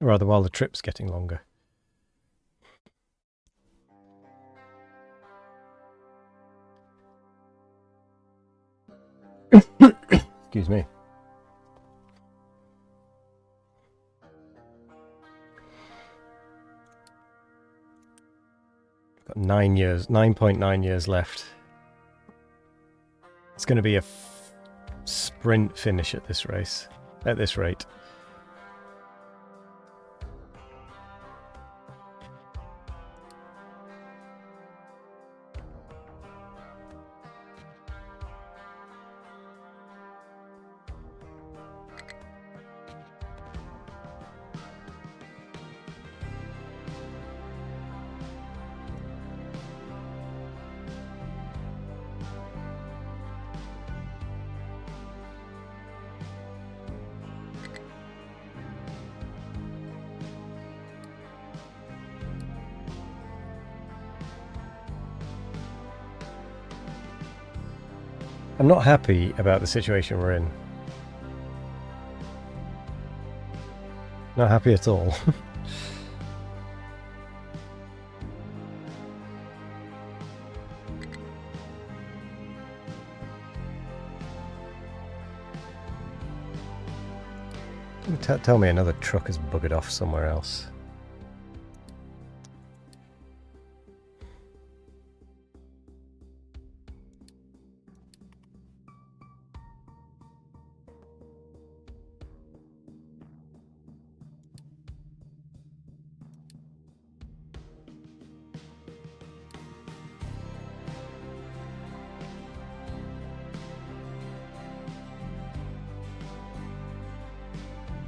Or rather, while the trip's getting longer. Excuse me. Got 9 years, 9.9 years left. It's going to be a sprint finish at this race, at this rate. I'm not happy about the situation we're in. Not happy at all. Tell me another truck has buggered off somewhere else.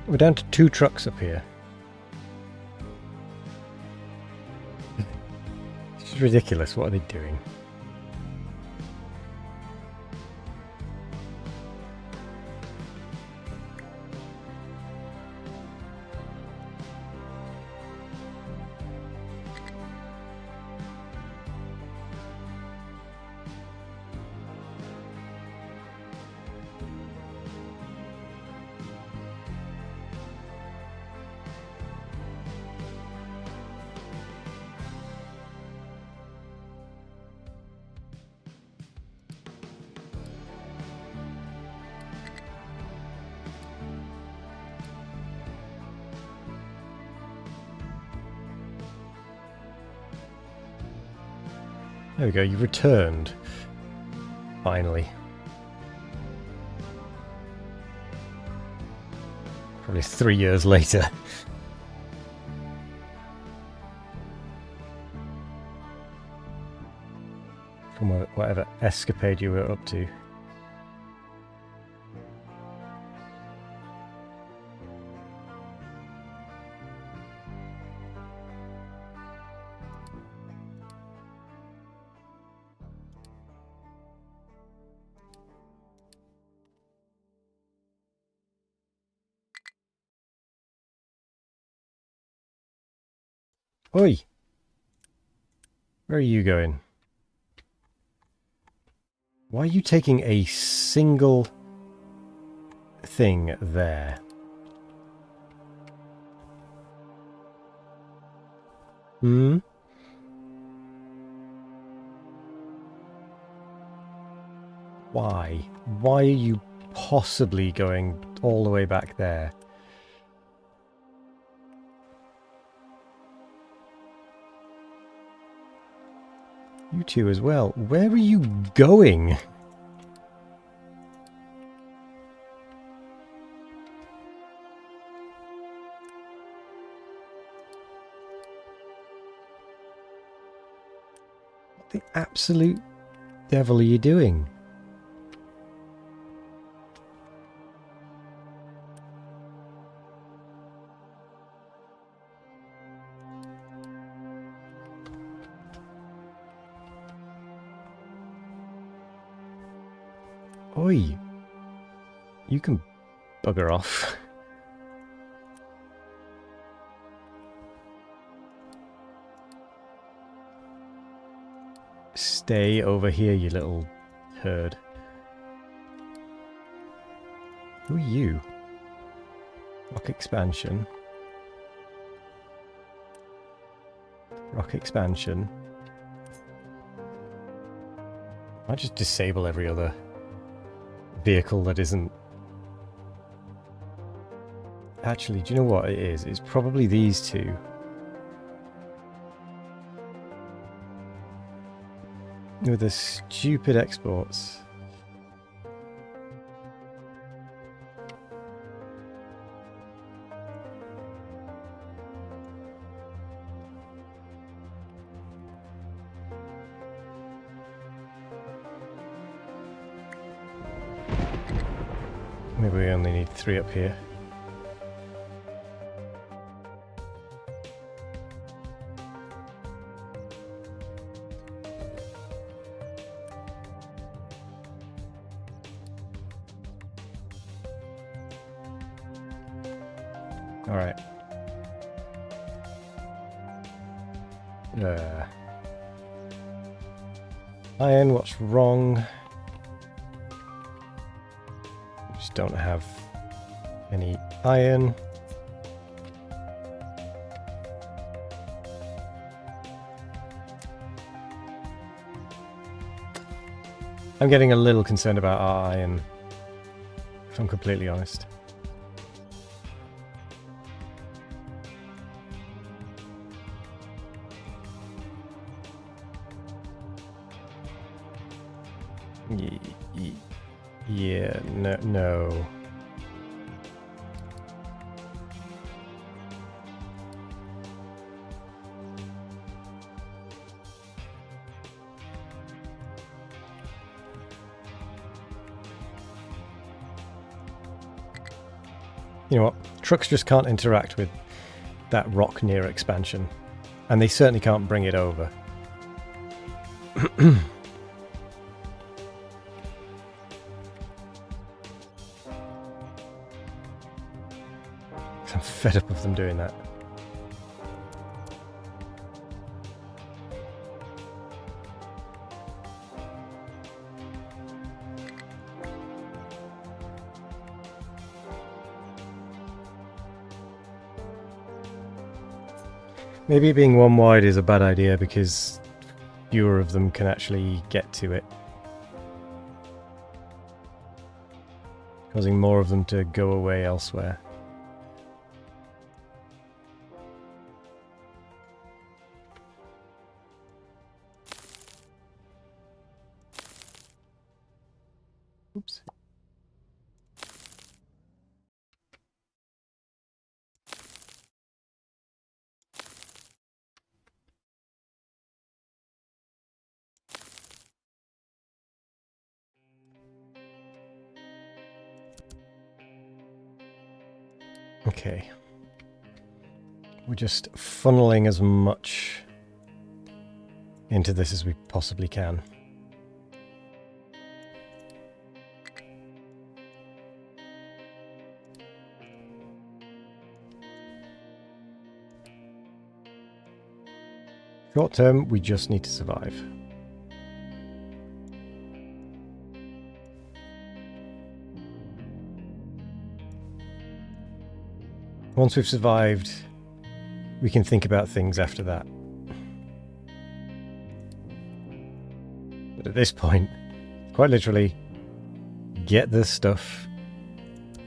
We're down to 2 trucks up here. This is ridiculous. What are they doing? There we go, you returned. Finally. Probably 3 years later. From whatever escapade you were up to. Oi! Where are you going? Why are you taking a single thing there? Hmm? Why? Why are you possibly going all the way back there? You two as well. Where are you going? What the absolute devil are you doing? Oi! You can bugger off. Stay over here, you little herd. Who are you? Rock expansion. Rock expansion. I just disable every other vehicle that isn't... Actually, do you know what it is? It's probably these two. With the stupid exports. Maybe we only need 3 up here. All right. Iron, what's wrong? Just don't have any iron. I'm getting a little concerned about our iron, if I'm completely honest. Yeah, no. You know what? Trucks just can't interact with that rock near expansion. And they certainly can't bring it over. I'm fed up of them doing that. Maybe being one wide is a bad idea because fewer of them can actually get to it. Causing more of them to go away elsewhere. Oops. Okay. We're just funneling as much into this as we possibly can. Short term, we just need to survive. Once we've survived, we can think about things after that. But at this point, quite literally, get this stuff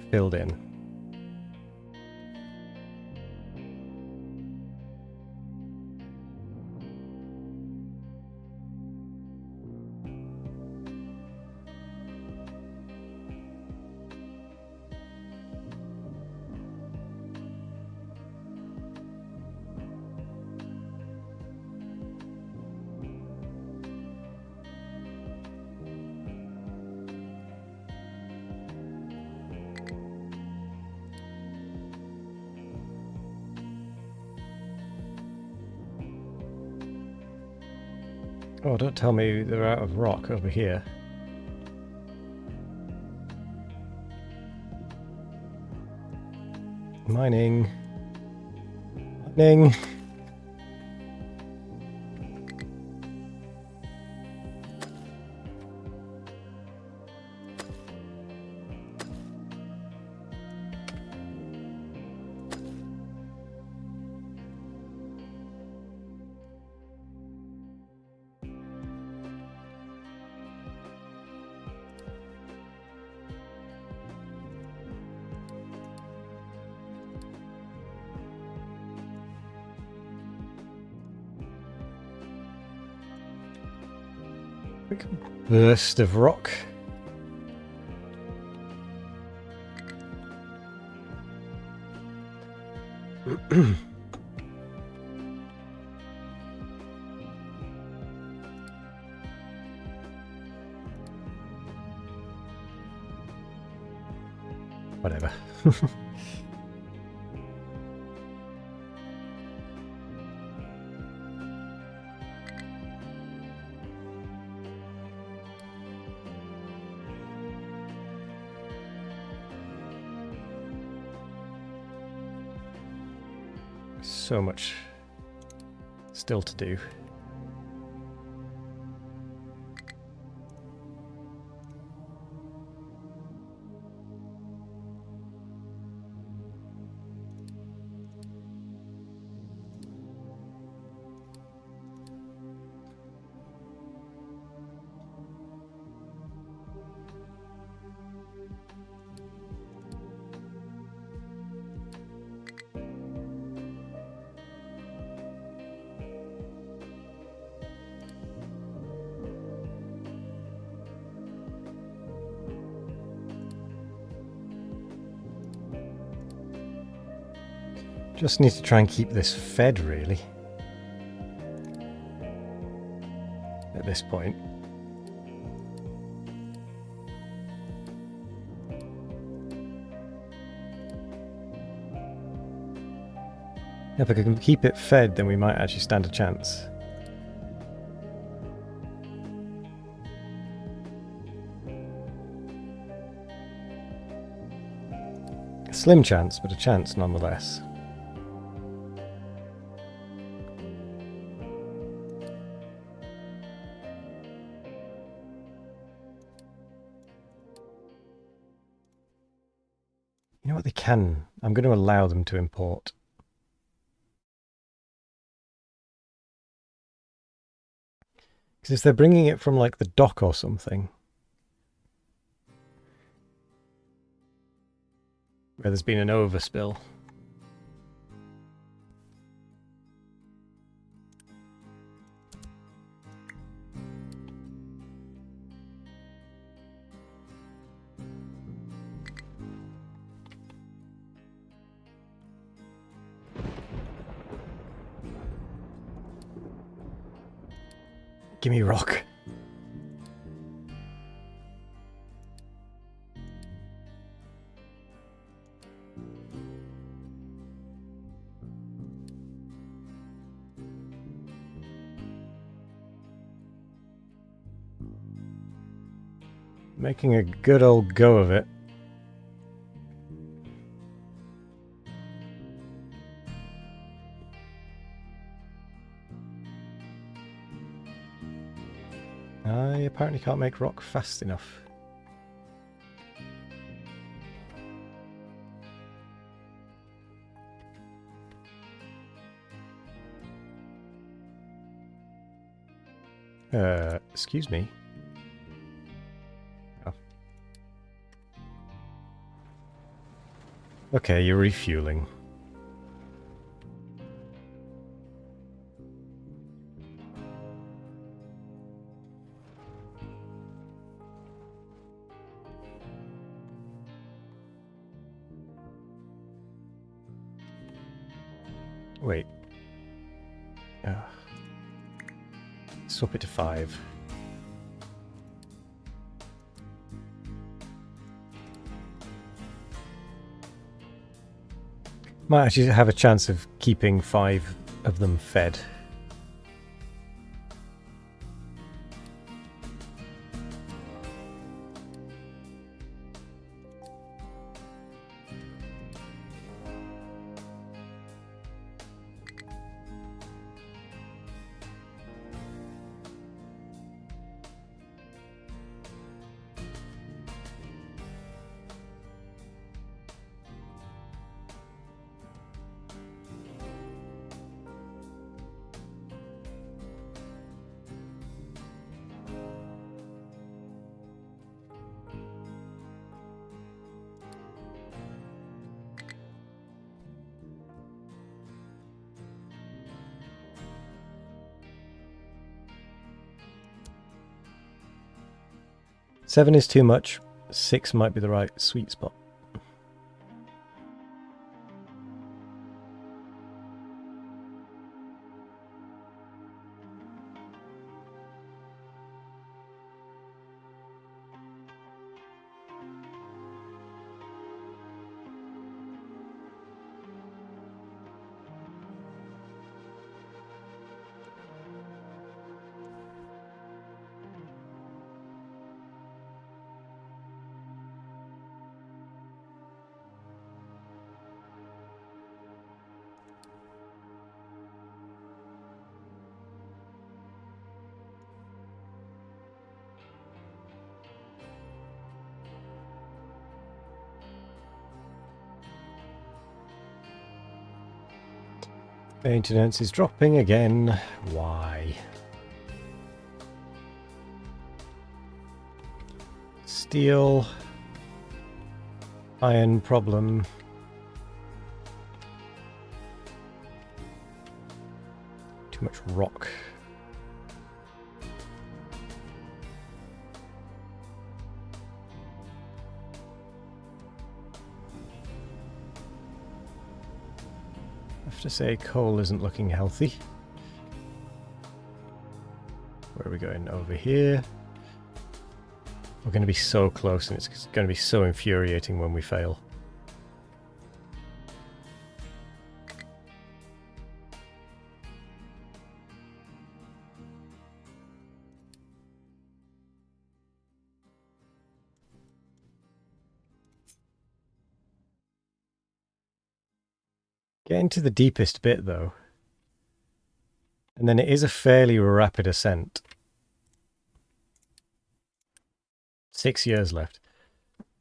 filled in. Oh, don't tell me they're out of rock over here. Mining. Mining. Quick burst of rock. Whatever. So much still to do. Just need to try and keep this fed, really, at this point. If I can keep it fed, then we might actually stand a chance. A slim chance, but a chance nonetheless. You know what they can? I'm going to allow them to import. Because if they're bringing it from like the dock or something, where there's been an overspill, give me rock. Making a good old go of it. I apparently can't make rock fast enough. Excuse me. Oh. Okay, you're refueling. Wait. Swap it to 5. Might actually have a chance of keeping 5 of them fed. 7 is too much. 6 might be the right sweet spot. Maintenance is dropping again. Why? Steel. Iron problem. Too much rock. I have to say coal isn't looking healthy. Where are we going? Over here. We're going to be so close and it's going to be so infuriating when we fail. Getting to the deepest bit though. And then it is a fairly rapid ascent. 6 years left.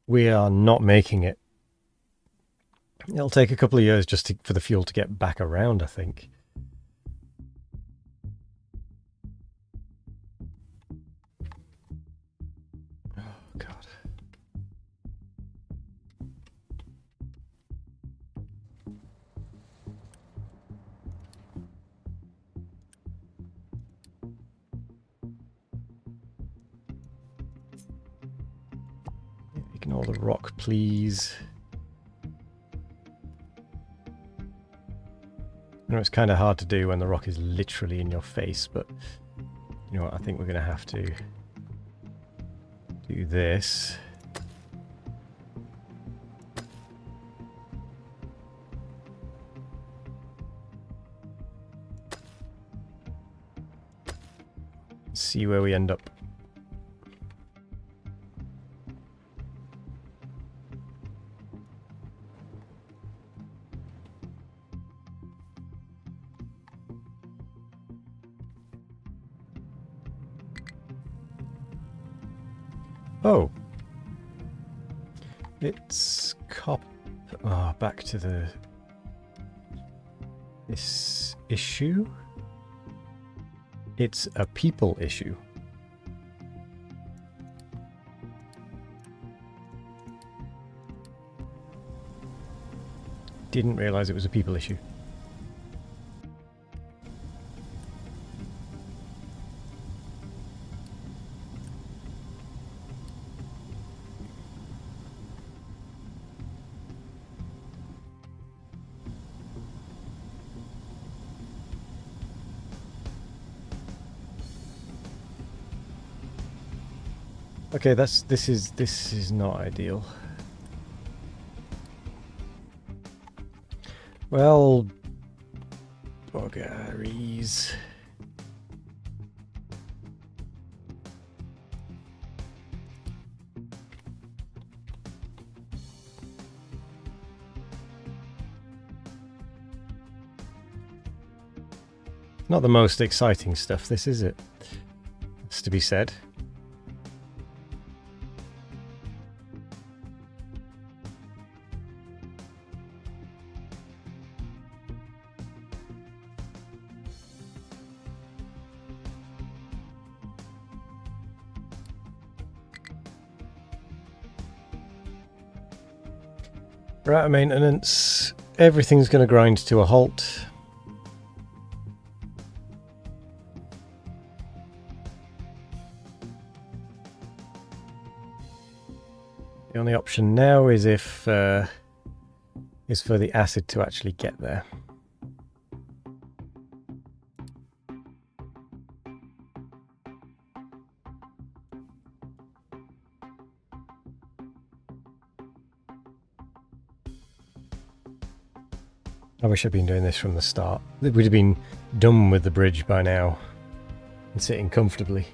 We are not making it. It'll take a couple of years just for the fuel to get back around, I think. Oh, God. Ignore the rock, please. I know it's kind of hard to do when the rock is literally in your face, but you know what, I think we're going to have to do this. See where we end up. Oh, it's back to this issue. It's a people issue. Didn't realize it was a people issue. Okay, this is not ideal. Well, buggeries. Not the most exciting stuff, this, is it? It's to be said. Right, maintenance. Everything's going to grind to a halt. The only option now is if is for the acid to actually get there. I wish I'd been doing this from the start. We'd have been done with the bridge by now and sitting comfortably.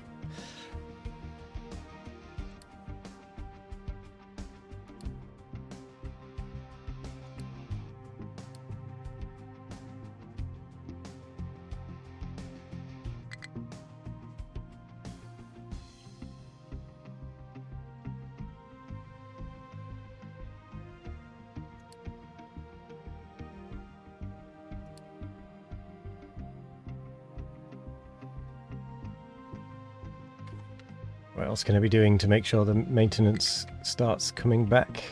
What else can I be doing to make sure the maintenance starts coming back?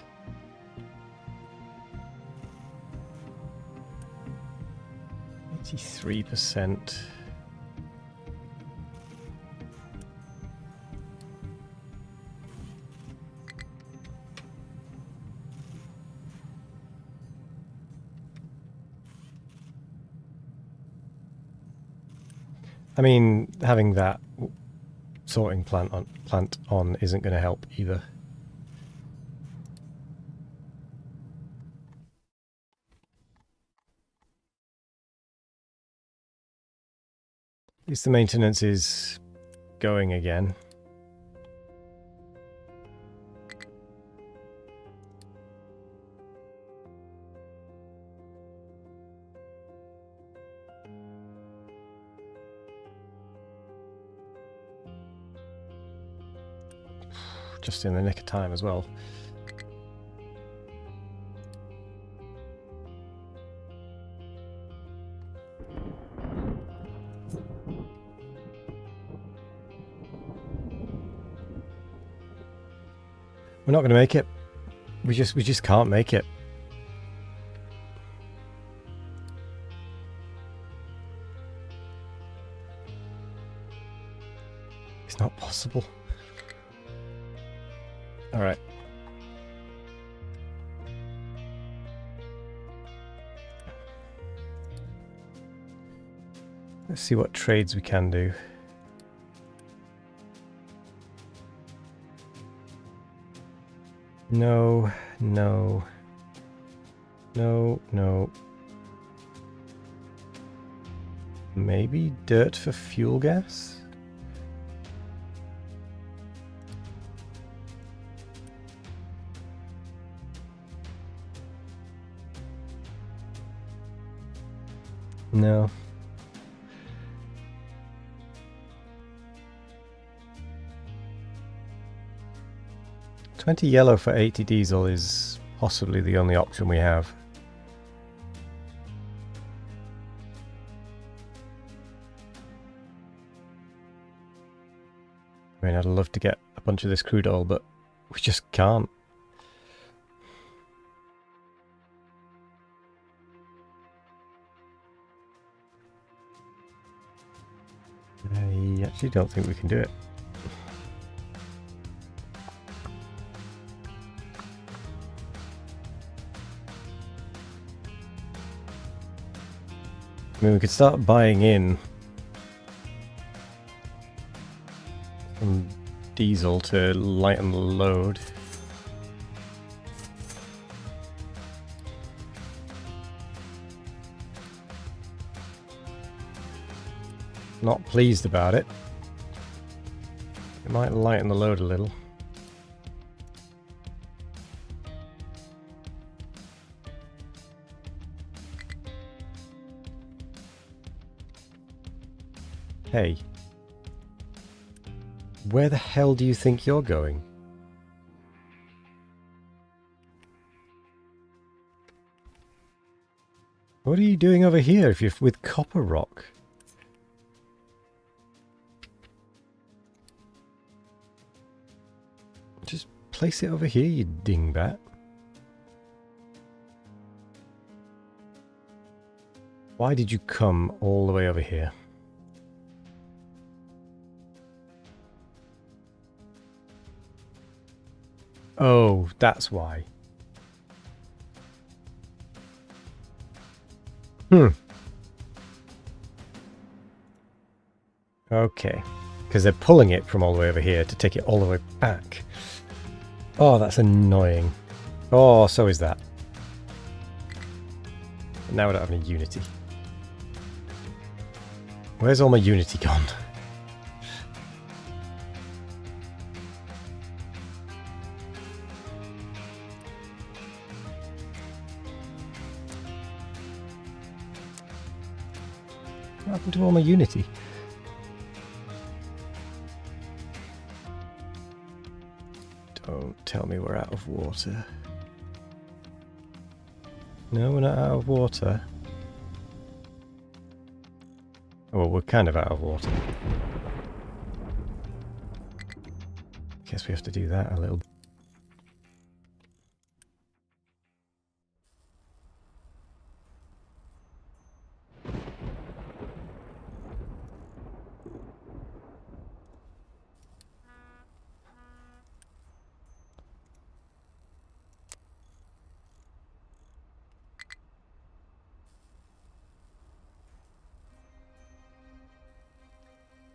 %83%. I mean, having that sorting plant on isn't going to help either. At least the maintenance is going again. Just in the nick of time as well. We're not going to make it. We just can't make it. It's not possible. All right. Let's see what trades we can do. No, no. No, no. Maybe dirt for fuel gas? No. $20 yellow for 80 diesel is possibly the only option we have. I mean, I'd love to get a bunch of this crude oil, but we just can't. I actually don't think we can do it. I mean, we could start buying in some diesel to lighten the load. Not pleased about it. It might lighten the load a little. Hey. Where the hell do you think you're going? What are you doing over here if you're with copper rock? Just place it over here, you dingbat. Why did you come all the way over here? Oh, that's why. Okay. Because they're pulling it from all the way over here to take it all the way back. Oh, that's annoying. Oh, so is that. But now we don't have any unity. Where's all my unity gone? What happened to all my unity? Don't tell me we're out of water. No, we're not out of water. Oh, well, we're kind of out of water. Guess we have to do that a little bit.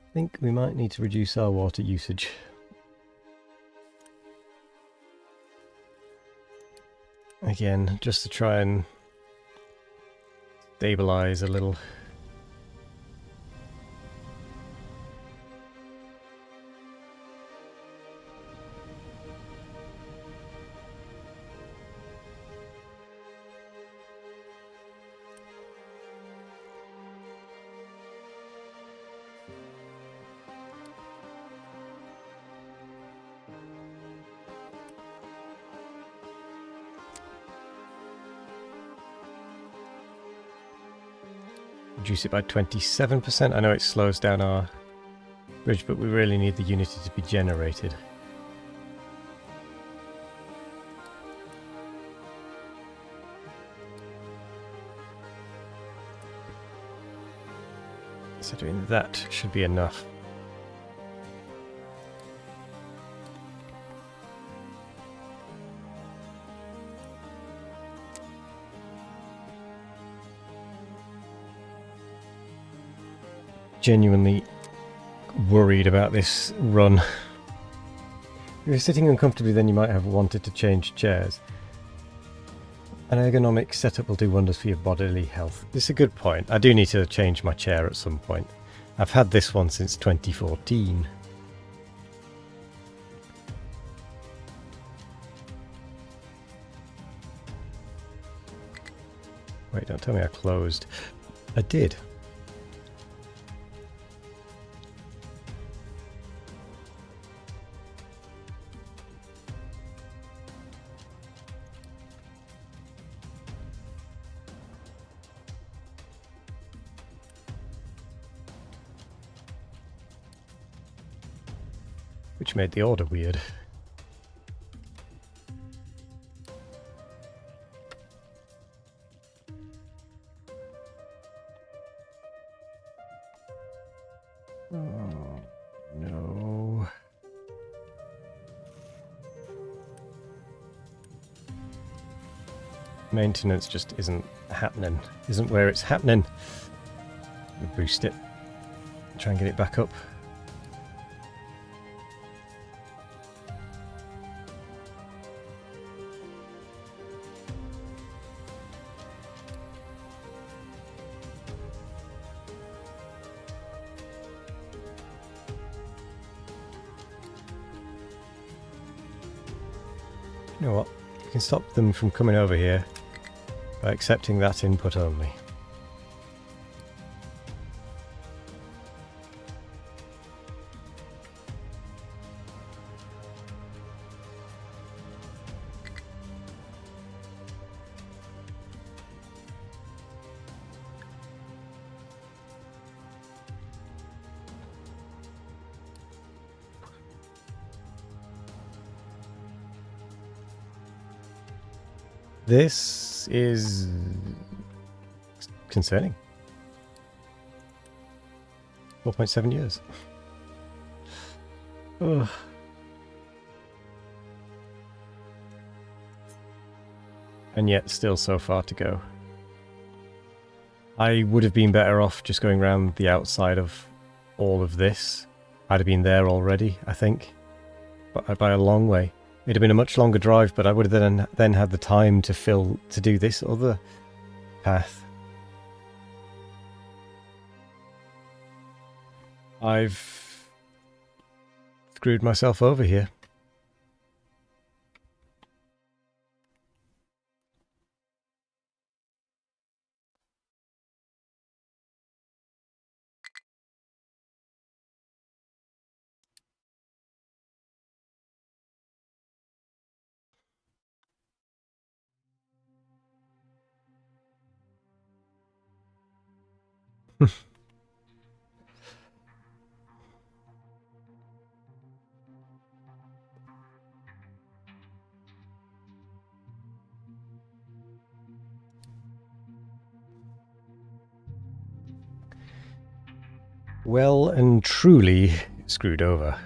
I think we might need to reduce our water usage. Again, just to try and stabilize a little. Reduce it by 27%. I know it slows down our bridge, but we really need the unity to be generated. So doing that should be enough. Genuinely worried about this run. If you're sitting uncomfortably, then you might have wanted to change chairs. An ergonomic setup will do wonders for your bodily health. This is a good point. I do need to change my chair at some point. I've had this one since 2014. Wait, don't tell me I closed. I did. Which made the order weird. Oh, no. Maintenance just isn't happening. Isn't where it's happening. We'll boost it. Try and get it back up. You know what? We can stop them from coming over here by accepting that input only. This is concerning. 4.7 years. Ugh. And yet still so far to go. I would have been better off just going around the outside of all of this. I'd have been there already, I think. But by a long way. It'd have been a much longer drive, but I would have then had the time to do this other path. I've screwed myself over here. Well and truly screwed over.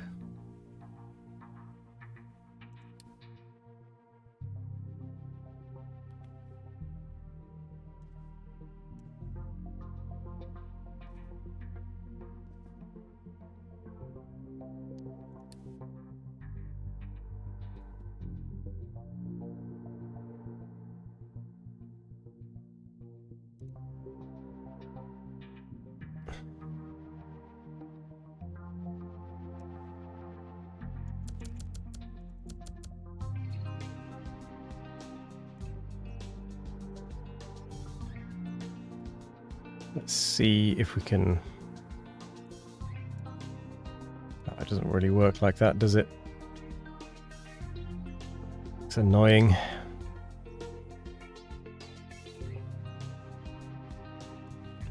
Let's see if we can... Oh, it doesn't really work like that, does it? It's annoying.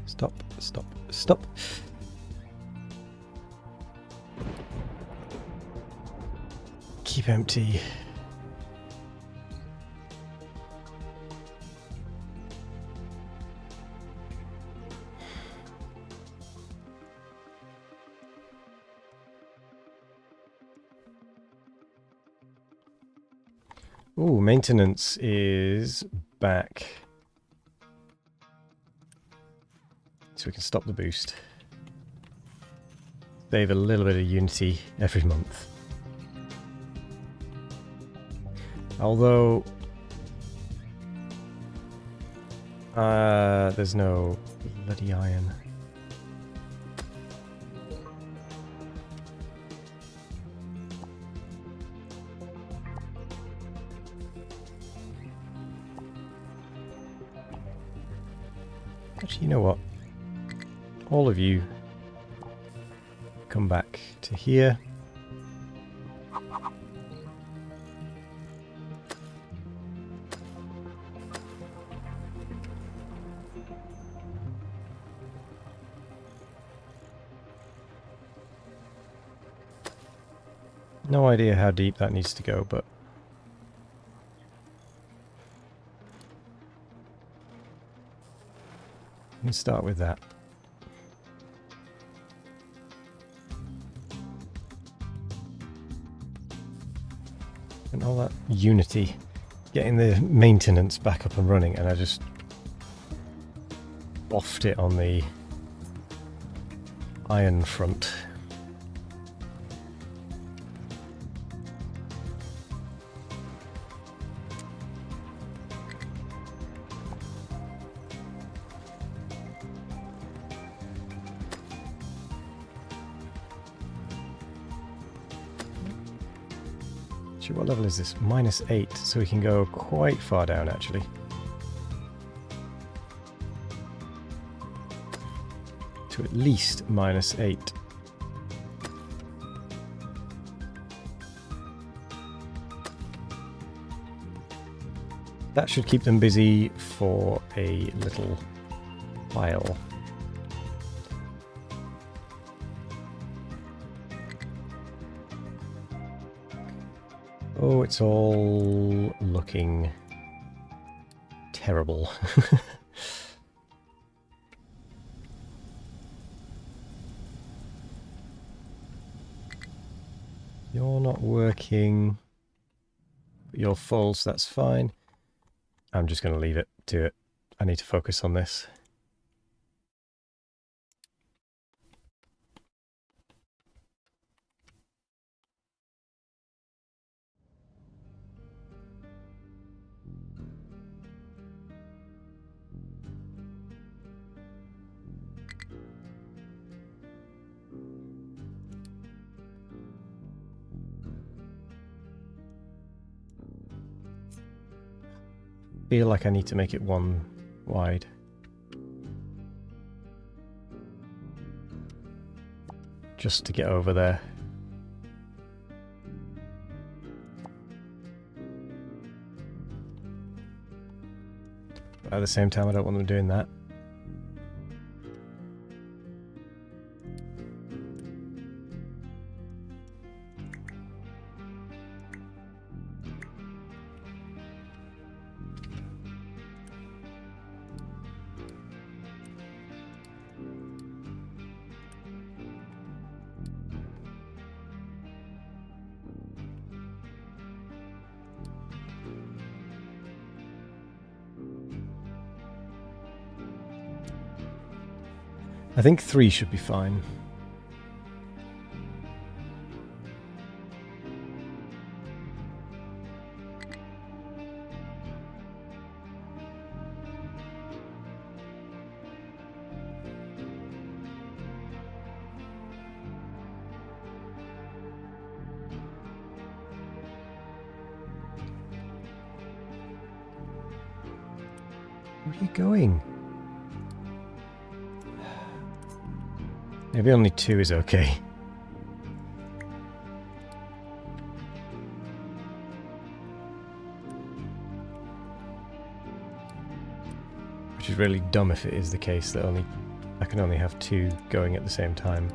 Stop, stop, stop. Keep empty. Ooh, maintenance is back. So we can stop the boost. Save a little bit of Unity every month. Although... there's no bloody iron. Actually, you know what? All of you come back to here. No idea how deep that needs to go, but we can start with that. And all that Unity, getting the maintenance back up and running, and I just boffed it on the iron front. What level is this? -8, so we can go quite far down actually. To at least -8. That should keep them busy for a little while. Oh, it's all looking terrible. You're not working. You're full, so that's fine. I'm just going to leave it to it. I need to focus on this. Feel like I need to make it one wide. Just to get over there. But at the same time, I don't want them doing that. I think 3 should be fine. Where are you going? Maybe only 2 is okay. Which is really dumb if it is the case that I can only have 2 going at the same time.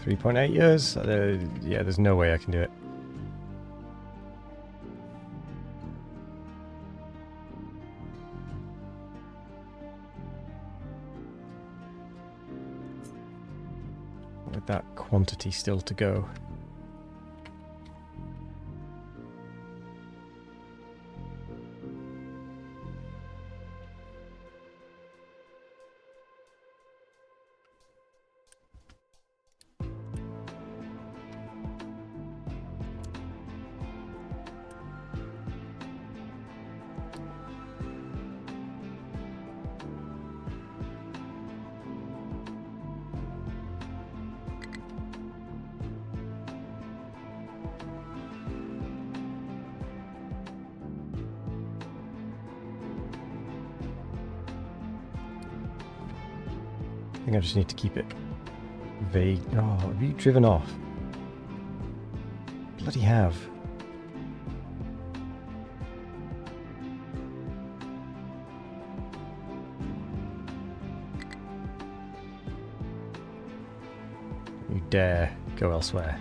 .8 years? Yeah, there's no way I can do it. With that quantity still to go. I think I just need to keep it vague. Oh, have you driven off? Bloody have. You dare go elsewhere.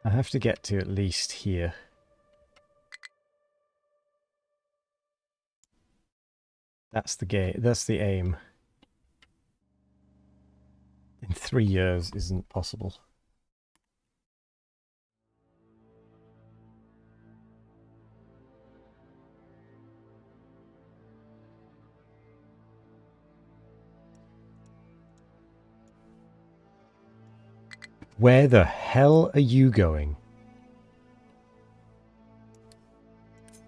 I have to get to at least here. That's the game. That's the aim. In 3 years isn't possible. Where the hell are you going?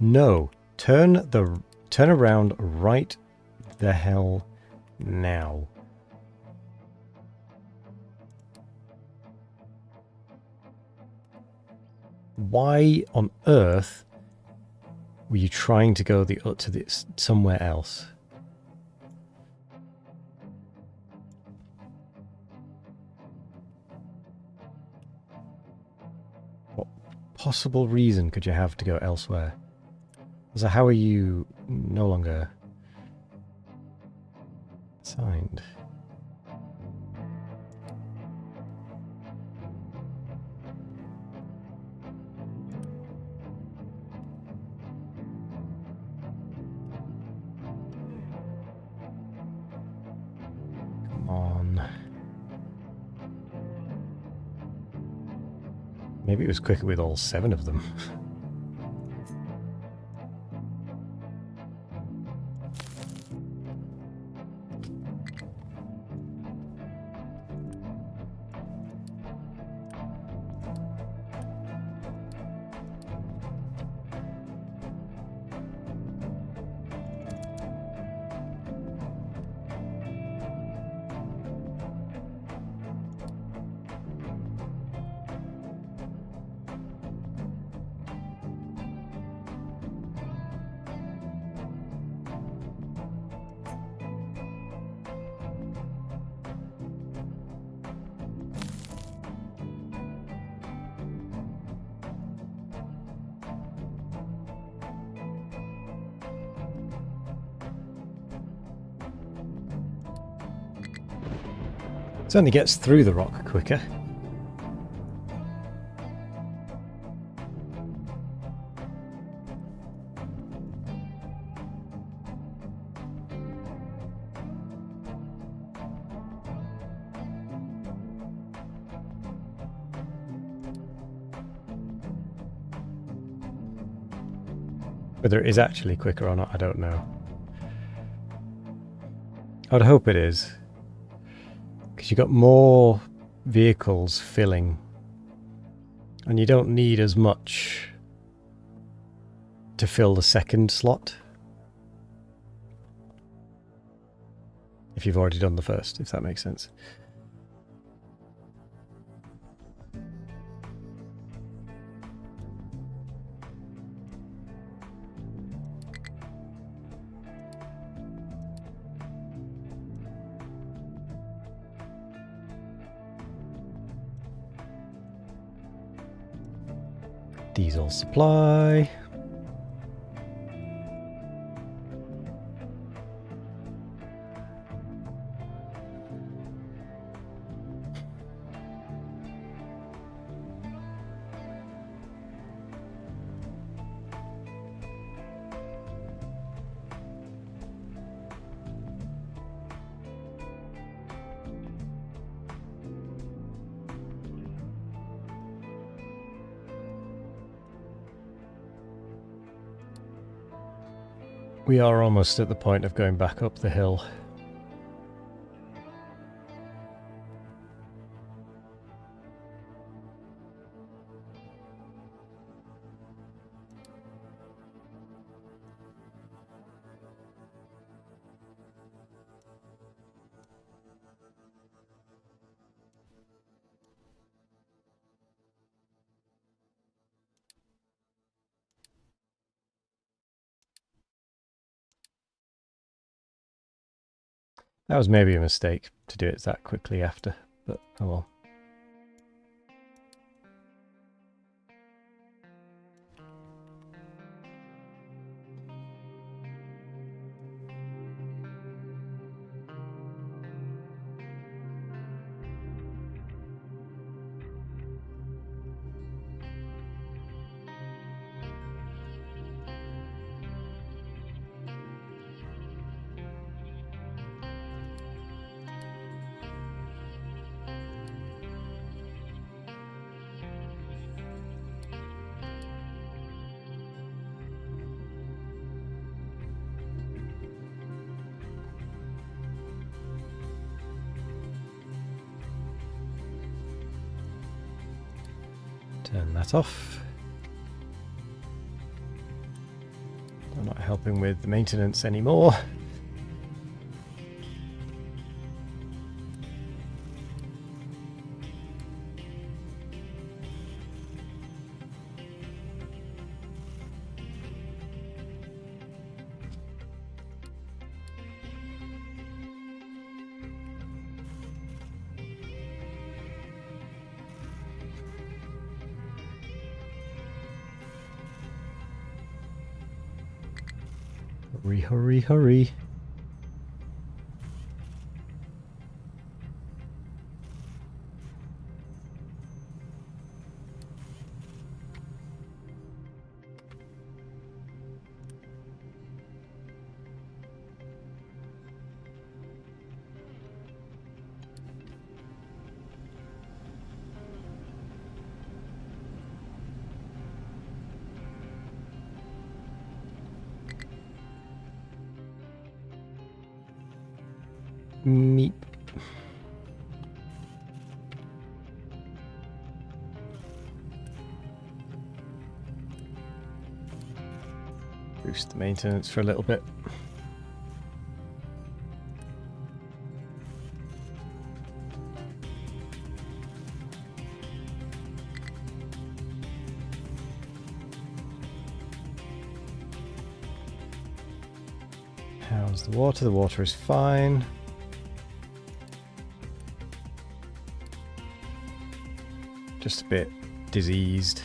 No. Turn around right the hell now. Why on earth were you trying to go somewhere else? What possible reason could you have to go elsewhere? So how are you no longer signed? Come on. Maybe it was quicker with all 7 of them. Certainly gets through the rock quicker. Whether it is actually quicker or not, I don't know. I'd hope it is. Because you've got more vehicles filling. And you don't need as much to fill the second slot. If you've already done the first, if that makes sense. Diesel supply. We are almost at the point of going back up the hill. That was maybe a mistake to do it that quickly after, but oh well. Turn that off. I'm not helping with the maintenance anymore. Hurry, hurry, hurry. Meep. Boost the maintenance for a little bit. How's the water? The water is fine. Just a bit diseased.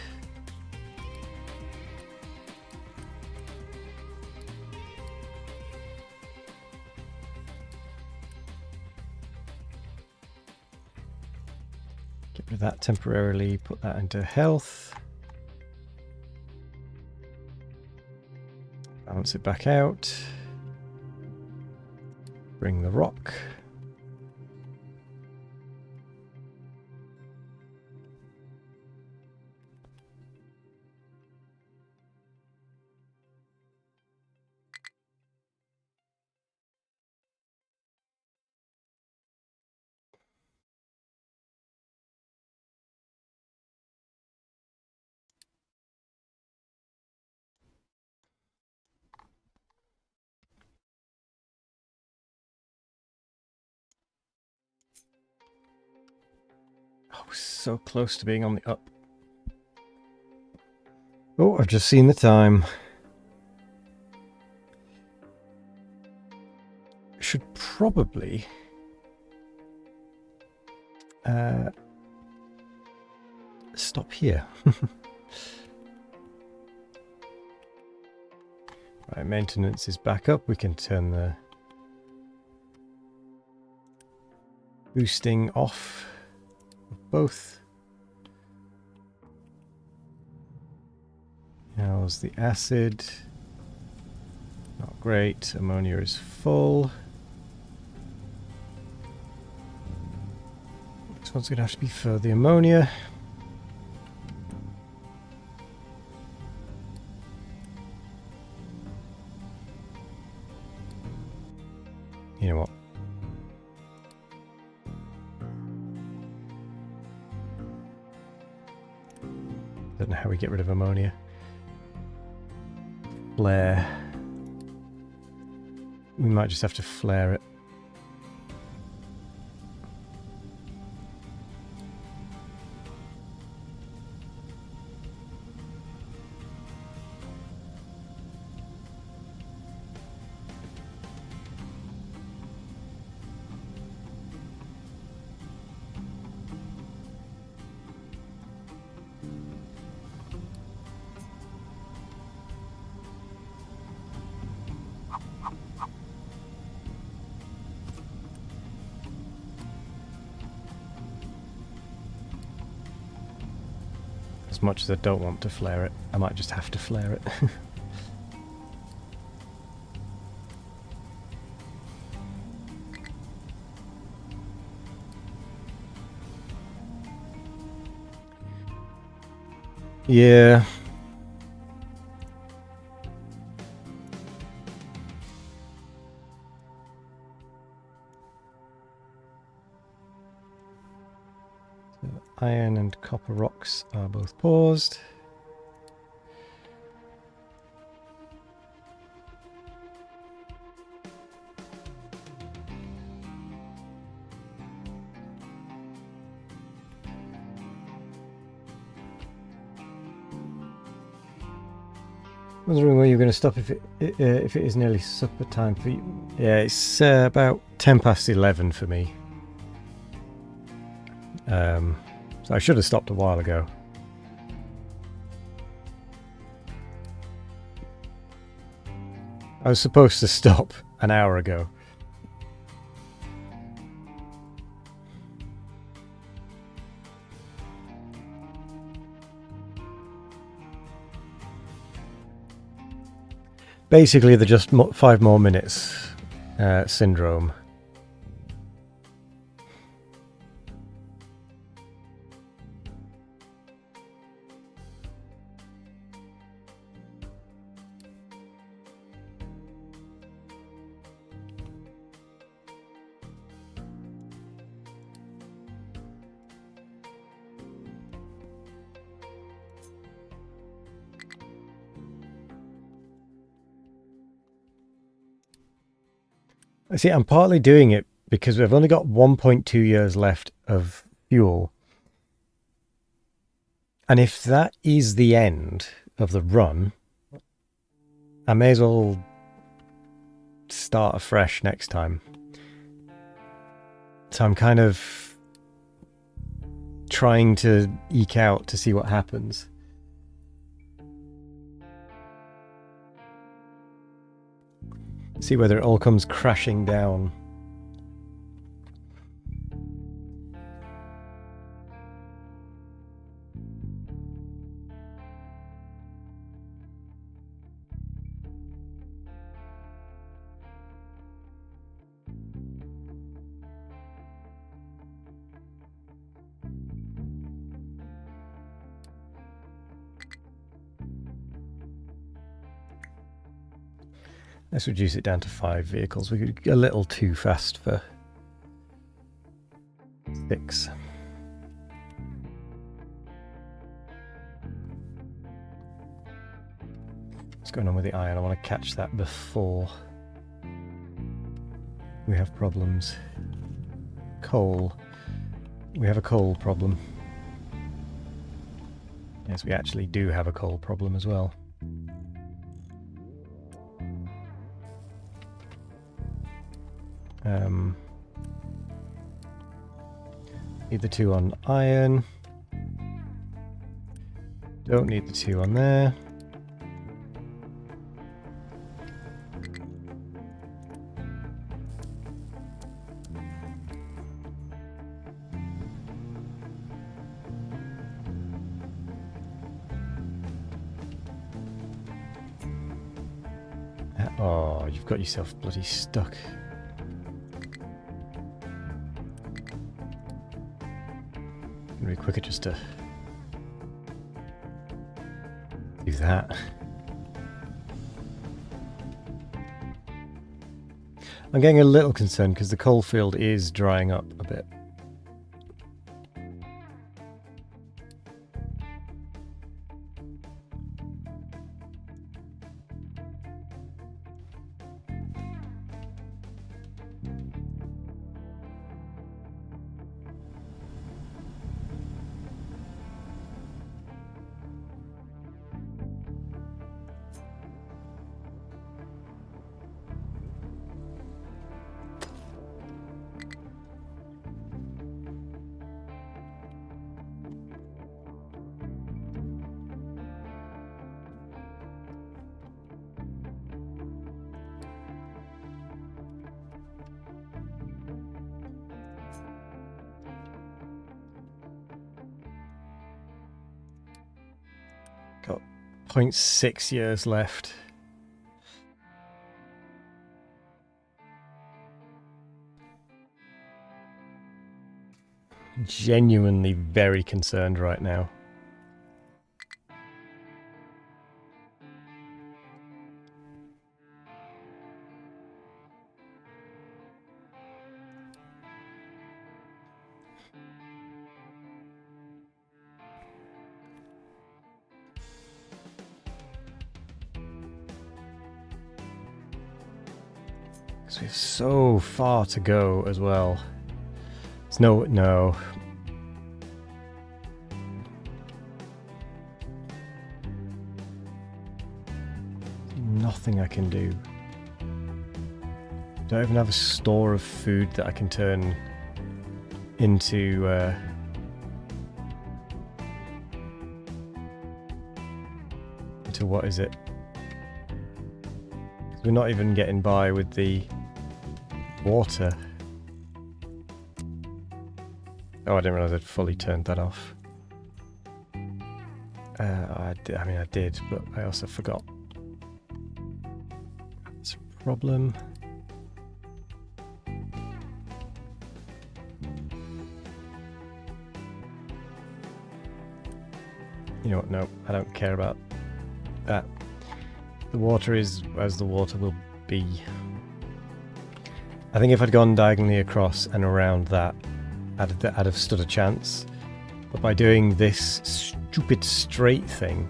Get rid of that temporarily, put that into health. Balance it back out. Bring the rock. Oh, so close to being on the up. Oh, I've just seen the time. Should probably stop here. Right, maintenance is back up. We can turn the boosting off of both. How's the acid? Not great. Ammonia is full. This one's going to have to be for the ammonia. You know what? Don't know how we get rid of ammonia. Flare. We might just have to flare it. As much as I don't want to flare it, I might just have to flare it. Yeah. Iron and copper rocks are both paused. Wondering where you're going to stop if it is nearly supper time for you. Yeah, it's about 10 past 11 for me. So I should have stopped a while ago. I was supposed to stop an hour ago. Basically, the just 5 more minutes syndrome. See, I'm partly doing it because we've only got 1.2 years left of fuel. And if that is the end of the run, I may as well start afresh next time. So I'm kind of trying to eke out to see what happens. See whether it all comes crashing down. Let's reduce it down to 5 vehicles. We could get a little too fast for 6. What's going on with the iron? I want to catch that before we have problems. Coal. We have a coal problem. Yes, we actually do have a coal problem as well. Need the 2 on iron. Don't need the 2 on there. Oh, you've got yourself bloody stuck. It'd be quicker just to do that. I'm getting a little concerned because the coal field is drying up a bit. Got 0.6 years left. Genuinely very concerned right now. So we have so far to go as well. There's no. Nothing I can do. Don't even have a store of food that I can turn into what is it? We're not even getting by with the water. Oh, I didn't realise I'd fully turned that off. I mean, I did, but I also forgot. That's a problem. You know what? No, I don't care about that. The water is as the water will be. I think if I'd gone diagonally across and around that, I'd have stood a chance. But by doing this stupid straight thing,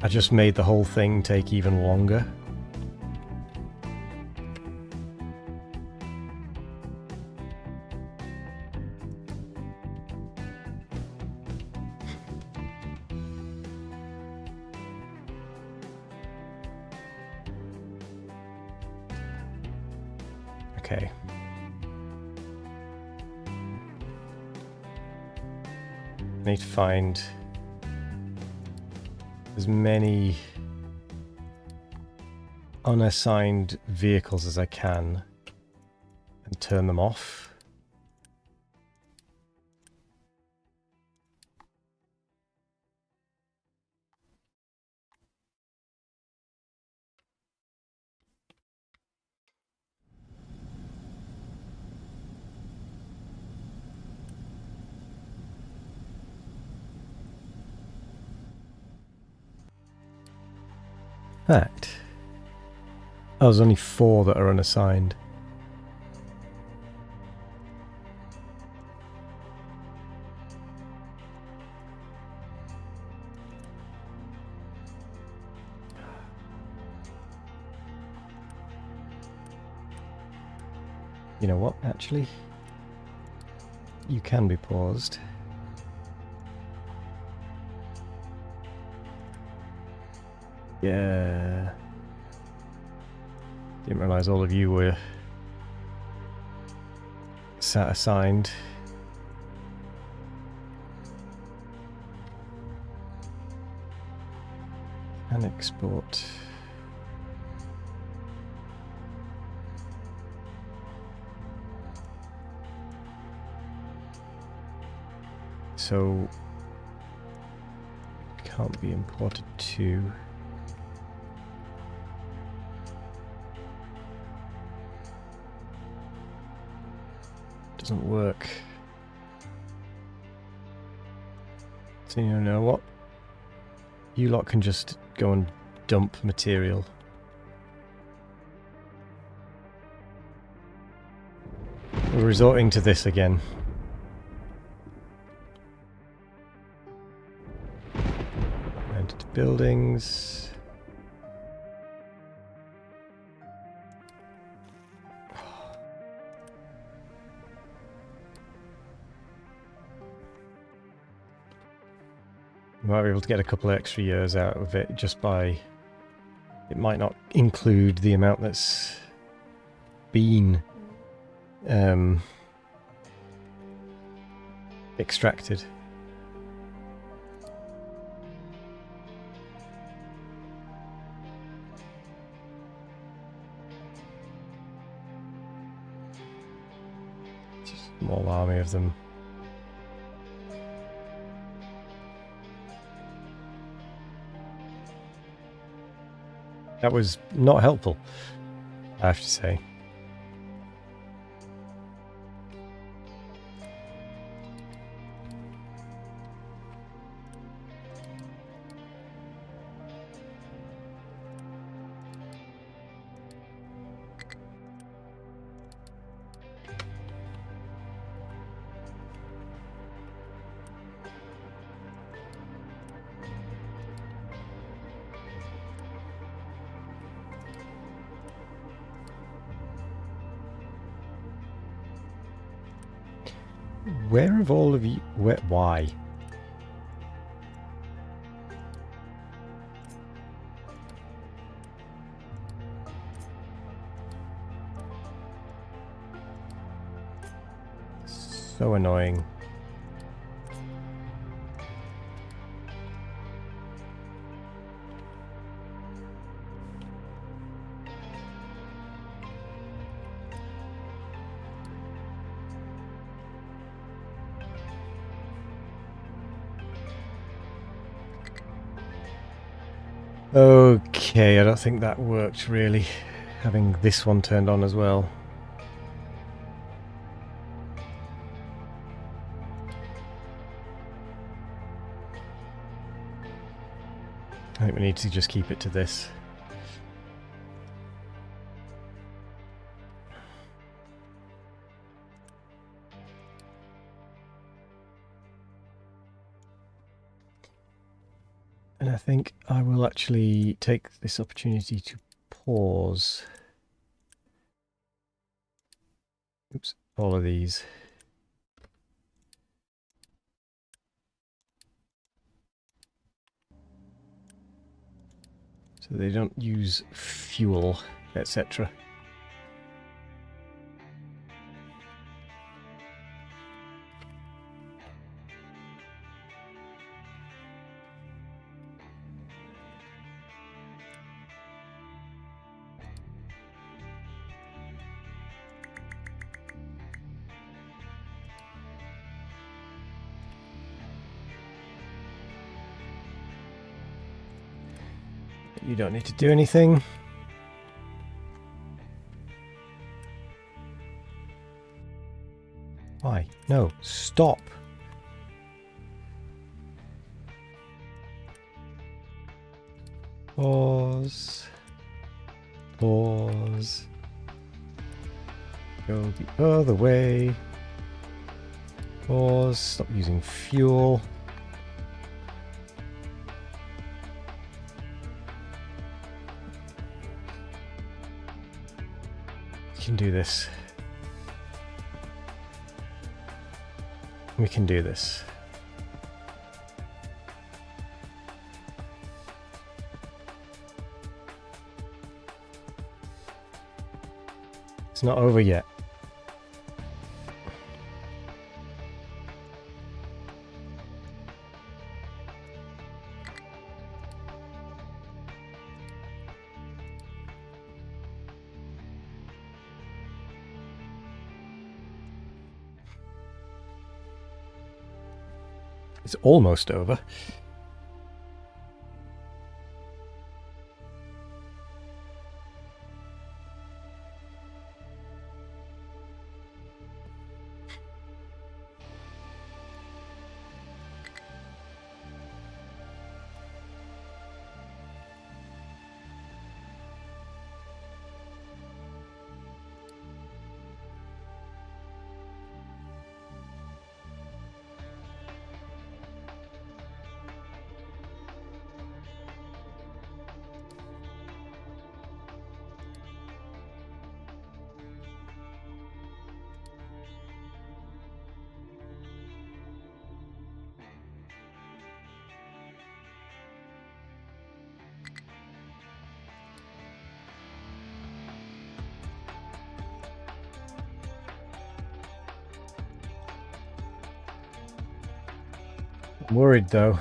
I just made the whole thing take even longer. Okay. I need to find as many unassigned vehicles as I can and turn them off. Fact. Oh, there's only 4 that are unassigned. You know what, actually? You can be paused. Yeah. Didn't realise all of you were assigned. And export. So can't be imported to. Doesn't work. So you know what? You lot can just go and dump material. We're resorting to this again. Enter to buildings. We might be able to get a couple of extra years out of it just by... It might not include the amount that's been extracted. Just a small army of them. That was not helpful, I have to say. Where have all of you... Why? So annoying. Okay, I don't think that worked really, having this one turned on as well. I think we need to just keep it to this. And I think I will actually take this opportunity to pause. Oops, all of these. So they don't use fuel, etc. You don't need to do anything. Why? No, stop. Pause. Pause. Go the other way. Pause. Stop using fuel. We can do this. We can do this. It's not over yet. It's almost over. I'm worried though.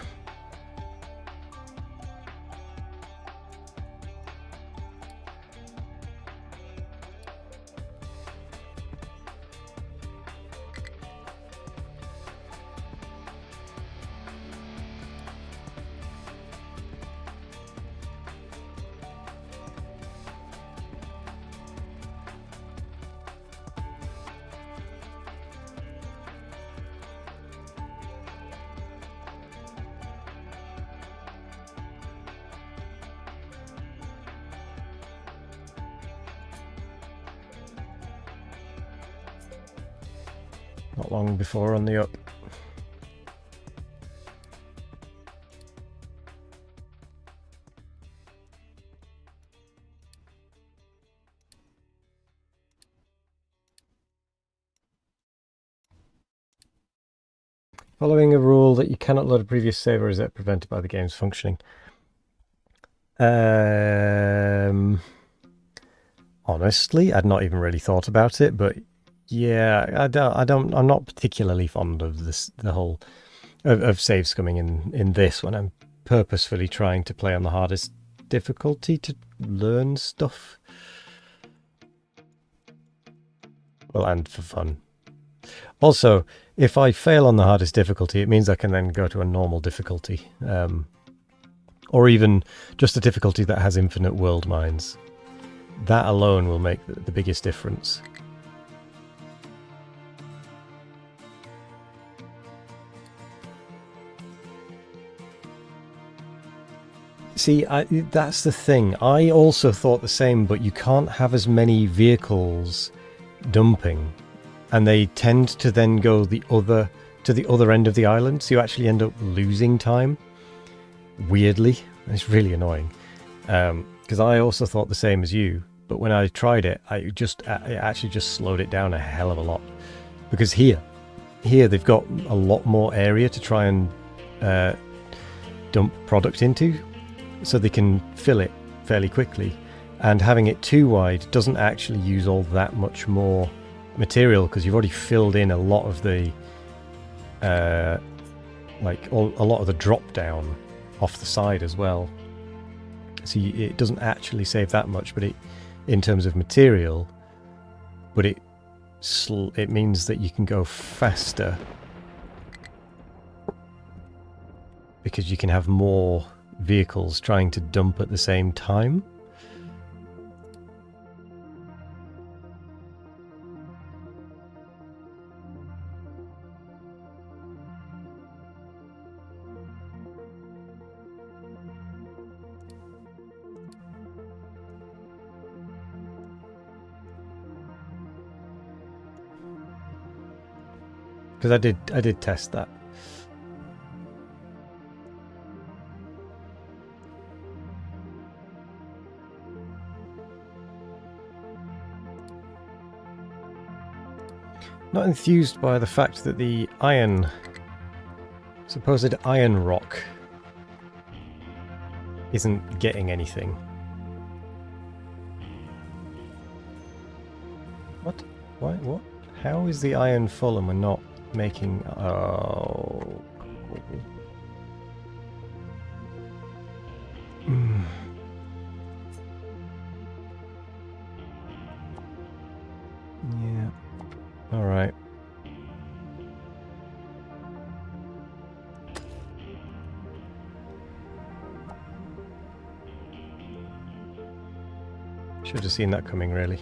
Not long before on the up. Following a rule that you cannot load a previous save or is it prevented by the game's functioning. Honestly, I'd not even really thought about it, but yeah, I'm not particularly fond of the whole of saves coming in this when I'm purposefully trying to play on the hardest difficulty to learn stuff. Well, and for fun. Also, if I fail on the hardest difficulty, it means I can then go to a normal difficulty. Or even just a difficulty that has infinite world mines. That alone will make the biggest difference. See, that's the thing. I also thought the same, but you can't have as many vehicles dumping, and they tend to then go to the other end of the island, so you actually end up losing time. Weirdly, it's really annoying. Because I also thought the same as you, but when I tried it, it actually just slowed it down a hell of a lot. Because here they've got a lot more area to try and dump product into, so they can fill it fairly quickly. And having it too wide doesn't actually use all that much more material because you've already filled in a lot of the a lot of the drop down off the side as well. So it doesn't actually save that much, but in terms of material, but it means that you can go faster because you can have more vehicles trying to dump at the same time. Because I did test that. Not enthused by the fact that the supposed iron rock isn't getting anything. What? Why? What? How is the iron full and we're not making... Oh... Yeah. Alright. Should have seen that coming, really.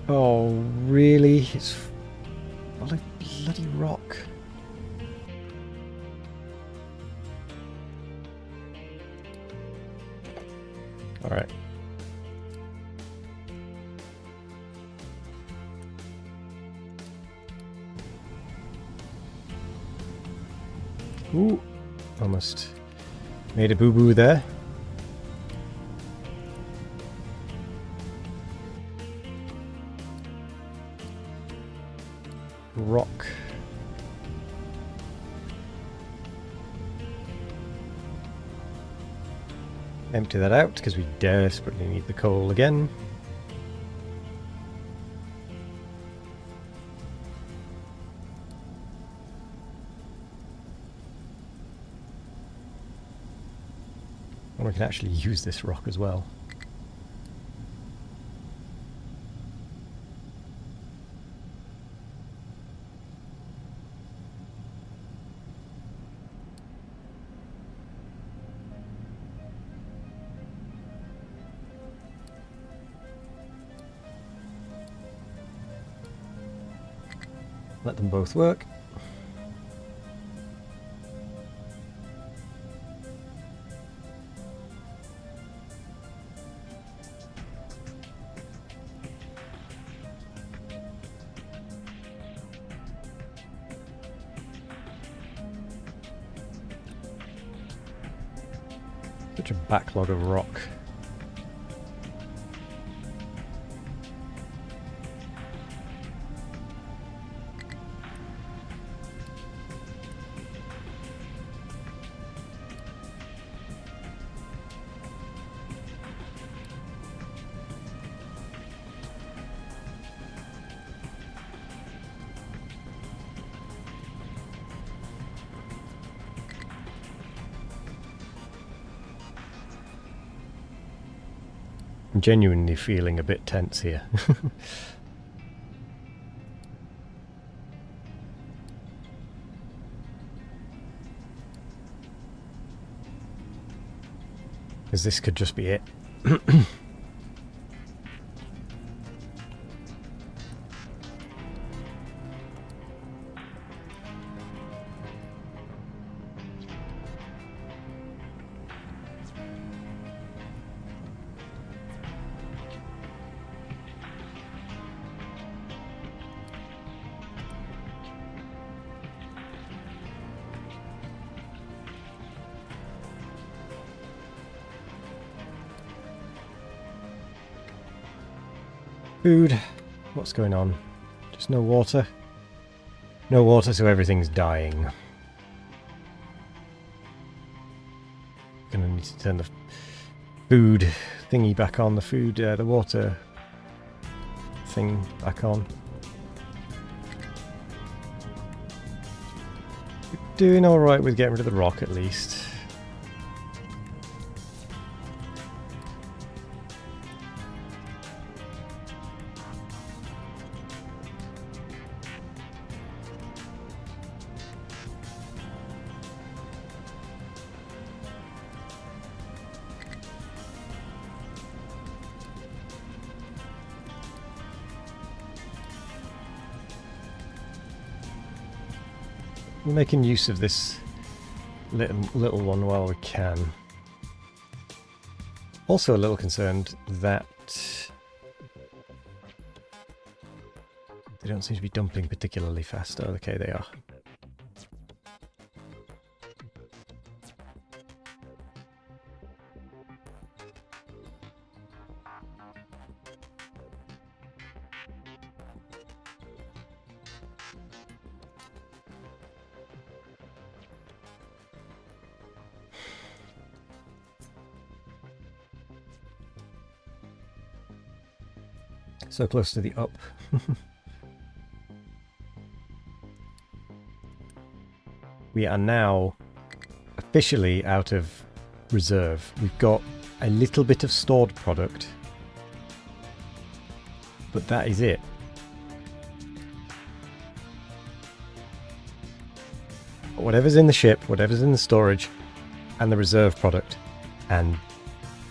Oh, really? It's full of bloody rock. Alright. Ooh, almost made a boo-boo there. Rock. Empty that out because we desperately need the coal again. And we can actually use this rock as well. Let them both work. Such a backlog of rock. I'm genuinely feeling a bit tense here. Because this could just be it. Food. What's going on? Just no water? No water, so everything's dying. Gonna need to turn the food thingy back on, the water thing back on. We're doing alright with getting rid of the rock at least. We're making use of this little one while we can. Also a little concerned that they don't seem to be dumping particularly fast. Oh, okay, they are. So close to the up. We are now officially out of reserve. We've got a little bit of stored product, but that is it. Whatever's in the ship, whatever's in the storage, and the reserve product, and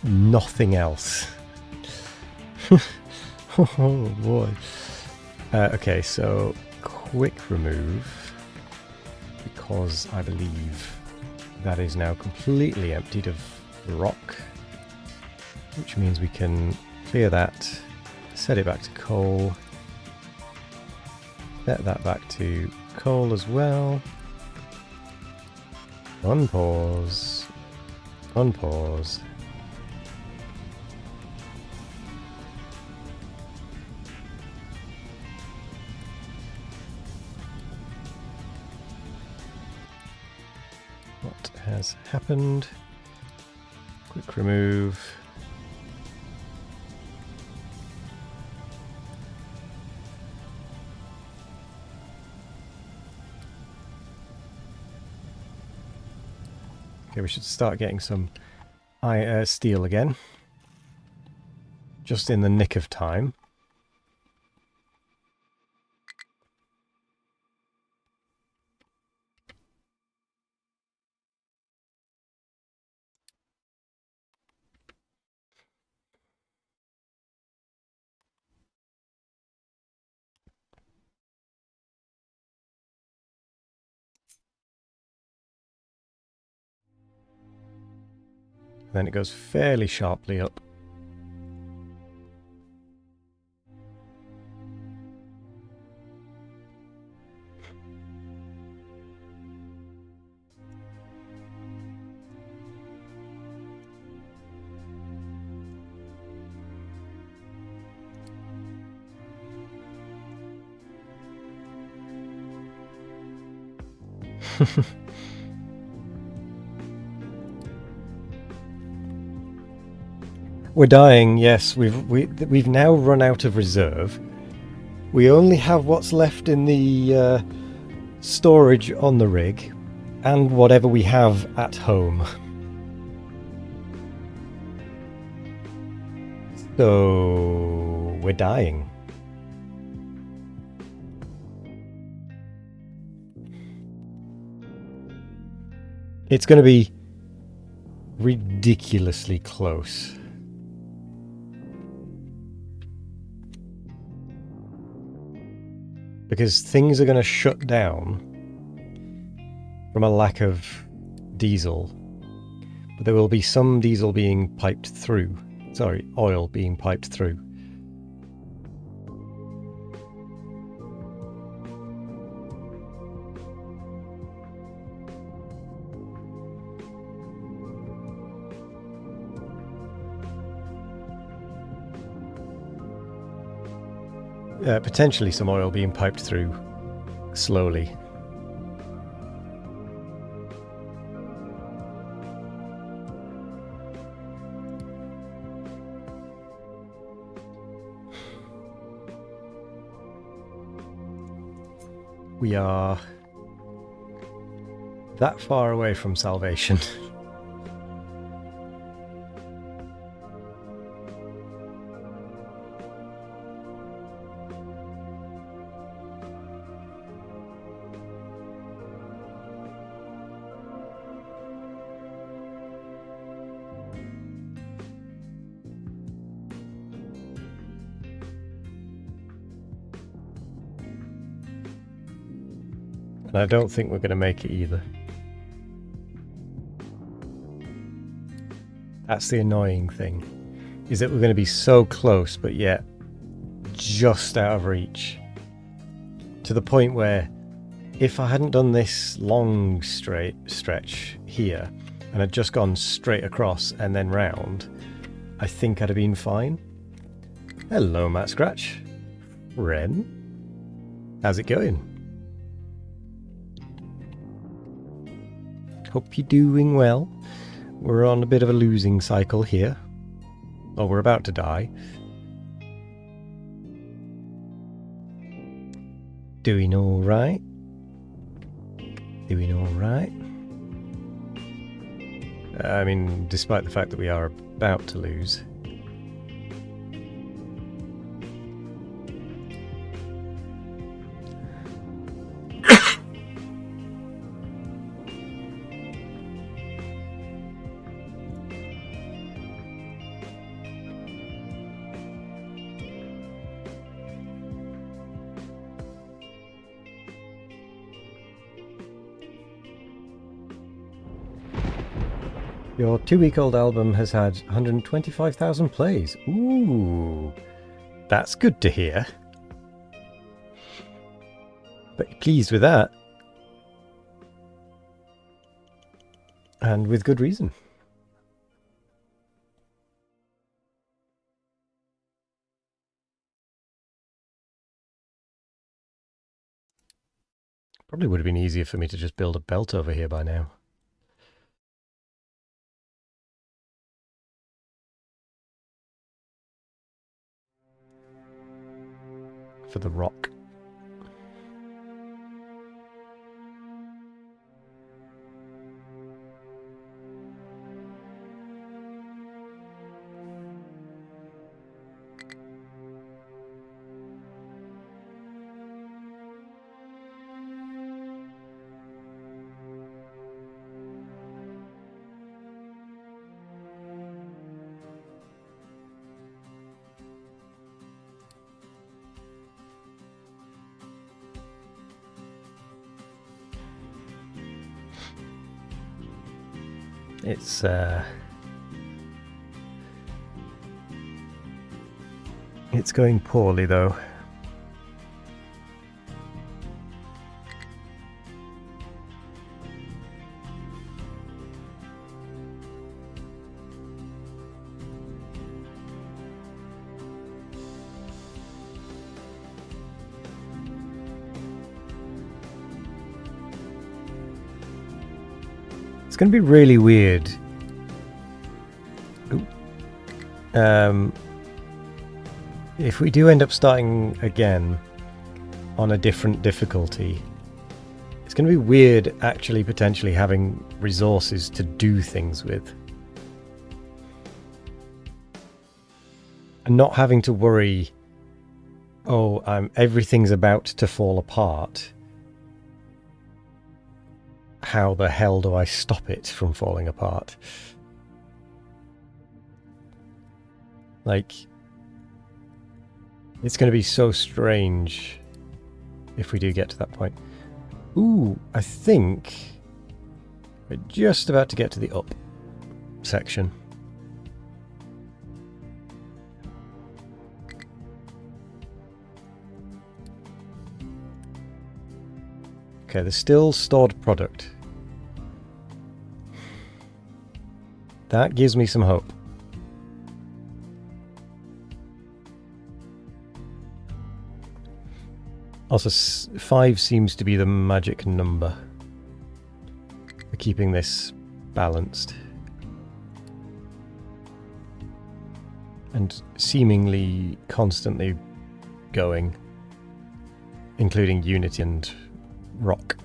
nothing else. Oh boy. Okay, so quick remove, because I believe that is now completely emptied of rock, which means we can clear that, set it back to coal, set that back to coal as well, unpause, unpause. What has happened? Quick remove. Okay, we should start getting some steel again. Just in the nick of time. Then it goes fairly sharply up. We're dying. Yes, we've now run out of reserve. We only have what's left in the storage on the rig, and whatever we have at home. So we're dying. It's going to be ridiculously close. Because things are going to shut down from a lack of diesel. But there will be some diesel being piped through. Sorry, oil being piped through. Potentially some oil being piped through slowly. We are that far away from salvation. And I don't think we're going to make it either. That's the annoying thing, is that we're going to be so close, but yet just out of reach. To the point where if I hadn't done this long straight stretch here, and had just gone straight across and then round, I think I'd have been fine. Hello, Matt Scratch. Ren. How's it going? Hope you're doing well. We're on a bit of a losing cycle here. Oh, we're about to die. Doing alright. Doing alright. I mean, despite the fact that we are about to lose. Your 2-week-old album has had 125,000 plays. Ooh, that's good to hear. But you're pleased with that. And with good reason. Probably would have been easier for me to just build a belt over here by now. For the rock. It's going poorly though. It's going to be really weird. If we do end up starting again on a different difficulty, it's going to be weird actually potentially having resources to do things with. And not having to worry, oh, everything's about to fall apart. How the hell do I stop it from falling apart? Like, it's going to be so strange if we do get to that point. Ooh, I think we're just about to get to the up section. Okay, there's still stored product. That gives me some hope. Also, 5 seems to be the magic number for keeping this balanced. And seemingly constantly going, including Unity and Rock.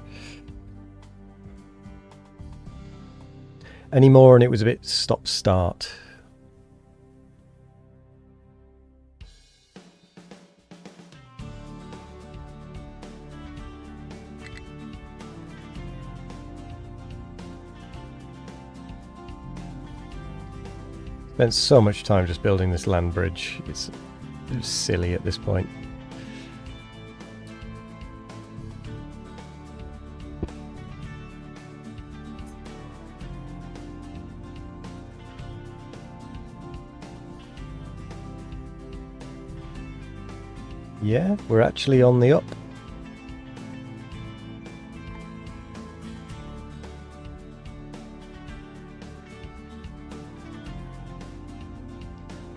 Any more and it was a bit stop-start. Spent so much time just building this land bridge. It's silly at this point. Yeah, we're actually on the up.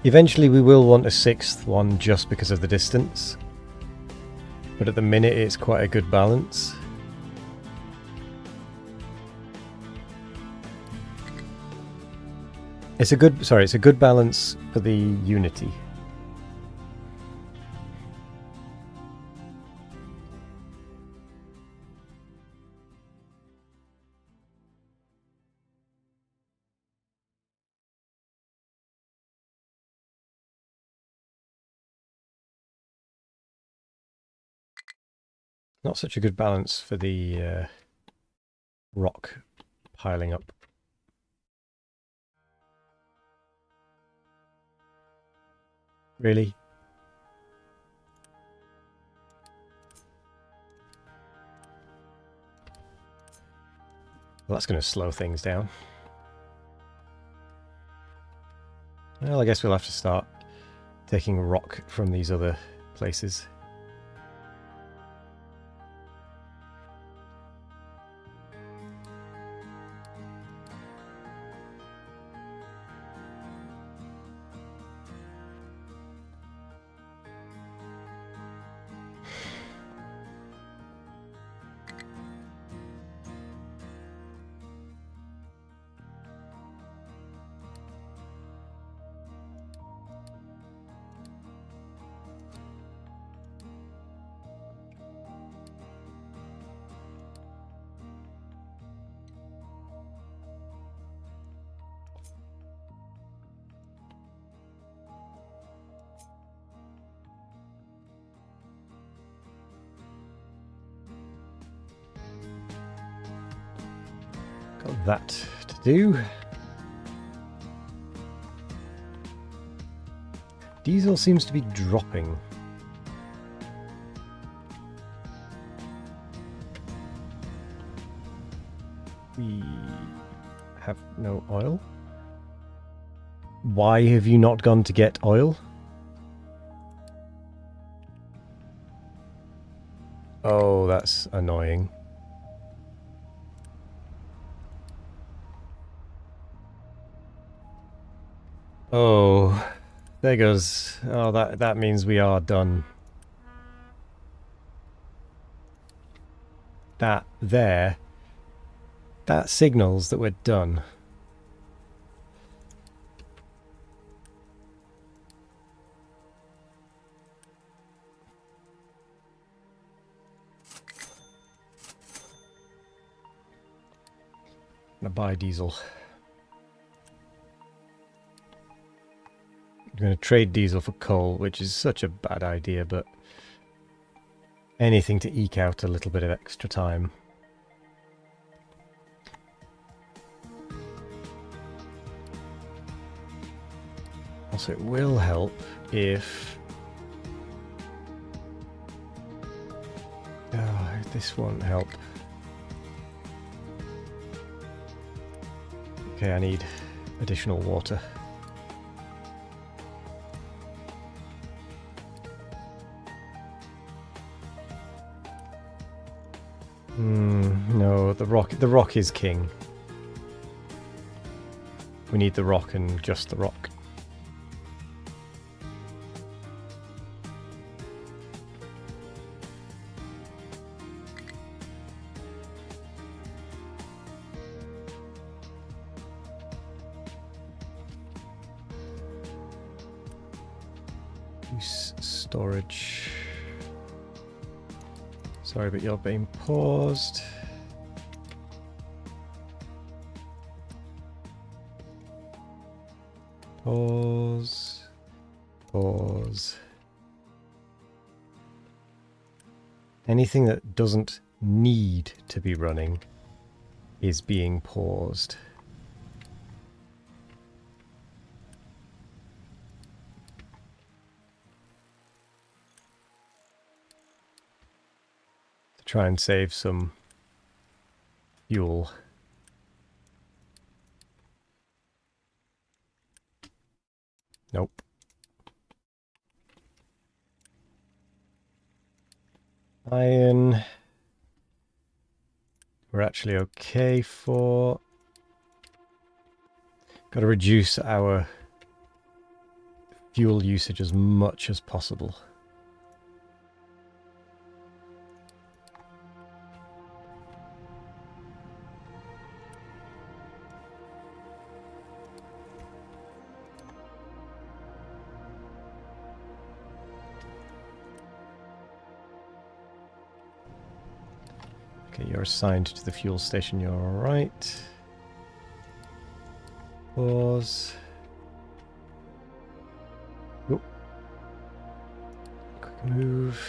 Eventually we will want a 6th one just because of the distance. But at the minute it's quite a good balance. It's a good balance for the Unity. Not such a good balance for the rock piling up. Really? Well, that's going to slow things down. Well, I guess we'll have to start taking rock from these other places. Got that to do. Diesel seems to be dropping. We have no oil. Why have you not gone to get oil? Oh, that's annoying. Oh, there goes. Oh, that means we are done. That there that signals that we're done. I'm gonna buy diesel. I'm gonna trade diesel for coal, which is such a bad idea, but anything to eke out a little bit of extra time. Also, it will help if... Oh, this won't help. Okay, I need additional water. No, the rock is king. We need the rock and just the rock. Use storage. Sorry, but you're being paused. Pause. Pause. Anything that doesn't need to be running is being paused. To try and save some fuel. Nope. Iron. We're actually okay for... Got to reduce our fuel usage as much as possible. Okay, you're assigned to the fuel station, you're alright. Pause. Oop. Quick move.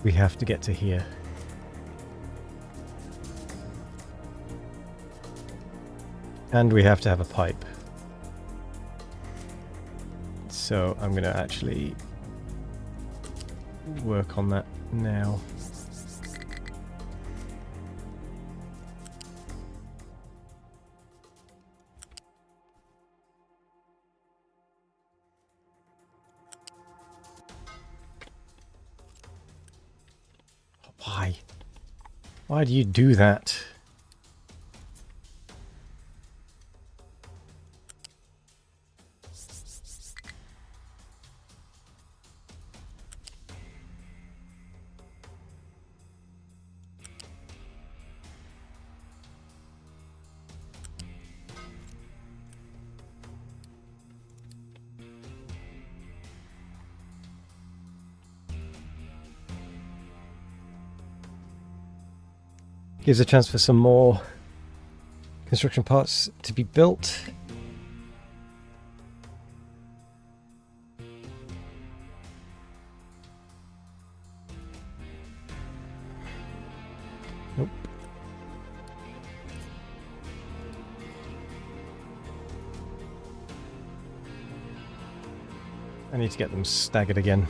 We have to get to here. And we have to have a pipe. So I'm going to actually work on that now. Why? Why do you do that? Gives a chance for some more construction parts to be built. Nope. I need to get them staggered again.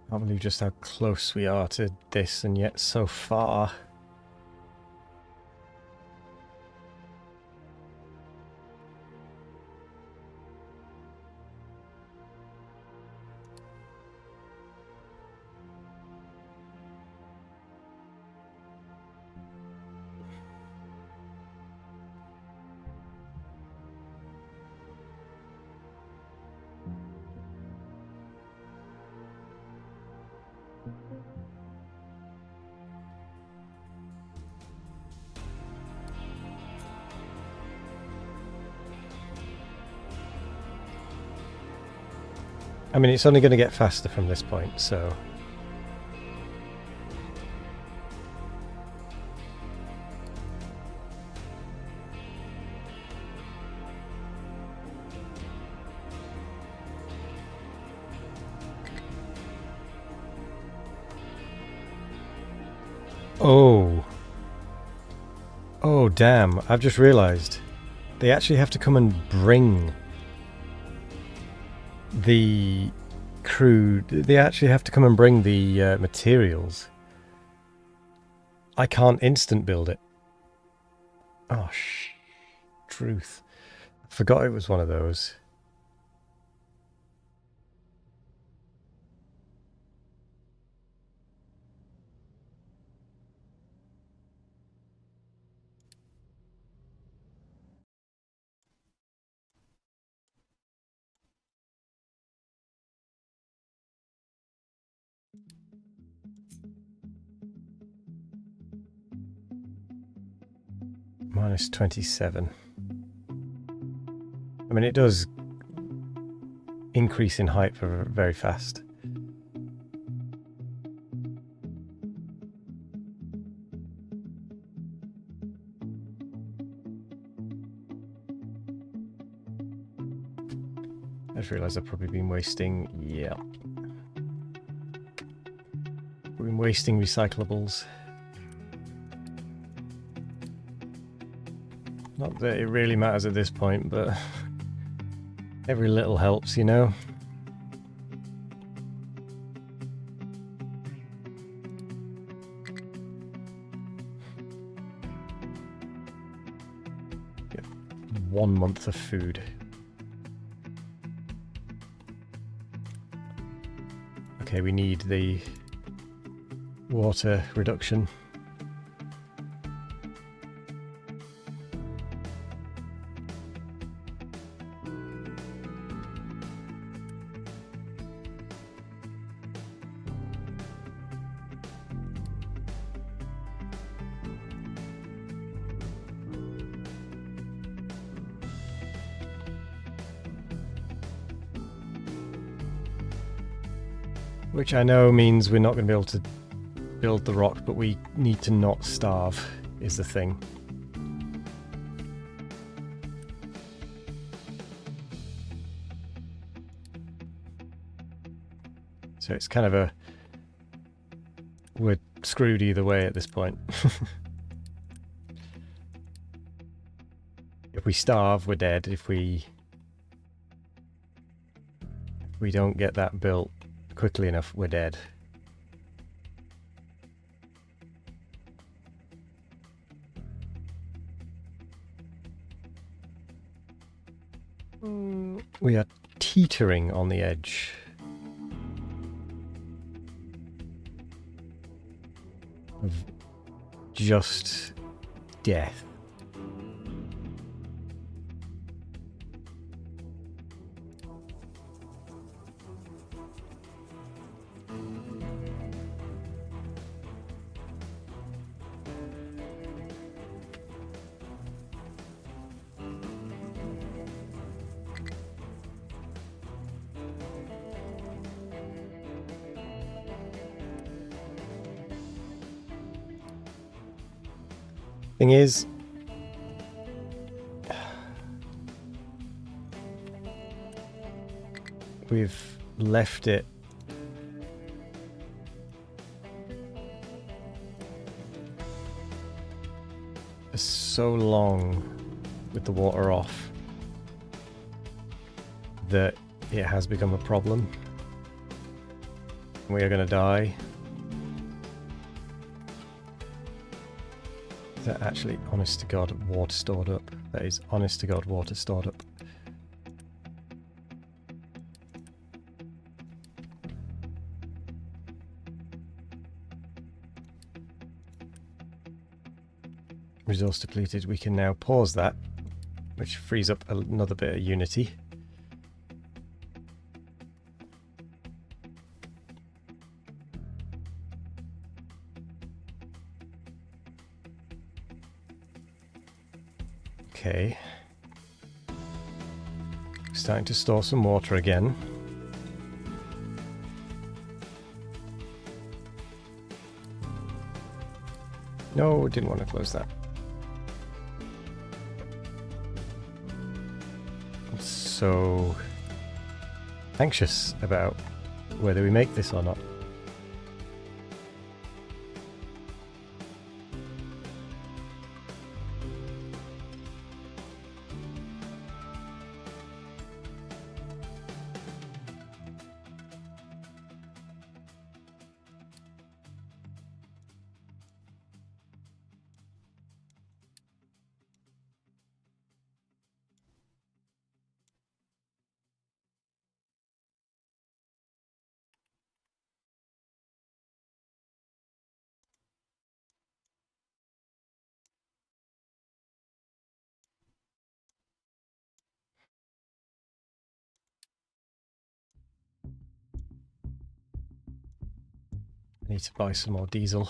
I can't believe just how close we are to this and yet so far. I mean, it's only going to get faster from this point, so... Oh. Oh, damn. I've just realised. They actually have to come and bring the crude. They actually have to come and bring the materials. I can't instant build it. Oh, truth. I forgot it was one of those. Minus 27. I mean, it does increase in height very fast. I just realised I've probably been wasting... Yeah. We've been wasting recyclables. Not that it really matters at this point, but every little helps, you know? Get 1 month of food. Okay, we need the water reduction. Which I know means we're not going to be able to build the rock, but we need to not starve, is the thing. So it's kind of a... we're screwed either way at this point. If we starve, we're dead. If we don't get that built quickly enough, we're dead. We are teetering on the edge. Of just death. Thing is, we've left it for so long with the water off that it has become a problem. We are going to die. Is that actually honest to God water stored up? That is honest to God water stored up. Resource depleted. We can now pause that, which frees up another bit of unity. Okay. Starting to store some water again. No, didn't want to close that. I'm so anxious about whether we make this or not. I need to buy some more diesel.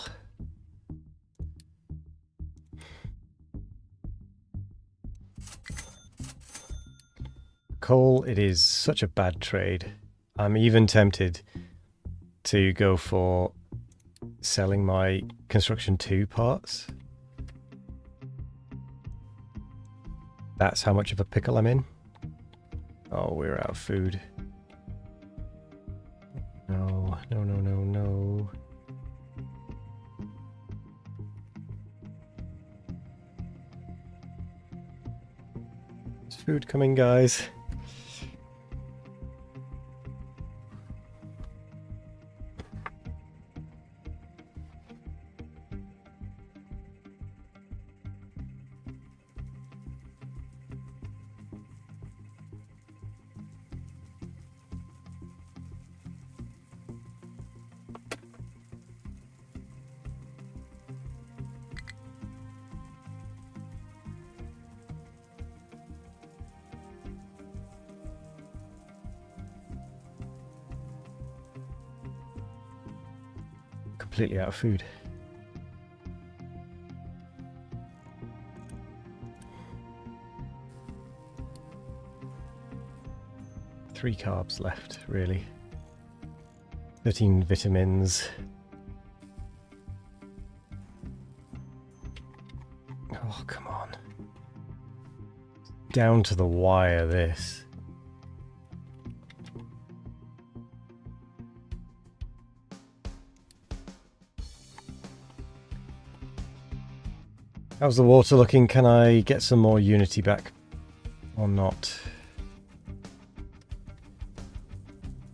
Coal, it is such a bad trade. I'm even tempted to go for selling my construction 2 parts. That's how much of a pickle I'm in. Oh, we're out of food. No, no, no, no, no. There's food coming, guys. Completely out of food. Three carbs left, really. 13 vitamins. Oh, come on. Down to the wire, this. How's the water looking? Can I get some more unity back? Or not?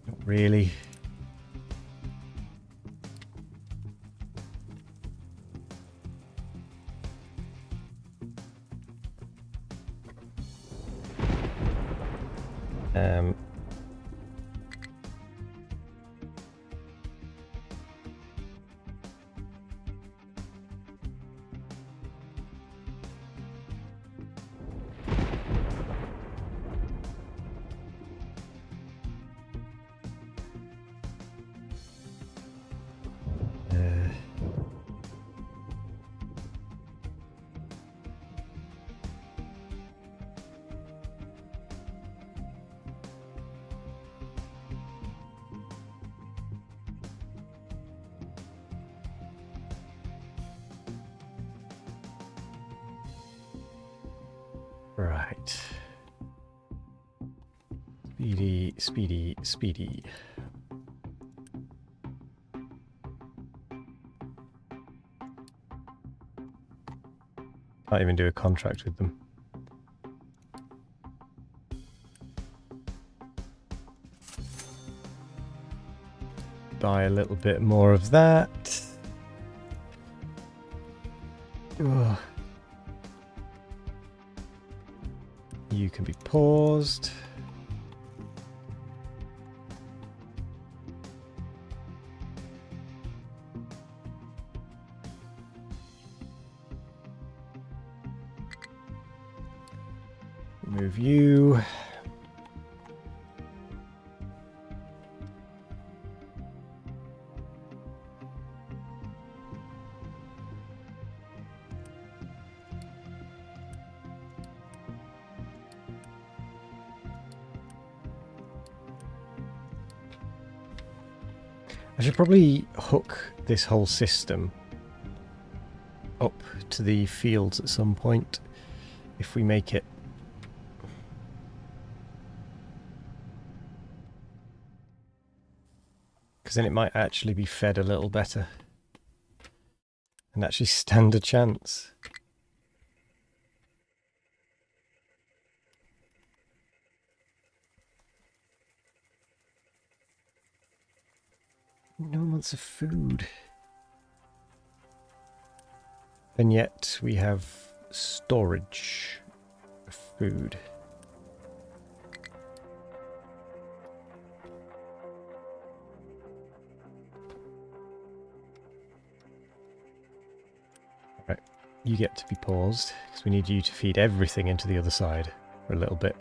Not really. Right. Speedy, speedy, speedy. Might even do a contract with them. buy a little bit more of that. Ugh. You can be paused. Move you. I should probably hook this whole system up to the fields at some point if we make it. Because then it might actually be fed a little better and actually stand a chance. No one wants of food. And yet we have storage of food. Right, you get to be paused because we need you to feed everything into the other side for a little bit.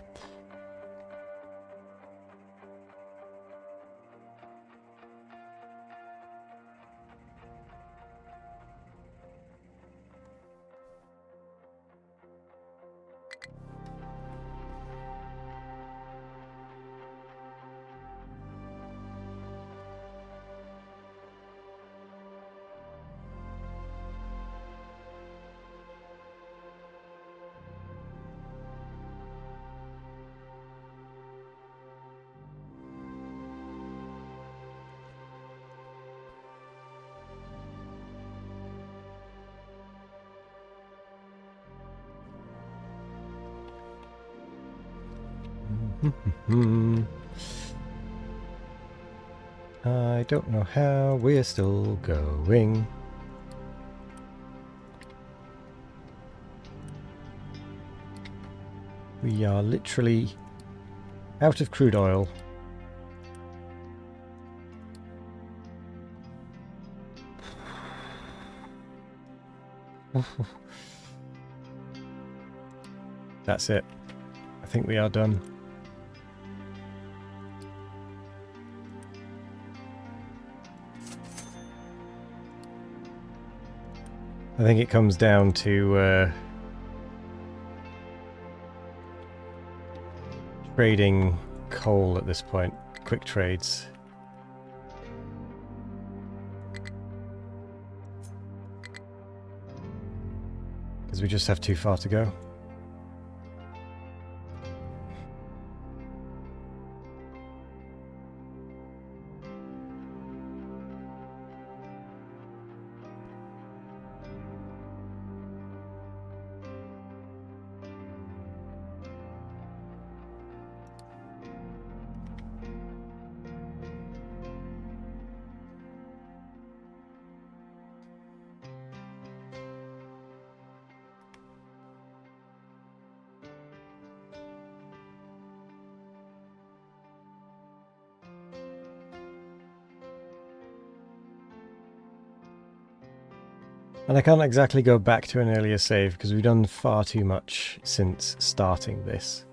I don't know how we're still going. We are literally out of crude oil. That's it. I think we are done. I think it comes down to trading coal at this point. Quick trades. Because we just have too far to go. And I can't exactly go back to an earlier save because we've done far too much since starting this.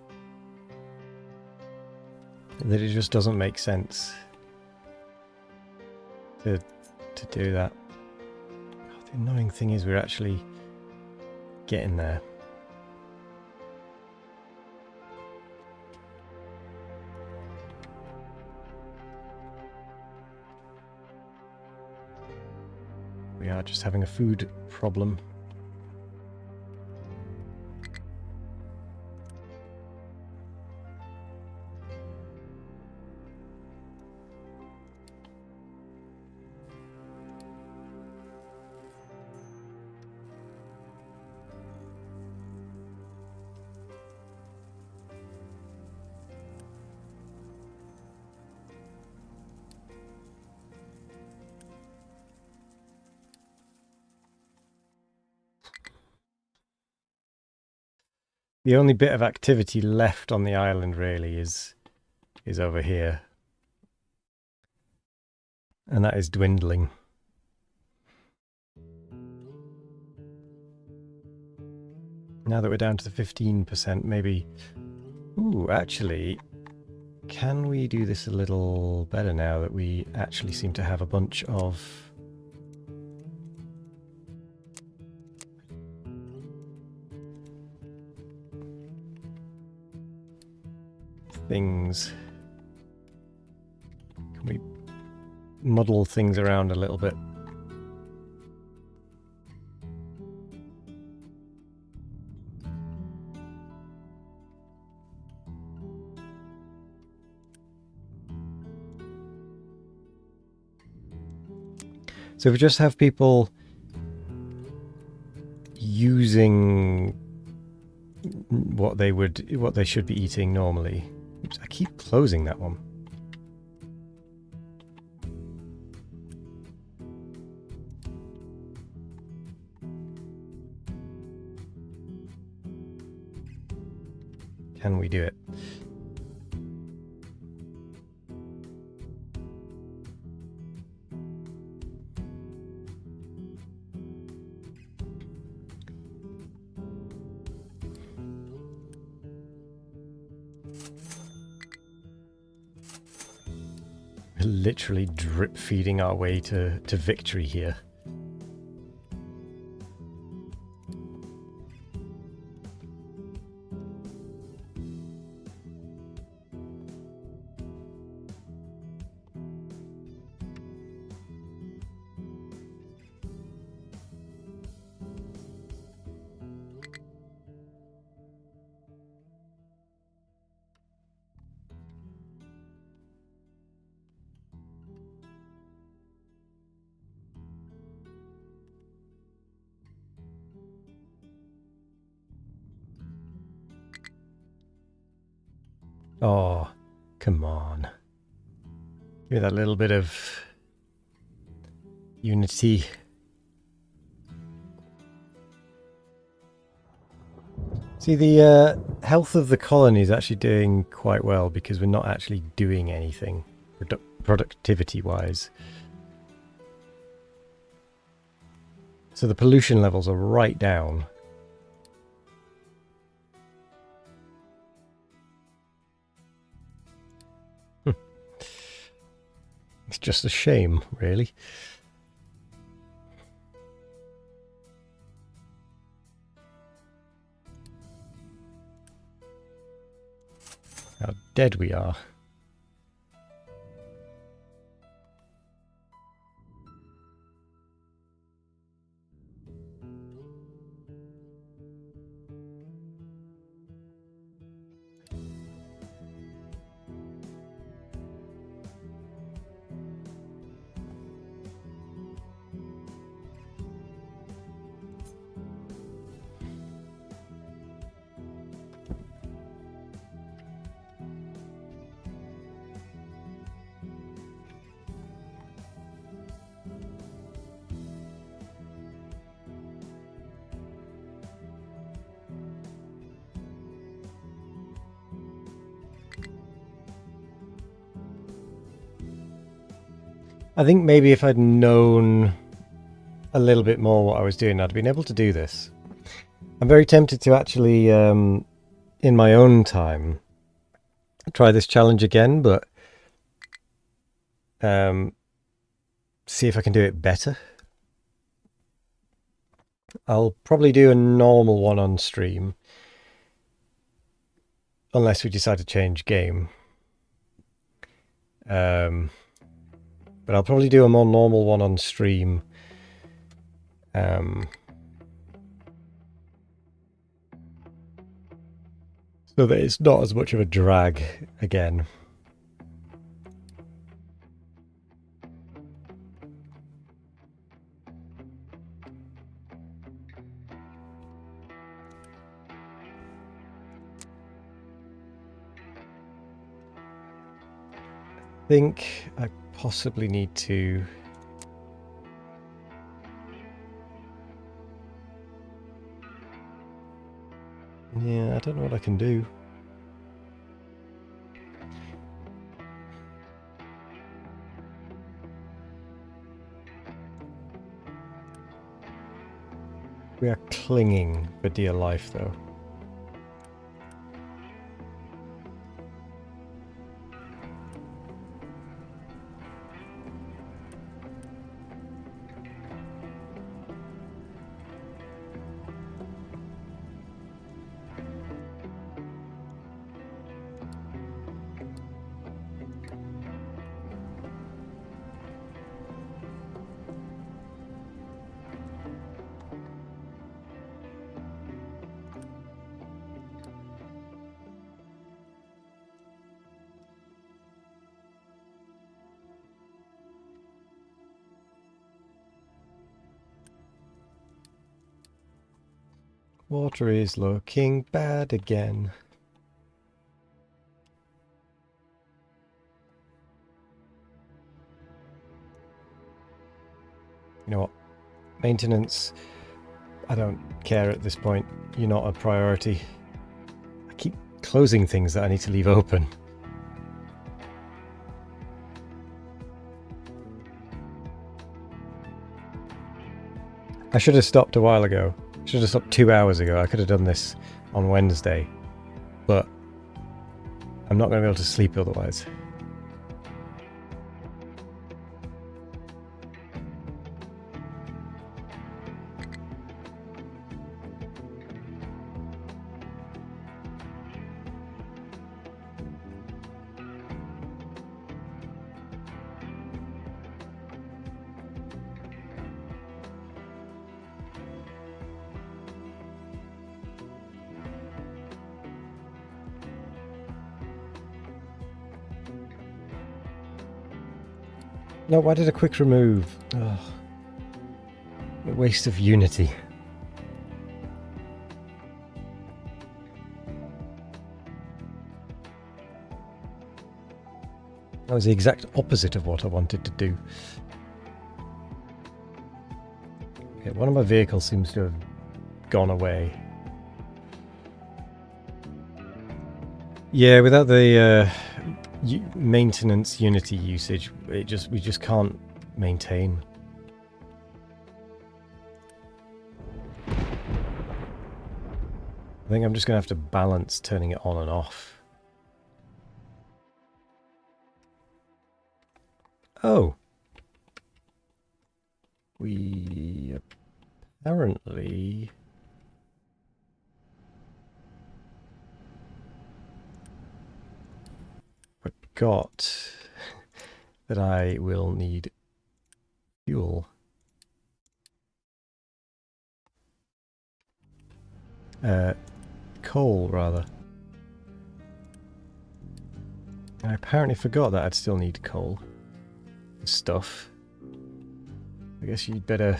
That it just doesn't make sense to do that. Oh, the annoying thing is we're actually getting there. We are just having a food problem. The only bit of activity left on the island really is over here. And that is dwindling. Now that we're down to the 15%, maybe... Ooh, actually, can we do this a little better now that we actually seem to have a bunch of... things? Can we muddle things around a little bit? So if we just have people using what they should be eating normally. Oops, I keep closing that one. Can we do it? We're literally drip feeding our way to victory here. Oh, come on. Give me that little bit of unity. See, the health of the colony is actually doing quite well because we're not actually doing anything productivity-wise. So the pollution levels are right down. It's just a shame, really. How dead we are. I think maybe if I'd known a little bit more what I was doing, I'd been able to do this. I'm very tempted to actually, in my own time, try this challenge again, but see if I can do it better. I'll probably do a normal one on stream, unless we decide to change game. But I'll probably do a more normal one on stream. So that it's not as much of a drag again. I think I possibly need to... Yeah, I don't know what I can do. We are clinging for dear life, though. Water is looking bad again. You know what? Maintenance, I don't care at this point. You're not a priority. I keep closing things that I need to leave open. I should have stopped a while ago. Should have stopped 2 hours ago. I could have done this on Wednesday. But I'm not going to be able to sleep otherwise. No, why did a quick remove? Oh, a waste of unity. That was the exact opposite of what I wanted to do. Okay, one of my vehicles seems to have gone away. Yeah, without the maintenance unity usage, we just can't maintain. I think I'm just going to have to balance turning it on and off. Oh. We apparently forgot that I will need fuel. Coal, rather. I apparently forgot that I'd still need coal and stuff. I guess you'd better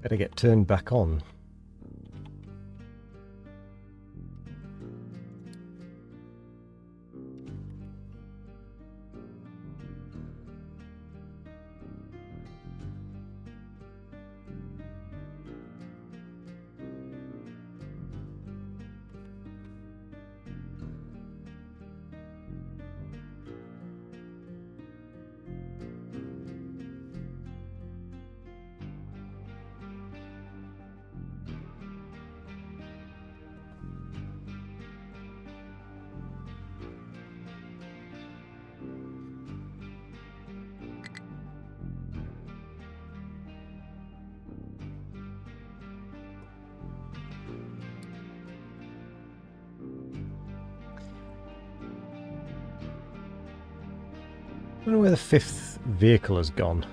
get turned back on. I don't know where the fifth vehicle has gone.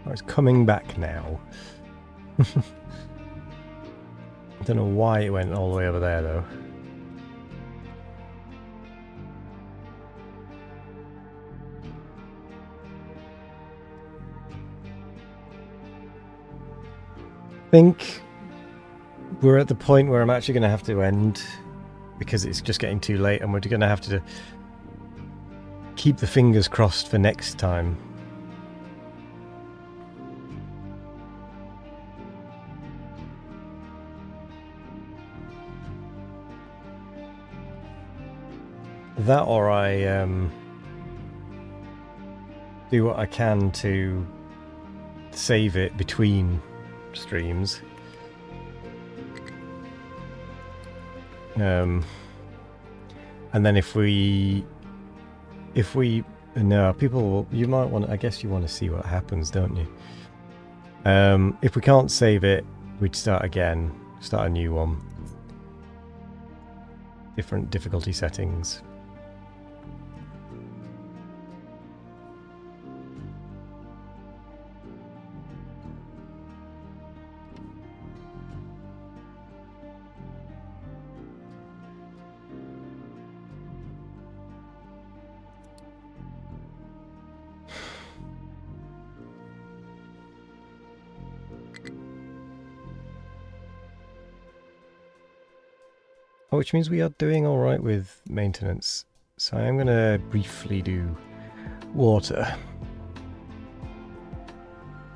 Oh, it's coming back now. I don't know why it went all the way over there, though. I think we're at the point where I'm actually going to have to end, because it's just getting too late, and we're going to have to keep the fingers crossed for next time. That, or I do what I can to save it between streams. And then if we no, people, you might want, I guess you want to see what happens, don't you? If we can't save it, we'd start again, start a new one. Different difficulty settings. Oh, which means we are doing all right with maintenance. So I am going to briefly do water.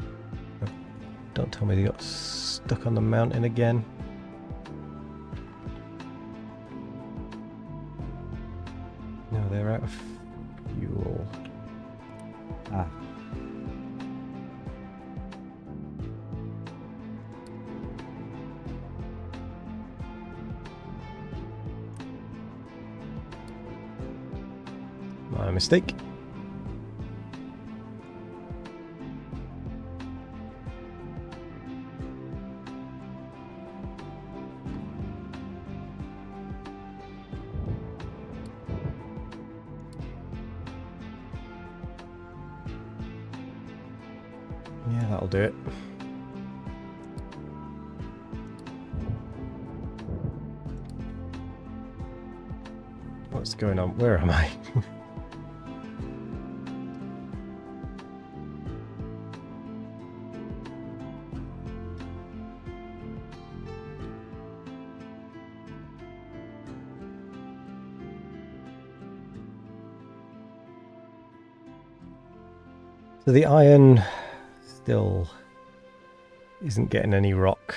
Oh, don't tell me they got stuck on the mountain again. No, they're out of fuel. Ah. My mistake. Yeah, that'll do it. What's going on? Where am I? So the iron still isn't getting any rock.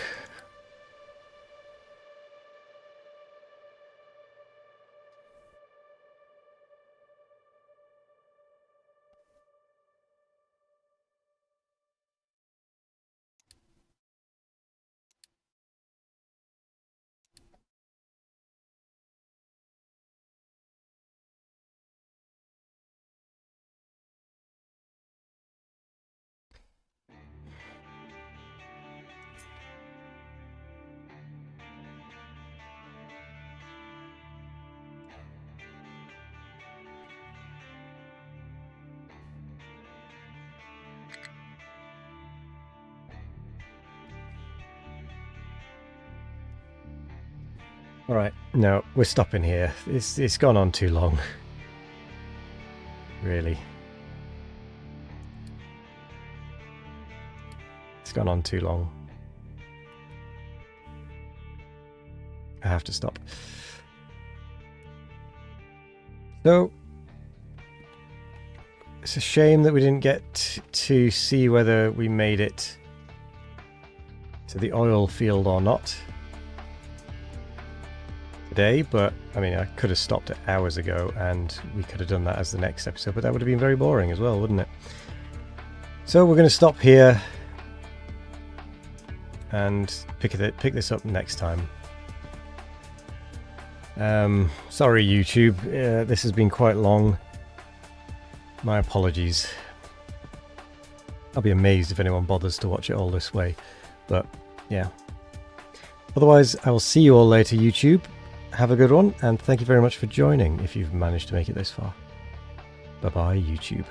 All right, no, we're stopping here. It's gone on too long. Really. It's gone on too long. I have to stop. So, it's a shame that we didn't get to see whether we made it to the oil field or not today, but I mean, I could have stopped it hours ago and we could have done that as the next episode, but that would have been very boring as well, wouldn't it? So we're going to stop here and pick this up next time. Sorry YouTube, this has been quite long. My apologies. I'll be amazed if anyone bothers to watch it all this way, but yeah. Otherwise, I will see you all later, YouTube. Have a good one, and thank you very much for joining if you've managed to make it this far. Bye bye, YouTube.